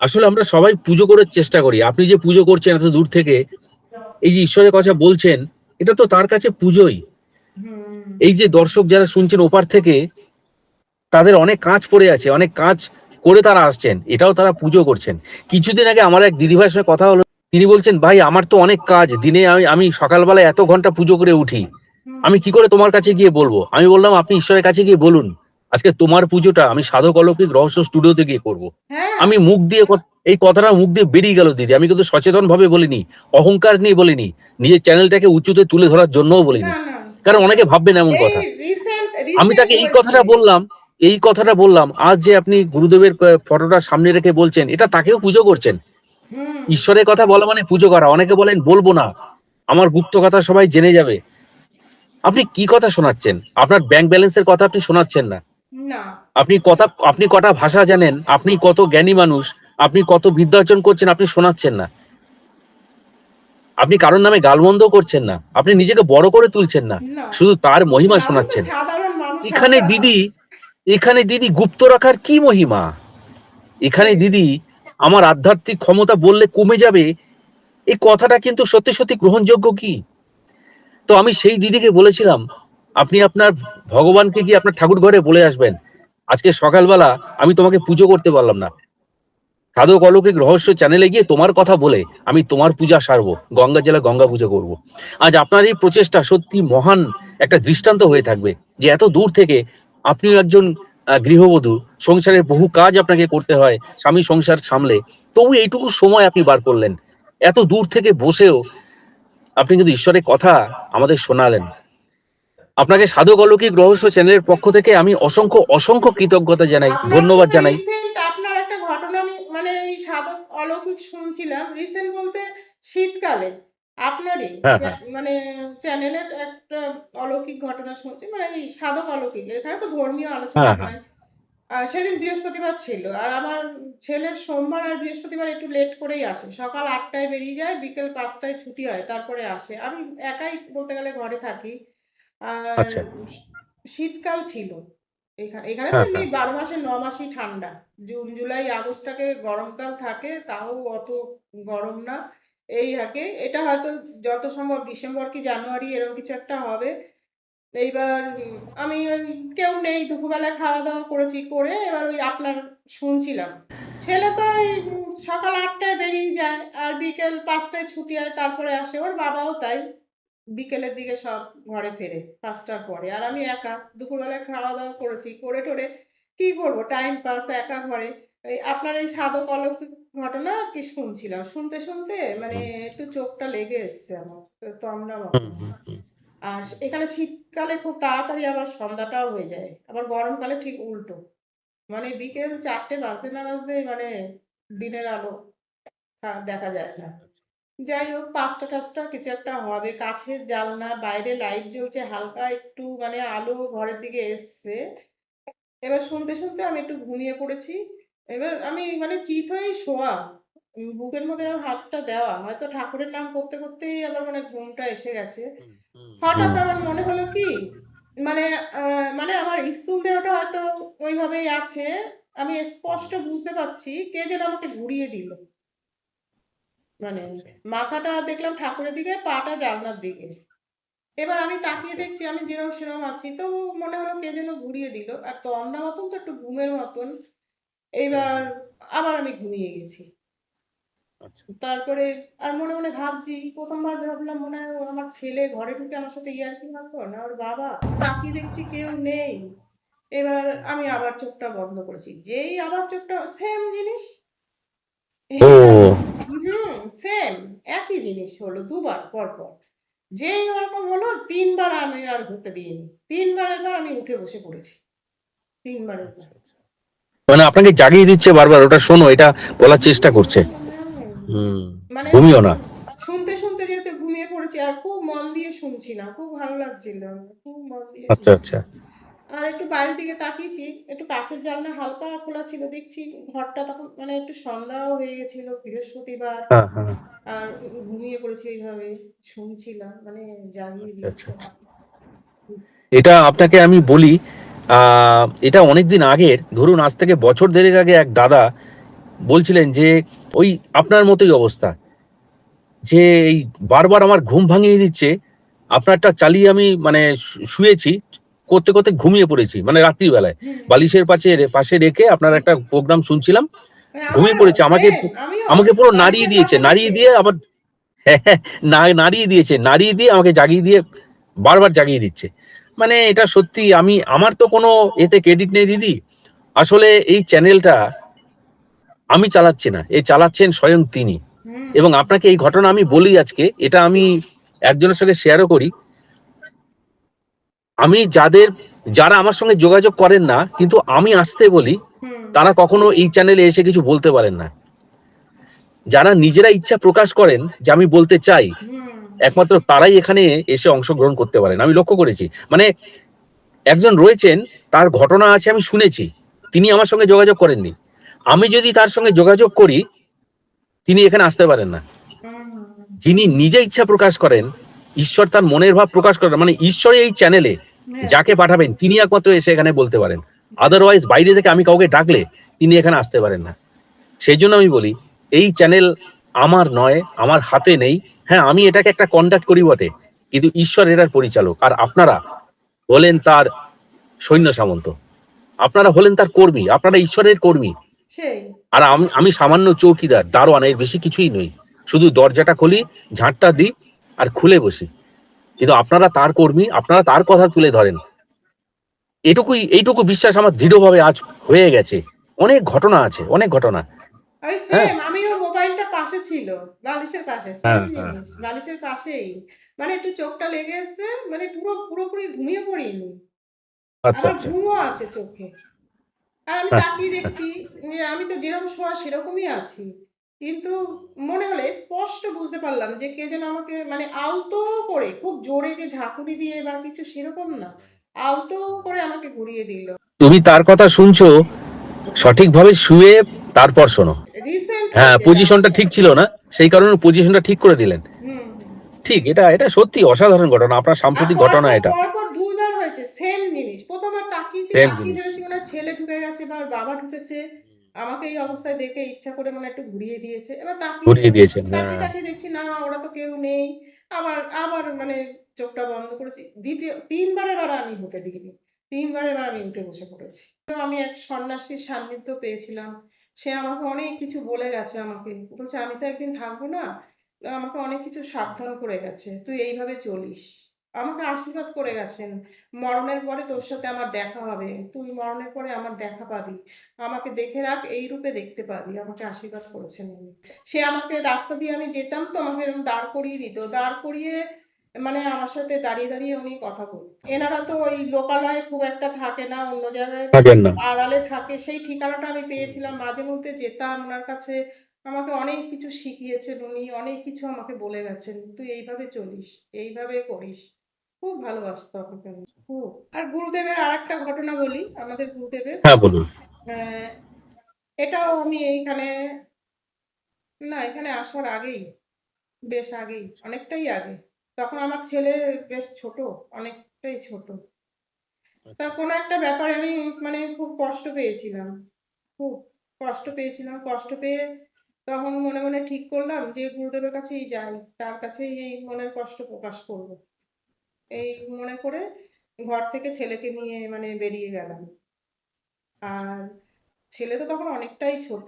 আসলে আমরা সবাই পুজো করার চেষ্টা করি। আপনি যে পুজো করছেন এত দূর থেকে, এই যে ঈশ্বরের কথা বলছেন, এটা তো তার কাছে পুজোই। হুম এই যে দর্শক যারা শুনছেন ওপার থেকে, তাদের অনেক কাজ পড়ে আছে, অনেক কাজ করে তারা আসছেন, এটাও তারা পুজো করছেন। কিছুদিন আগে আমার এক দিদিভাইয়ের সঙ্গে কথা হলো, তিনি বলছেন, ভাই আমার তো অনেক কাজ, দিনে আমি সকালবেলা এত ঘন্টা পুজো করে উঠি, হুম আমি কি করে তোমার কাছে গিয়ে বলবো? আমি বললাম, আপনি ঈশ্বরের কাছে গিয়ে বলুন, আজকে তোমার পুজোটা আমি সাধক অলৌকিক রহস্য স্টুডিওতে গিয়ে করব। হ্যাঁ আমি মুখ দিয়ে এই কথাটা মুখ দিয়ে বেরিয়ে গেল দিদি, আমি কিন্তু সচেতন ভাবে বলিনি, অহংকার নিয়ে বলিনি, নিজের চ্যানেলটাকে উঁচুতে তুলে ধরার জন্যও বলিনি, না না কারণ অনেকে ভাববেন এমন এই কথা। রিসেন্ট আমি রিসেন্ট তাকে হয়েছে। এই কথাটা বললাম, আজ যে আপনি গুরুদেবের ফটোটা সামনে রেখে বলছেন, এটা তাকেও পুজো করছেন। হুম ঈশ্বরের কথা বলা মানে পুজো করা। অনেকে বলেন বলবো না, আমার গুপ্ত কথা সবাই জেনে যাবে। আপনি কি কথা শোনাচ্ছেন? আপনার ব্যাংক ব্যালেন্সের কথা আপনি শোনাচ্ছেন না। না আপনি কটা ভাষা জানেন, আপনি কত জ্ঞানী মানুষ, আপনি কত বিদ্যা অর্জন করছেন, আপনি শোনাচ্ছেন না। আপনি কারোর নামে গালমন্দ করছেন না, আপনি নিজেকে বড় করে তুলছেন না, না শুধু তার মহিমা আমরা তো শোনাচ্ছেন। সাধারণ মানুষ এখানে আমরা। দিদি এখানে দিদি গুপ্ত রাখার কি মহিমা? এখানে সেই দিদি আমার আধ্যাত্মিক ক্ষমতা বললে কমে যাবে, এই কথাটা কিন্তু সত্যি সত্যি গ্রহণযোগ্য কি? তো আমি সেই দিদিকে বলেছিলাম, আপনি আপনার ভগবানকে গিয়ে আপনার ঠাকুর ঘরে বলে আসবেন, আজকে সকালবেলা আমি তোমাকে পুজো করতে পারলাম না, সাধক অলৌকিক রহস্য চ্যানেলে গিয়ে তোমার কথা বলে আমি তোমার পূজা সারবো, গঙ্গা জেলা গঙ্গা পুজো করব। আজ আপনার এই প্রচেষ্টা সত্যি মহান একটা দৃষ্টান্ত হয়ে থাকবে, যে এত দূর থেকে আপনিও একজন গৃহবধূ, সংসারের বহু কাজ আপনাকে করতে হয়, স্বামী সংসার সামলে, তবু এইটুকু সময় আপনি বার করলেন, এত দূর থেকে বসেও আপনি কিন্তু ঈশ্বরের কথা আমাদের শোনালেন। আপনাকে সাধক অলৌকিক রহস্য চ্যানেলের পক্ষ থেকে আমি অসংখ্য অসংখ্য কৃতজ্ঞতা জানাই, আপনার ধন্যবাদ থেকে জানাই। রিসেন্ট আপনার একটা ঘটনা আমি মানে এই সাধক অলৌকিক শুনছিলাম রিসেন্ট বলতে শীতকালে আপনারই হ্যাঁ, হ্যাঁ, মানে চ্যানেলের একটা অলৌকিক ঘটনা শুনছি মানে এই সাধক অলৌকিক এখানে তো ধর্মীয় আলোচনা হ্যাঁ, হ্যাঁ, হয়। আর সেদিন বৃহস্পতিবার ছিল আর আমার ছেলের সোমবার আর বৃহস্পতিবার একটু লেট করেই আসে, সকাল 8টায় বেরিয়ে যায়, বিকেল 5টায় ছুটি হয়, তারপরে আসে। আমি একাই বলতে গেলে ঘরে থাকি। আর আচ্ছা, শীতকাল ছিল। এখানে এখানে তো হ্যাঁ, এমনি হ্যাঁ, 12 মাসে 9 মাসই ঠান্ডা। জুন জুলাই আগস্টটাকে গরমকাল থাকে, তাও অত গরম না। এই আরকি এটা হয়তো যত সম্ভব ডিসেম্বর কি জানুয়ারি এরকম কিছু একটা হবে। এইবার আমি ওই কেউ নেই, দুপুরবেলা খাওয়া দাওয়া করেছি, করে এবার ওই আপনার শুনছিলাম। ছেলে তো ওই সকাল 8টায় বেরিয়ে যায় আর বিকেল 5টায় ছুটি হয়, তারপরে আসে। ওর বাবাও তাই, বিকেলের দিকে সব ঘরে ফেরে 5টার পরে। আর আমি একা দুপুরবেলায় খাওয়া দাওয়া করেছি, করে টোরে কি করবো, টাইম পাস একা ঘরে। এই আপনার এই সাধক অলৌকিক ঘটনা আর কি শুনছিলাম, শুনতে শুনতে মানে হুম, একটু চোখটা লেগে এসছে আমার, তো আমরা হুম, মতন। হুম, হুম, আর এখানে শীতকালে খুব তাড়াতাড়ি আবার সন্ধ্যাটাও হয়ে যায়, আবার গরমকালে ঠিক উল্টো, মানে বিকেল 4টে বাজতে না বাজতে মানে দিনের আলো দেখা যায় না। যাই হোক 5টা-টাচটা কিছু একটা হবে, কাছের জানলা, বাইরে লাইট জ্বলছে, হালকা একটু মানে আলো ঘরের দিকে এসছে। এবার শুনতে শুনতে আমি একটু ঘুমিয়ে পড়েছি। এবার আমি মানে চিত হয়েই শোয়া, বুকের মধ্যে আমার হাতটা দেওয়া, হয়তো ঠাকুরের নাম করতে করতেই আবার মানে ঘুমটা এসে গেছে। হুম, হুম, হঠাৎ হুম, আমার মনে হলো কি, মানে মানে আমার স্থূল দেহটা হয়তো ওইভাবেই আছে, আমি হুম, স্পষ্ট বুঝতে পারছি কে যেন আমাকে ঘুরিয়ে দিল। মানে আচ্ছা, মাথাটা দেখলাম ঠাকুরের দিকে, পাটা জানলার দিকে। এবার আমি তাকিয়ে আচ্ছা, দেখছি আমি যেরকম সেরকম আছি, তো মনে হলো কে যেন ঘুরিয়ে দিল, আর তন্দ্রা মতন তো একটু ঘুমের মতন। হুম, এইবার হুম, আবার আমি ঘুমিয়ে গেছি। আচ্ছা, তারপরে আর মনে মনে ভাবছি, প্রথমবার ভাবলাম মনে হয় ও আমার ছেলে ঘরে ঢুকে আমার সাথে ইয়ার্কি মারতো, না ওর বাবা। তাকিয়ে দেখছি কেউ নেই। এবার হুম, আমি হুম। আবার চোখটা বন্ধ করেছি, যেই আবার চোখটা সেম জিনিস। এইবার ও সেম একই জিনিস হলো দুবার পর পর। যেই ওরকম হলো 3বার আমি আর হতে দিইনি, 3বারের বার আমি উঠে বসে পড়েছি, 3বারের বার। আচ্ছা, আচ্ছা, মানে আপনাকে জাগিয়ে দিচ্ছে বারবার, ওটা শোনো, এটা বলার চেষ্টা করছে। হুম, মানে ঘুমিও না। শুনতে শুনতে যেহেতু ঘুমিয়ে পড়েছি, আর খুব মন দিয়ে শুনছিলাম, খুব ভালো লাগছিল, খুব মন দিয়ে আচ্ছা, আচ্ছা, শুনছিলাম। আর একটু বাইরের দিকে তাকিয়েছি, একটু কাঁচের জানলা হালকা খোলা ছিল, দেখছি ঘরটা তখন মানে একটু সন্ধ্যাও হয়ে গেছিল, বৃহস্পতিবার। হ্যাঁ, হ্যাঁ, আর ঘুমিয়ে পড়েছি এইভাবে, শুনছিলাম, মানে জাগিয়ে আচ্ছা, আচ্ছা, দিয়েছে। আচ্ছা। এটা আপনাকে আমি বলি, এটা অনেকদিন আগের, ধরুন আজ থেকে বছর দেড়েক আগে এক দাদা বলছিলেন যে ওই আপনার মতোই অবস্থা, যে এই বারবার আমার ঘুম ভাঙিয়ে দিচ্ছে, আপনারটা চালিয়ে আমি মানে শুয়েছি, করতে করতে ঘুমিয়ে পড়েছি, মানে রাত্রিবেলায় হুম। বালিশের পাশে রেখে আপনার একটা প্রোগ্রাম শুনছিলাম, ঘুমিয়ে আমারও পড়েছে, আমাকে সেম, আমিও আমাকে পুরো নাড়িয়ে বালিশের দিয়েছে, পাশে নাড়িয়ে রেখে। দিয়ে আবার নাড়িয়ে দিয়ে আমাকে জাগিয়ে দিয়ে বারবার জাগিয়ে দিচ্ছে। মানে এটা সত্যি, আমার তো কোনো এতে ক্রেডিট নেই দিদি। আসলে এই চ্যানেলটা আমি চালাচ্ছি না, এই চালাচ্ছেন স্বয়ং তিনি। হুম। এবং আপনাকে এই ঘটনা আমি বলি আজকে, এটা আমি একজনের সঙ্গে শেয়ারও করি। আমি যারা আমার সঙ্গে যোগাযোগ করেন না কিন্তু আমি আসতে বলি, হুম। তারা কখনো এই চ্যানেলে এসে কিছু বলতে পারেন না। যারা নিজেরা ইচ্ছা প্রকাশ করেন যে আমি বলতে চাই, হুম। একমাত্র তারাই এখানে এসে অংশগ্রহণ করতে পারেন, আমি লক্ষ্য করেছি। মানে একজন রয়েছেন, তার ঘটনা আছে আমি শুনেছি, তিনি আমার সঙ্গে যোগাযোগ করেননি। আমি যদি তার সঙ্গে যোগাযোগ করি, তিনি এখানে আসতে পারেন না। হুম। যিনি নিজে ইচ্ছা প্রকাশ করেন, ঈশ্বর তার মনের ভাব প্রকাশ করেন, মানে ঈশ্বর এই চ্যানেলে হ্যাঁ। যাকে পাঠাবেন তিনি একমাত্র এসে এখানে বলতে পারেন। আদারওয়াইজ বাইরে থেকে আমি কাউকে ডাকলে তিনি এখানে আসতে পারেন না। সেই জন্য আমি বলি, এই চ্যানেল আমার নয়, আমার হাতে নেই। হ্যাঁ, আমি এটাকে একটা কন্ডাক্ট করি বটে, কিন্তু ঈশ্বর এটার পরিচালক, আর আপনারা হলেন তার সৈন্য সামন্ত, আপনারা হলেন তার কর্মী, আপনারা ঈশ্বরের কর্মী। সেই। আর আমি সামান্য চৌকিদার, দারোয়ান, এর বেশি কিছুই নই। শুধু দরজাটা খুলি, ঝাঁটটা দিই আর খুলে বসি। কিন্তু আপনারা তার কর্মী, আপনারা তার কথা তুলে ধরেন। এইটুকু বিশ্বাস আমার দৃঢ়ভাবে আজ হয়ে গেছে। অনেক ঘটনা আছে, অনেক ঘটনা। আরে হ্যাঁ, সেম, আমিও মোবাইলটা পাশে ছিল, বালিশের পাশে, সেম হ্যাঁ, হ্যাঁ। জিনিস, বালিশের পাশেই। মানে একটু চোখটা লেগে এসছে, মানে পুরোপুরি ঘুমিয়ে পড়িনি, আচ্ছা, আবার আচ্ছা। ঘুমও আছে চোখে। আর আমি হ্যাঁ, তাকিয়ে দেখছি যে আমি তো যেরকম শোয়া সেরকমই আছি, কিন্তু মনে হলো, স্পষ্ট বুঝতে পারলাম যে কে যেন আমাকে মানে আলতো করে, খুব জোরে যে ঝাঁকুনি দিয়ে বা কিছু সেরকম না, আলতো করে আমাকে ঘুরিয়ে দিল। তুমি তার কথা শুনছো, সঠিকভাবে শুয়ে তারপর শোনো। রিসেন্ট হ্যাঁ, হয়েছে এটা আমার পজিশনটা ঠিক সাথে। ছিল না, সেই কারণে পজিশনটা ঠিক করে দিলেন। হুম। হুম। ঠিক, এটা সত্যি অসাধারণ ঘটনা, আপনার আর সাম্প্রতিক ঘটনা পরপর এটা। পরপর দুইবার হয়েছে সেম জিনিস। প্রথমবার তাকিয়েছি, সেম তাকিয়ে জিনিস। ভেবেছি মনে হয় ছেলে ঢুকে গেছে বা ওর বাবা ঢুকেছে, আমাকে এই অবস্থায় দেখে ইচ্ছা করে মনে হয় একটু ঘুরিয়ে দিয়েছে। এবার ঘুরিয়ে দিয়েছেন, তাকিয়ে হ্যাঁ। টাকিয়ে দেখছি না, ওরা তো কেউ নেই। আবার আবার মানে চোখটা বন্ধ করেছি। তিনবারের আর আমি হতে দিইনি, তিনবারের বার আমি উঠে বসে পড়েছি। তো আমি এক সন্ন্যাসীর সান্নিধ্য পেয়েছিলাম, সে আমাকে অনেক কিছু বলে গেছে, আমাকে বলছে আমি তো একদিন থাকবো না, আমাকে অনেক কিছু সাবধান করে গেছে, তুই এইভাবে চলিস। আমাকে আশীর্বাদ করে গেছেন, মরণের পরে তোর সাথে আমার দেখা হবে, তুই মরণের পরে আমার দেখা পাবি, আমাকে দেখে রাখ, এই রূপে দেখতে পাবি, আমাকে আশীর্বাদ করেছেন উনি। সে আমাকে রাস্তা দিয়ে আমি যেতাম তো আমাকে এরকম দাঁড় করিয়ে দিত, দাঁড় করিয়ে মানে আমার সাথে দাঁড়িয়ে দাঁড়িয়ে উনি কথা বলতেন। এনারা তো ওই লোকালয়ে খুব একটা থাকে না, অন্য জায়গায় থাকেন না। আড়ালে থাকে, সেই ঠিকানাটা আমি পেয়েছিলাম, মাঝে মধ্যে যেতাম ওনার কাছে। আমাকে অনেক কিছু শিখিয়েছেন উনি, অনেক কিছু আমাকে বলে গেছেন, তুই এইভাবে চলিস, এইভাবে করিস। খুব ভালোবাসতো আমাকে উনি, খুব। আর গুরুদেবের আর একটা ঘটনা বলি, আমাদের গুরুদেবের। হ্যাঁ, বলুন। আহ, এটাও আমি এইখানে, না এখানে আসার আগেই, বেশ আগেই, অনেকটাই আগে, তখন আমার ছেলে বেশ ছোট, অনেকটাই ছোট। তা কোনো একটা ব্যাপারে আমি মানে খুব কষ্ট পেয়েছিলাম, খুব কষ্ট পেয়েছিলাম, কষ্ট পেয়ে তখন মনে মনে ঠিক করলাম যে গুরুদেবের কাছেই যাই, তার কাছেই এই মনের কষ্ট প্রকাশ করব। এই আচ্ছা, মনে করে ঘর থেকে ছেলেকে নিয়ে মানে বেরিয়ে গেলাম। আচ্ছা। আর ছেলে তো তখন অনেকটাই ছোট,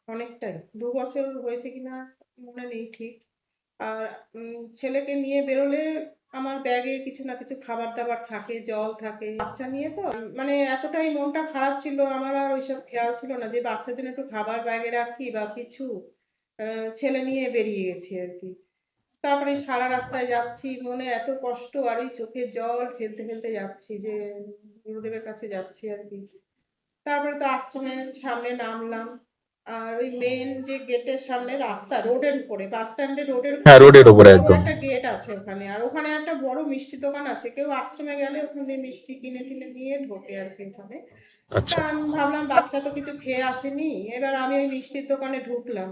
অনেকটাই, 2 বছর হয়েছে কিনা মনে নেই ঠিক। আর ছেলেকে নিয়ে বেরোলে আমার ব্যাগে কিছু না কিছু খাবার দাবার থাকে, জল থাকে, বাচ্চা নিয়ে তো মানে এতটাই মনটা খারাপ ছিল আমার, আর ওইসব খেয়াল ছিল না যে বাচ্চার জন্য একটু খাবার ব্যাগে রাখি বা কিছু। ছেলে নিয়ে বেরিয়ে গেছি আর কি। তারপরে আচ্ছা, সারা রাস্তায় যাচ্ছি, মনে এত কষ্ট, আর ওই চোখে জল ফেলতে ফেলতে যাচ্ছি যে গুরুদেবের কাছে যাচ্ছি আর কি। তারপরে তো আশ্রমের সামনে নামলাম, আর ওই মেন যে গেটের সামনে রাস্তা, রোডের উপরে, বাস স্ট্যান্ডের রোডের হ্যাঁ, উপরে রোডের ওপরে বড় একদম। একটা গেট আছে ওখানে, আর ওখানে একটা বড় মিষ্টি দোকান আছে, কেউ আশ্রমে গেলে ওখান দিয়ে মিষ্টি কিনে টিনে নিয়ে ঢোকে আর কি ওখানে। তা আচ্ছা। আমি ভাবলাম বাচ্চা তো কিছু খেয়ে আসেনি, এবার আমি ওই মিষ্টির দোকানে ঢুকলাম,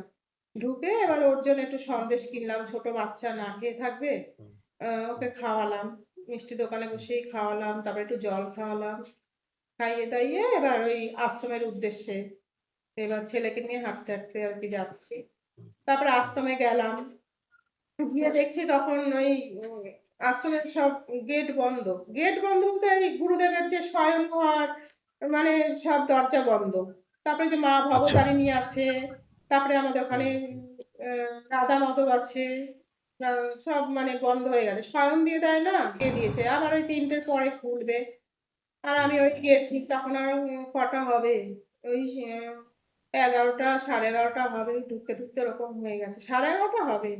ঢুকে এবার ওর জন্য একটু সন্দেশ কিনলাম, ছোট বাচ্চা না খেয়ে থাকবে, ওকে খাওয়ালাম, মিষ্টি দোকানে বসেই খাওয়ালাম, তারপরে একটু জল খাওয়ালাম। খাইয়ে দাইয়ে এবার ওই আশ্রমের উদ্দেশ্যে এবার ছেলেকে নিয়ে হাঁটতে হাঁটতে আর কি যাচ্ছি। তারপরে আশ্রমে গেলাম, গিয়ে দেখছি তখন ওই উম, আশ্রমের সব গেট বন্ধ। গেট বন্ধ বলতে এই গুরুদেবের যে শয়ন ঘর, মানে সব দরজা বন্ধ। তারপরে যে মা আচ্ছা। ভবতারিণী আছে, তারপরে আমাদের ওখানে রাধা মাধব আছে, সব মানে বন্ধ হয়ে গেছে, শয়ন দিয়ে দেয় না, দিয়ে দিয়েছে, আবার ওই 3টের পরে খুলবে। আর আমি ওই গেছি তখন আর কটা হবে, ওই 11টা 11:30 হবে, ঢুকতে ঢুকতে ওরকম হয়ে গেছে, 11:30 হবে,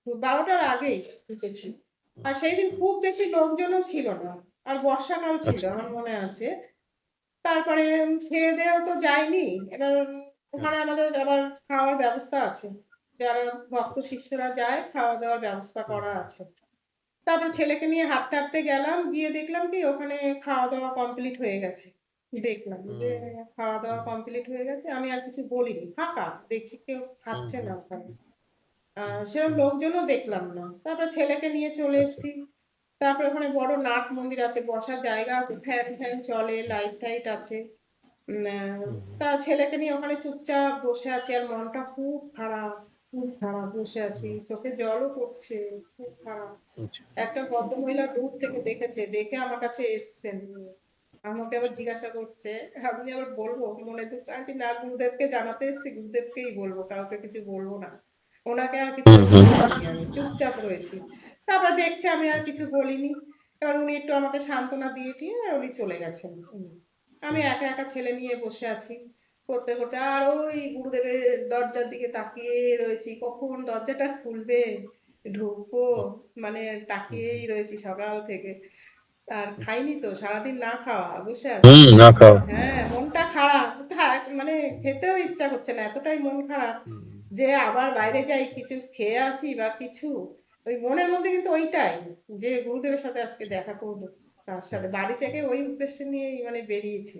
12টার আগেই ঢুকেছি। আর সেই দিন খুব বেশি লোকজনও ছিল না, আর বর্ষাকাল ছিল আচ্ছা। আমার মনে আছে। তারপরে খেয়ে দেয়েও তো যায়নি, এবার ওখানে আমাদের আবার খাওয়ার ব্যবস্থা আছে, যারা ভক্ত শিষ্যরা যায় খাওয়া দাওয়ার ব্যবস্থা করা আছে। তারপর ছেলেকে নিয়ে হাঁটতে হাঁটতে গেলাম, গিয়ে দেখলাম কি ওখানে খাওয়া দাওয়া কমপ্লিট হয়ে গেছে। দেখলাম যে খাওয়া দাওয়া কমপ্লিট হয়ে গেছে, আমি আর কিছু বলিনি, ফাঁকা দেখছি, কেউ খাচ্ছে না ওখানে। সেরকম লোকজনও দেখলাম না। তারপর ছেলেকে নিয়ে চলে আচ্ছা। এসেছি। তারপরে ওখানে বড় নাট মন্দির আছে, বসার জায়গা আছে, ফ্যান ফ্যান চলে, লাইট টাইট আছে। তা ছেলেকে নিয়ে ওখানে চুপচাপ বসে আছি, আর মনটা খুব খারাপ, খুব খারাপ বসে আছি, চোখে জলও পড়ছে, খুব খারাপ। আচ্ছা। একটা ভদ্রমহিলা দূর থেকে দেখেছে, দেখে আমার কাছে এসছেন, আমাকে আবার আচ্ছা। জিজ্ঞাসা করছে, আমি আবার বলবো মনে দুঃখ আছে না, গুরুদেবকে জানাতে এসেছি, গুরুদেবকেই বলবো, কাউকে কিছু বলবো না। ওনাকে আর কিছু বলিনি, আমি চুপচাপ রয়েছি। তারপর দেখছে আমি আর কিছু বলিনি, এবার উনি একটু আমাকে সান্ত্বনা দিয়ে টিয়ে উনি চলে গেছেন। আমি একা একা ছেলে নিয়ে বসে আছি, করতে করতে আর ওই গুরুদেবের দরজার দিকে তাকিয়ে রয়েছি, কখন দরজাটা খুলবে, ঢুকবো, মানে তাকিয়েই রয়েছি সকাল থেকে। আর খাইনি তো, সারাদিন না খাওয়া বসে আছি। না খাও। হ্যাঁ, মনটা খারাপ, মানে খেতেও ইচ্ছা করছে না, এতটাই মন খারাপ যে আবার বাইরে যাই কিছু খেয়ে আসি বা কিছু। ওই মনের মধ্যে কিন্তু ওইটাই, যে গুরুদেবের সাথে আজকে দেখা করবো, তার সাথে বাড়ি থেকে ওই উদ্দেশ্য নিয়েই মানে বেরিয়েছি।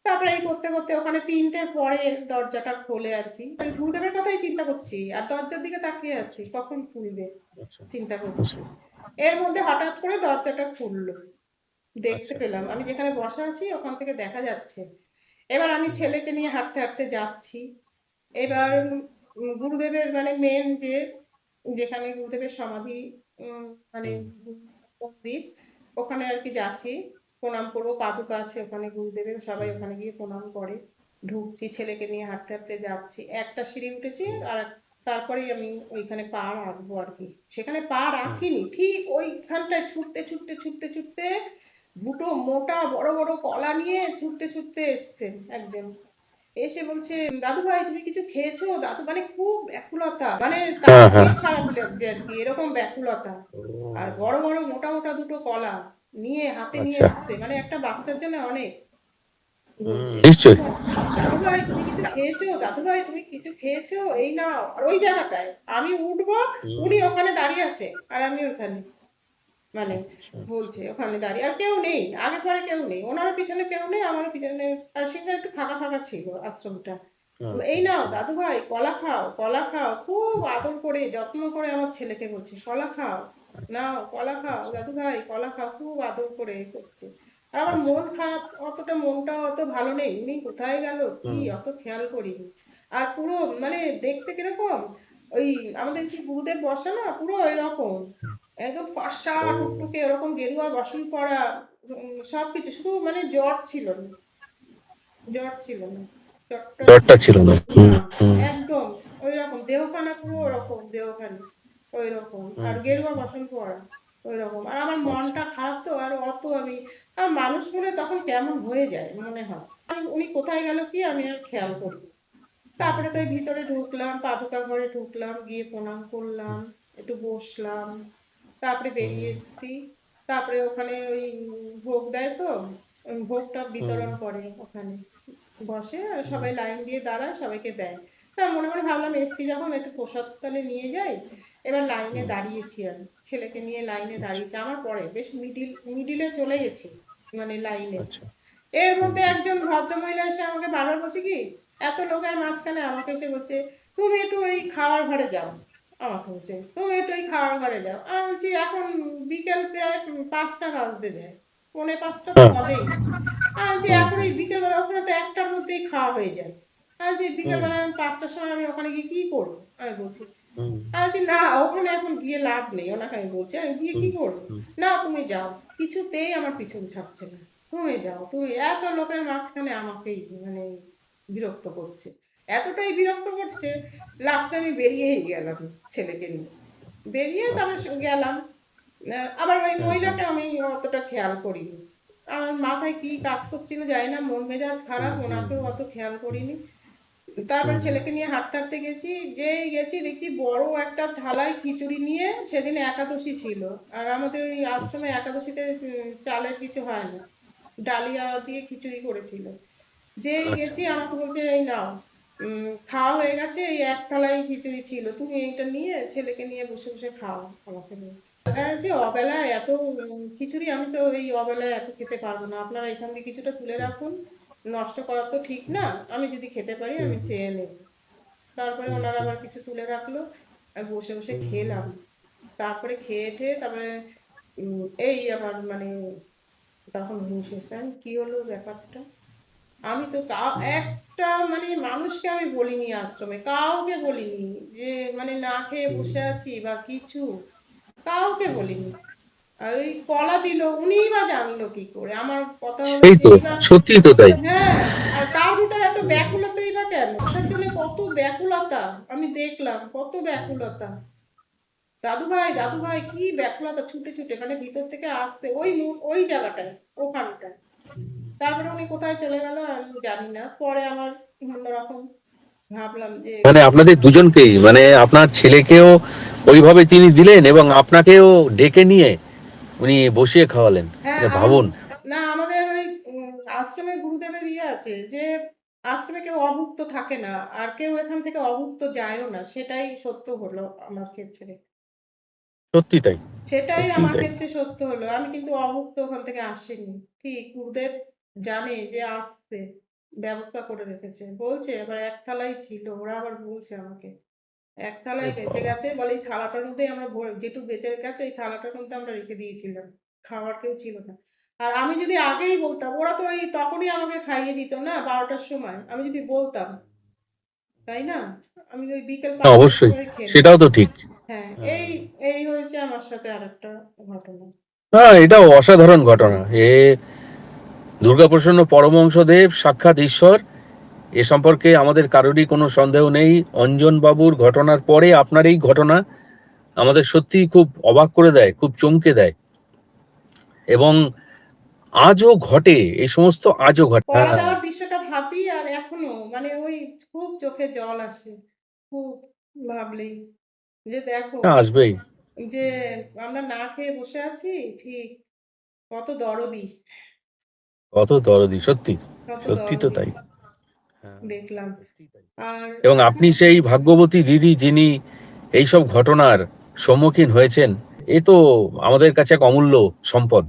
তারপরে এই আচ্ছা। করতে করতে ওখানে 3টের পরে দরজাটা খোলে আর কি, ওই গুরুদেবের কথাই চিন্তা করছি আর দরজার দিকে তাকিয়ে আছি কখন খুলবে, আচ্ছা। চিন্তা আচ্ছা। করছি। এর মধ্যে হঠাৎ করে দরজাটা খুললো, দেখতে আচ্ছা। পেলাম আমি যেখানে বসা আছি ওখান থেকে দেখা যাচ্ছে। এবার আমি ছেলেকে নিয়ে হাঁটতে হাঁটতে যাচ্ছি। এবার গুরুদেবের মানে মেন যে, যেখানে গুরুদেবের সমাধি, মানে মন্দির, ওখানে আর কি যাচ্ছি, প্রণাম করবো, পাদুকা আছে ওখানে গুরুদেবের, সবাই ওখানে গিয়ে প্রণাম করে। ঢুকছি, ছেলেকে নিয়ে হাঁটতে হাঁটতে যাচ্ছি, একটা সিঁড়ি উঠেছি, আর তারপরেই আমি ওইখানে পা রাখবো আর কি, সেখানে পা রাখিনি, ঠিক ওইখানটায় ছুটতে ছুটতে ছুটতে ছুটতে দুটো মোটা বড় বড় কলা নিয়ে ছুটতে ছুটতে এসছেন একজন, এসে বলছে, দাদু ভাই তুমি কিছু খেয়েছো দাদু, মানে খুব ব্যাকুলতা, মানে তার হ্যাঁ, হ্যাঁ। শরীর খারাপ লাগছে আর কি, এরকম ব্যাকুলতা। আর বড় বড় মোটা মোটা দুটো কলা নিয়ে হাতে নিয়ে আচ্ছা। এসছে, মানে একটা বাচ্চার জন্য অনেক। বলছে, নিশ্চয়ই। দাদু ভাই তুমি কিছু খেয়েছো, দাদু ভাই তুমি কিছু খেয়েছো, এই নাও। আর ওই জায়গাটায় আমি উঠবো, উনি ওখানে দাঁড়িয়ে আছে আর আমি ওখানে, মানে বলছে ওখানে দাঁড়িয়ে, আর কেউ নেই, আগে পরে কেউ নেই, ওনারও পিছনে কেউ নেই, আমারও পিছনে, আর সেখানে একটু ফাঁকা ফাঁকা ছিল আশ্রমটা। এই নাও দাদু ভাই কলা খাও, কলা খাও, খুব আদর করে যত্ন করে আমার ছেলেকে বলছে, কলা খাও, নাও কলা খাও দাদু ভাই, কলা খাও, খুব আদর করে করছে। আর আমার আচ্ছা। মন খারাপ, অতটা মনটাও অত ভালো নেই, উনি কোথায় গেল কি অত খেয়াল করিনি। আর পুরো মানে দেখতে কিরকম, ওই আমাদের যে গুরুদেব বসে না, পুরো ওইরকম একদম ফর্সা টুকটুকে ওরকম গেরুয়া বসন পরা, সবকিছু, শুধু মানে জ্বর ছিল না, জ্বর ছিল না, জ্বরটা ছিল জ্বরটা না। ছিল না। না, একদম ওইরকম দেহখানা, পুরো ওরকম দেহখানি ওইরকম, আর গেরুয়া বসন পরা ওইরকম। আর আমার আচ্ছা। মনটা খারাপ তো, আর অত আমি, আর মানুষ মনে তখন কেমন হয়ে যায় মনে হয়, উনি কোথায় গেল কি আমি আর খেয়াল করি। তারপরে তো ওই ভিতরে ঢুকলাম, পাদুকা ঘরে ঢুকলাম, গিয়ে প্রণাম করলাম, একটু বসলাম, তারপরে বেরিয়ে এসেছি। তারপরে ওখানে ওই ভোগ দেয় তো, ওই ভোগটা বিতরণ করে ওখানে, বসে আর সবাই লাইন দিয়ে দাঁড়ায়, সবাইকে দেয়। তা মনে মনে ভাবলাম এসছি যখন একটু প্রসাদ তাহলে নিয়ে যাই। এবার লাইনে দাঁড়িয়েছি, আমি ছেলেকে নিয়ে লাইনে আচ্ছা। দাঁড়িয়েছি, আমার পরে বেশ মিডিলে চলে গেছি মানে লাইনে। আচ্ছা। এর মধ্যে একজন ভদ্রমহিলা এসে আমাকে বারবার বলছে কি, এত লোকের মাঝখানে আমাকে এসে বলছে, তুমি একটু ওই খাওয়ার ঘরে যাও, আমাকে বলছে তুমি একটু ওই খাওয়ার ঘরে যাও। আমি বলছি এখন বিকেল প্রায় 5টা বাজতে যায়, পৌনে 5টা তো হ্যাঁ। হবেই। যে হুম, এখন এই বিকেলবেলা ওখানে তো 1টার মধ্যেই খাওয়া হয়ে যায়। যে হুম, বিকেলবেলা আমি 5টার সময় আমি ওখানে গিয়ে কি করবো, আমি বলছি। হুম, না, ওখানে এখন গিয়ে লাভ নেই, ওনাকে আমি বলছি আমি গিয়ে হুম, কি করবো। হুম। না তুমি যাও, কিছুতেই আমার পিছন ছাড়ছে না, তুমি যাও, তুমি এত লোকের মাঝখানে আমাকেই মানে বিরক্ত করছে, এতটাই বিরক্ত করছে, লাস্টে আমি বেরিয়েই গেলাম ছেলেকে নিয়ে। বেরিয়ে আচ্ছা, তারপর আচ্ছা, আচ্ছা। গেলাম। আবার ওই হ্যাঁ, হ্যাঁ। মহিলাকে আমি অতটা খেয়াল করিনি, আমার মাথায় কি কাজ আচ্ছা। করছিল জানি না, মন মেজাজ খারাপ, হুম, হুম, ওনাকেও হুম, অত খেয়াল হুম, করিনি। তারপর হুম, হুম। ছেলেকে নিয়ে হাঁটতে হাঁটতে গেছি, যেই গেছি দেখছি বড় একটা থালায় খিচুড়ি নিয়ে, সেদিন একাদশী ছিল। আর আমাদের ওই আচ্ছা। আশ্রমে একাদশীতে চালের কিছু হয় না, ডালিয়া দিয়ে খিচুড়ি করেছিল। যেই আচ্ছা। গেছি আমাকে বলছে এই নাও, খাওয়া হয়ে গেছে, এই এক থালায় খিচুড়ি ছিল, তুমি এইটা নিয়ে ছেলেকে নিয়ে বসে বসে খাও, আমাকে বলছে। যে অবেলায় এত খিচুড়ি, আমি তো এই অবেলায় এত খেতে পারবো না, আপনারা এখান দিয়ে কিছুটা তুলে হুম, রাখুন, নষ্ট করা তো ঠিক না, আমি যদি খেতে পারি হুম, আমি চেয়ে নেব। তারপরে হুম, ওনারা হুম, আবার কিছু তুলে রাখলো, আমি বসে বসে হুম, হুম, খেলাম। তারপরে খেয়ে টেয়ে তারপরে এই আমার মানে তখন হুঁশ এসে, কি হলো ব্যাপারটা, আমি তো একটা মানে মানুষকে আমি বলিনি আশ্রমে, কাউকে বলিনি যে মানে না খেয়ে হুম, বসে আছি বা কিছু, কাউকে বলিনি। আর ওই কলা দিল, উনিই বা জানলো কি করে, আমার কথা হলো সেই তো, সেই বা। সত্যিই তো তাই। হ্যাঁ, আর তার ভিতরে এত হুম, হুম, ব্যাকুলতাই বা কেন, ওটার জন্য কত ব্যাকুলতা, আমি দেখলাম কত হুম, ব্যাকুলতা। দাদু ভাই দাদু হুম। ভাই কি ব্যাকুলতা, ছুটে ছুটে মানে ভিতর থেকে আসছে ওই ওই জায়গাটায়, ওখানটায়। তারপরে উনি কোথায় চলে গেল আমি জানি না, পরে আমার অন্যরকম ভাবলাম যে মানে আপনাদের দুজনকেই, মানে আপনার ছেলেকেও ওইভাবে তিনি দিলেন এবং আপনাকেও ডেকে নিয়ে উনি বসিয়ে খাওয়ালেন। হ্যাঁ মানে ভাবুন। না, আমাদের ওই আশ্রমে গুরুদেবের আছে যে আশ্রমে কেউ অভুক্ত থাকে না, আর কেউ এখান থেকে অভুক্ত যায়ও না, সেটাই সত্য হলো আমার ক্ষেত্রে। সত্যি তাই। সেটাই সত্যিই আমার তাই। ক্ষেত্রে সত্য হলো, আমি কিন্তু অভুক্ত ওখান থেকে আসিনি। ঠিক গুরুদেব জানে যে আসছে, ব্যবস্থা করে রেখেছে, বলছে আবার এক থালাই ছিল, ওরা আবার বলছে আমাকে এক এ থালায় বেঁচে বাবা! গেছে, বলে এই থালাটার মধ্যে আমরা যেটুকু বেঁচে গেছে এই থালাটার মধ্যে আমরা রেখে দিয়েছিলাম, খাওয়ার কেউ ছিল না। আর আমি যদি আগেই বলতাম, ওরা তো ওই তখনই আমাকে খাইয়ে দিত না 12টার সময়, আমি যদি বলতাম, তাই না, আমি ওই বিকেল হ্যাঁ, 5টার অবশ্যই। সময় খেলাম। সেটাও তো ঠিক। হ্যাঁ, হ্যাঁ। এই এই হয়েছে আমার সাথে আরেকটা ঘটনা। না, এটাও অসাধারণ ঘটনা। দুর্গাপ্রসন্ন পরমহংসদেব সাক্ষাৎ ঈশ্বর, এ সম্পর্কে আমাদের কারোরই কোনো সন্দেহ নেই। অঞ্জন বাবুর ঘটনার পরে আপনার এই ঘটনা আমাদের সত্যিই খুব অবাক করে দেয়, খুব চমকে দেয় এবং আজও ঘটে, এই সমস্ত আজও ঘটে। কলা হ্যাঁ, দেওয়ার দৃশ্যটা ভাবি আর এখনো মানে ওই খুব চোখে জল আসে, খুব ভাবলেই, যে দেখো আসবেই। যে আমরা না খেয়ে বসে আছি, ঠিক কত দরদি, কত দরদি, সত্যি। কত সত্যি তো দরদি তাই। হ্যাঁ, দেখলাম। সত্যি তাই। আর এবং আপনি সেই ভাগ্যবতী দিদি যিনি এইসব ঘটনার সম্মুখীন হয়েছেন, এ তো আমাদের কাছে এক অমূল্য সম্পদ।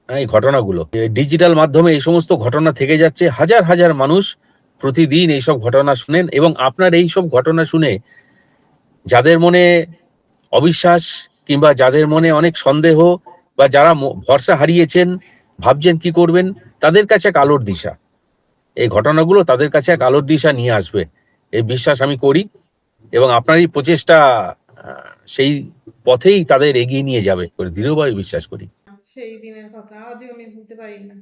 হ্যাঁ, এই ঘটনাগুলো ডিজিটাল মাধ্যমে এই সমস্ত ঘটনা থেকে যাচ্ছে, হাজার হাজার মানুষ প্রতিদিন এইসব ঘটনা শুনেন এবং আপনার এই সব ঘটনা শুনে যাদের মনে অবিশ্বাস কিংবা যাদের মনে অনেক সন্দেহ বা যারা ভরসা হারিয়েছেন, ভাবছেন কি করবেন, তাদের কাছে এক আলোর দিশা, এই ঘটনাগুলো তাদের কাছে এক আলোর দিশা নিয়ে আসবে, এই বিশ্বাস আমি করি এবং আপনার এই প্রচেষ্টা সেই পথেই তাদের এগিয়ে নিয়ে যাবে করে দৃঢ়ভাবে বিশ্বাস করি। সেই দিনের কথা আজও আমি ভুলতে পারি না,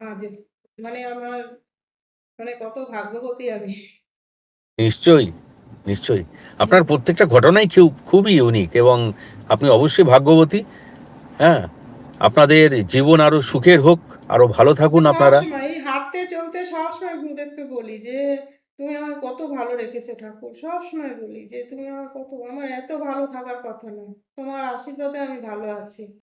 আজও মানে আমার মানে কত ভাগ্যবতী আমি। নিশ্চয়ই, নিশ্চয়ই। আপনার প্রত্যেকটা ঘটনাই খুবই ইউনিক এবং আপনি অবশ্যই ভাগ্যবতী। হ্যাঁ, আপনাদের জীবন আরো সুখের হোক, আরো ভালো থাকুন আপনারা। সবসময় এই হাঁটতে চলতে সবসময় গুরুদেবকে বলি যে তুমি আমার কত ভালো রেখেছো ঠাকুর, সবসময় বলি যে তুমি আমার কত, আমার এত ভালো থাকার কথা না, তোমার আশীর্বাদে আমি ভালো আছি।